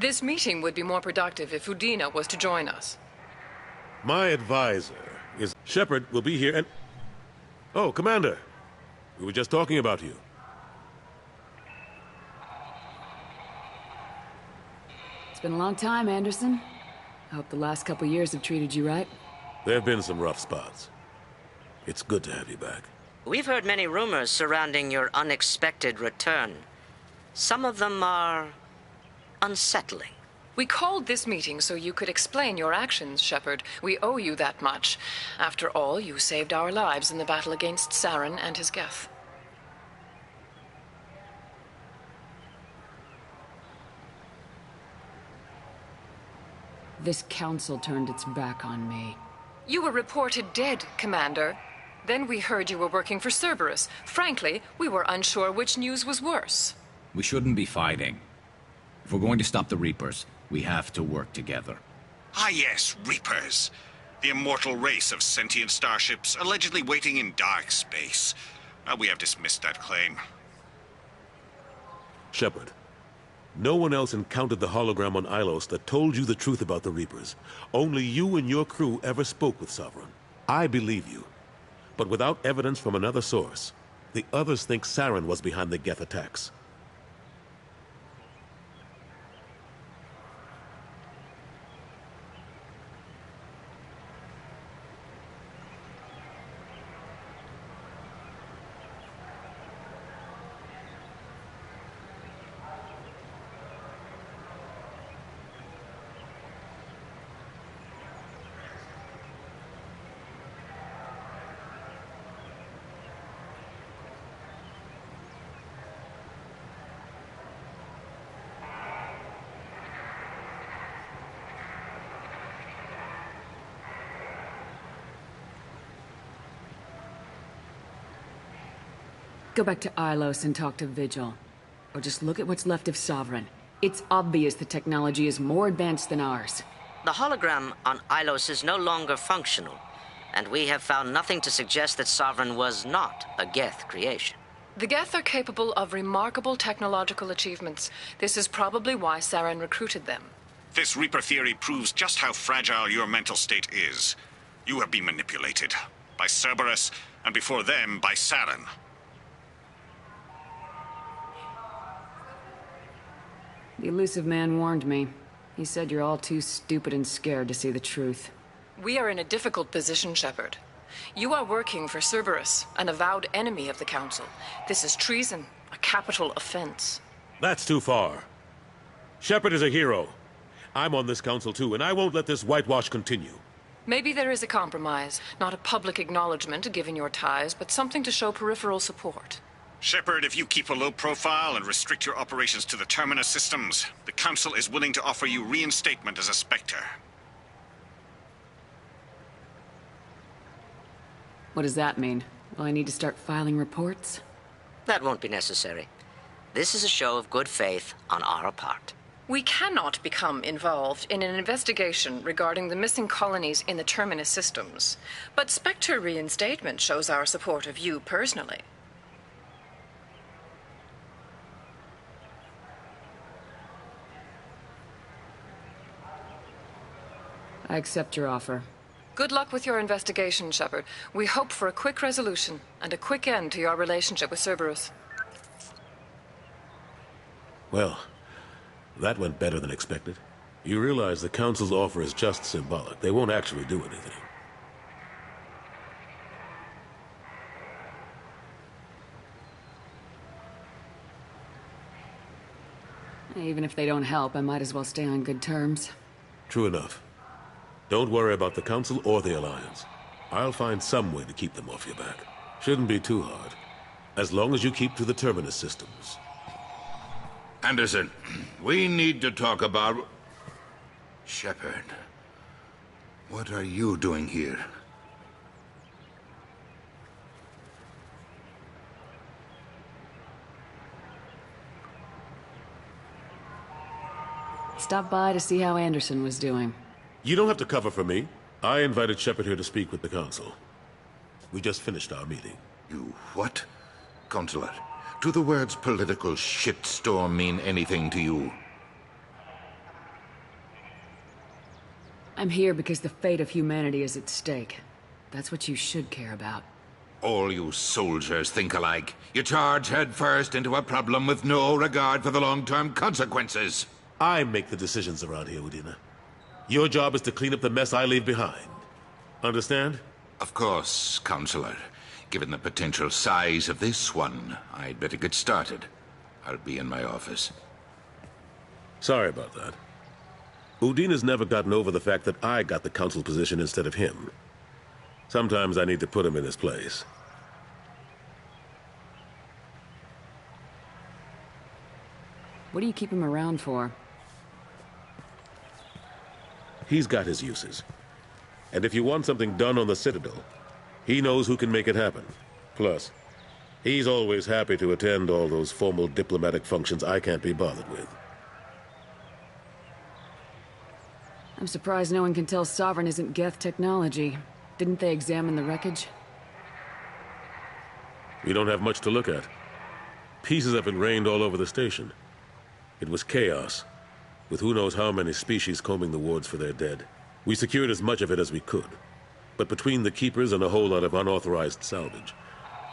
This meeting would be more productive if Udina was to join us. My advisor is... Shepard will be here and... Oh, Commander. We were just talking about you. It's been a long time, Anderson. I hope the last couple years have treated you right. There have been some rough spots. It's good to have you back. We've heard many rumors surrounding your unexpected return. Some of them are unsettling. We called this meeting so you could explain your actions, Shepard. We owe you that much. After all, you saved our lives in the battle against Saren and his Geth. This council turned its back on me. You were reported dead, Commander. Then we heard you were working for Cerberus. Frankly, we were unsure which news was worse. We shouldn't be fighting. If we're going to stop the Reapers, we have to work together. Ah yes, Reapers. The immortal race of sentient starships allegedly waiting in dark space. We have dismissed that claim. Shepard, no one else encountered the hologram on Ilos that told you the truth about the Reapers. Only you and your crew ever spoke with Sovereign. I believe you. But without evidence from another source, the others think Saren was behind the Geth attacks. Go back to Ilos and talk to Vigil. Or just look at what's left of Sovereign. It's obvious the technology is more advanced than ours. The hologram on Ilos is no longer functional, and we have found nothing to suggest that Sovereign was not a Geth creation. The Geth are capable of remarkable technological achievements. This is probably why Saren recruited them. This Reaper theory proves just how fragile your mental state is. You have been manipulated. By Cerberus, and before them, by Saren. The elusive man warned me. He said you're all too stupid and scared to see the truth. We are in a difficult position, Shepard. You are working for Cerberus, an avowed enemy of the Council. This is treason, a capital offense. That's too far. Shepard is a hero. I'm on this council too, and I won't let this whitewash continue. Maybe there is a compromise. Not a public acknowledgement given your ties, but something to show peripheral support. Shepard, if you keep a low profile and restrict your operations to the Terminus systems, the Council is willing to offer you reinstatement as a Spectre. What does that mean? Will I need to start filing reports? That won't be necessary. This is a show of good faith on our part. We cannot become involved in an investigation regarding the missing colonies in the Terminus systems. But Spectre reinstatement shows our support of you personally. I accept your offer. Good luck with your investigation, Shepard. We hope for a quick resolution and a quick end to your relationship with Cerberus. Well, that went better than expected. You realize the Council's offer is just symbolic. They won't actually do anything. Even if they don't help, I might as well stay on good terms. True enough. Don't worry about the Council or the Alliance. I'll find some way to keep them off your back. Shouldn't be too hard. As long as you keep to the Terminus systems. Anderson, we need to talk about... Shepard. What are you doing here? Stopped by to see how Anderson was doing. You don't have to cover for me. I invited Shepard here to speak with the Council. We just finished our meeting. You what? Consular, do the words political shitstorm mean anything to you? I'm here because the fate of humanity is at stake. That's what you should care about. All you soldiers think alike. You charge headfirst into a problem with no regard for the long-term consequences. I make the decisions around here, Udina. Your job is to clean up the mess I leave behind. Understand? Of course, Counselor. Given the potential size of this one, I'd better get started. I'll be in my office. Sorry about that. Udina's never gotten over the fact that I got the Council position instead of him. Sometimes I need to put him in his place. What do you keep him around for? He's got his uses. And if you want something done on the Citadel, he knows who can make it happen. Plus, he's always happy to attend all those formal diplomatic functions I can't be bothered with. I'm surprised no one can tell Sovereign isn't Geth technology. Didn't they examine the wreckage? We don't have much to look at. Pieces have been rained all over the station. It was chaos, with who knows how many species combing the wards for their dead. We secured as much of it as we could. But between the Keepers and a whole lot of unauthorized salvage,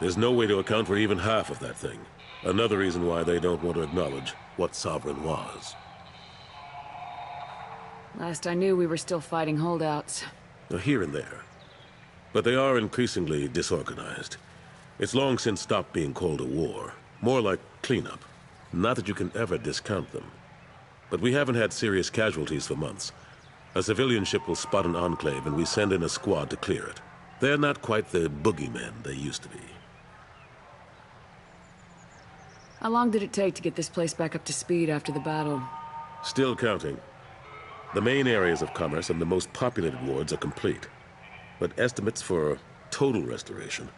there's no way to account for even half of that thing. Another reason why they don't want to acknowledge what Sovereign was. Last I knew, we were still fighting holdouts. Here and there. But they are increasingly disorganized. It's long since stopped being called a war. More like cleanup. Not that you can ever discount them. But we haven't had serious casualties for months. A civilian ship will spot an enclave and we send in a squad to clear it. They're not quite the boogeymen they used to be. How long did it take to get this place back up to speed after the battle? Still counting. The main areas of commerce and the most populated wards are complete. But estimates for total restoration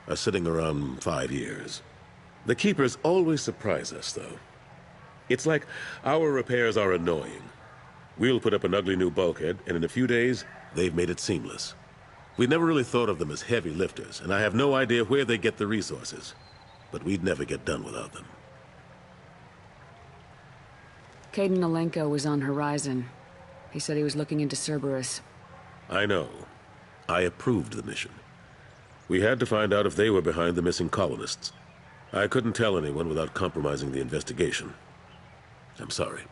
are sitting around 5 years. The Keepers always surprise us, though. It's like our repairs are annoying. We'll put up an ugly new bulkhead, and in a few days, they've made it seamless. We never really thought of them as heavy lifters, and I have no idea where they get the resources. But we'd never get done without them. Caden Alenko was on Horizon. He said he was looking into Cerberus. I know. I approved the mission. We had to find out if they were behind the missing colonists. I couldn't tell anyone without compromising the investigation. I'm sorry.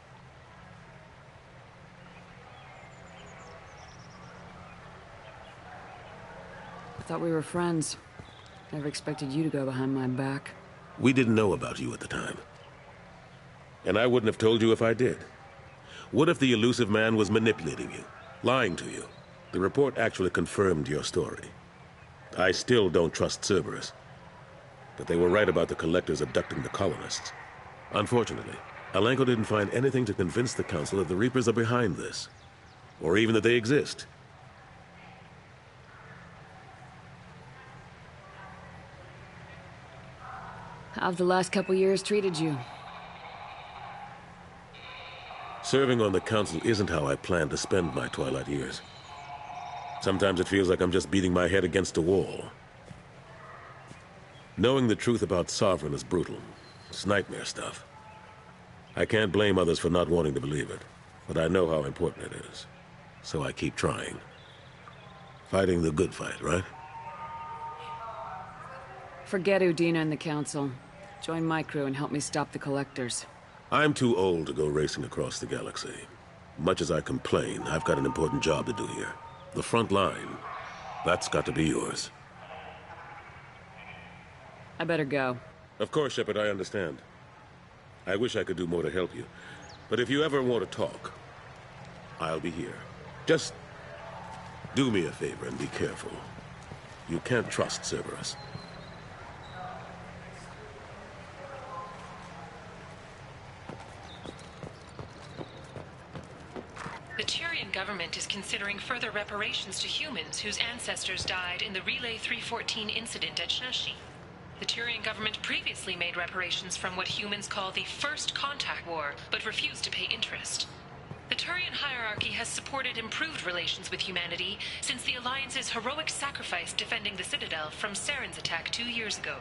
I thought we were friends. Never expected you to go behind my back. We didn't know about you at the time. And I wouldn't have told you if I did. What if the elusive man was manipulating you, lying to you? The report actually confirmed your story. I still don't trust Cerberus. But they were right about the Collectors abducting the colonists. Unfortunately, Alenko didn't find anything to convince the Council that the Reapers are behind this. Or even that they exist. How've the last couple years treated you? Serving on the Council isn't how I plan to spend my twilight years. Sometimes it feels like I'm just beating my head against a wall. Knowing the truth about Sovereign is brutal. It's nightmare stuff. I can't blame others for not wanting to believe it, but I know how important it is. So I keep trying. Fighting the good fight, right? Forget Udina and the Council. Join my crew and help me stop the Collectors. I'm too old to go racing across the galaxy. Much as I complain, I've got an important job to do here. The front line. That's got to be yours. I better go. Of course, Shepard, I understand. I wish I could do more to help you. But if you ever want to talk, I'll be here. Just do me a favor and be careful. You can't trust Cerberus. The Turian government is considering further reparations to humans whose ancestors died in the Relay 314 incident at Shnashi. The Turian government previously made reparations from what humans call the First Contact War, but refused to pay interest. The Turian hierarchy has supported improved relations with humanity since the Alliance's heroic sacrifice defending the Citadel from Saren's attack 2 years ago.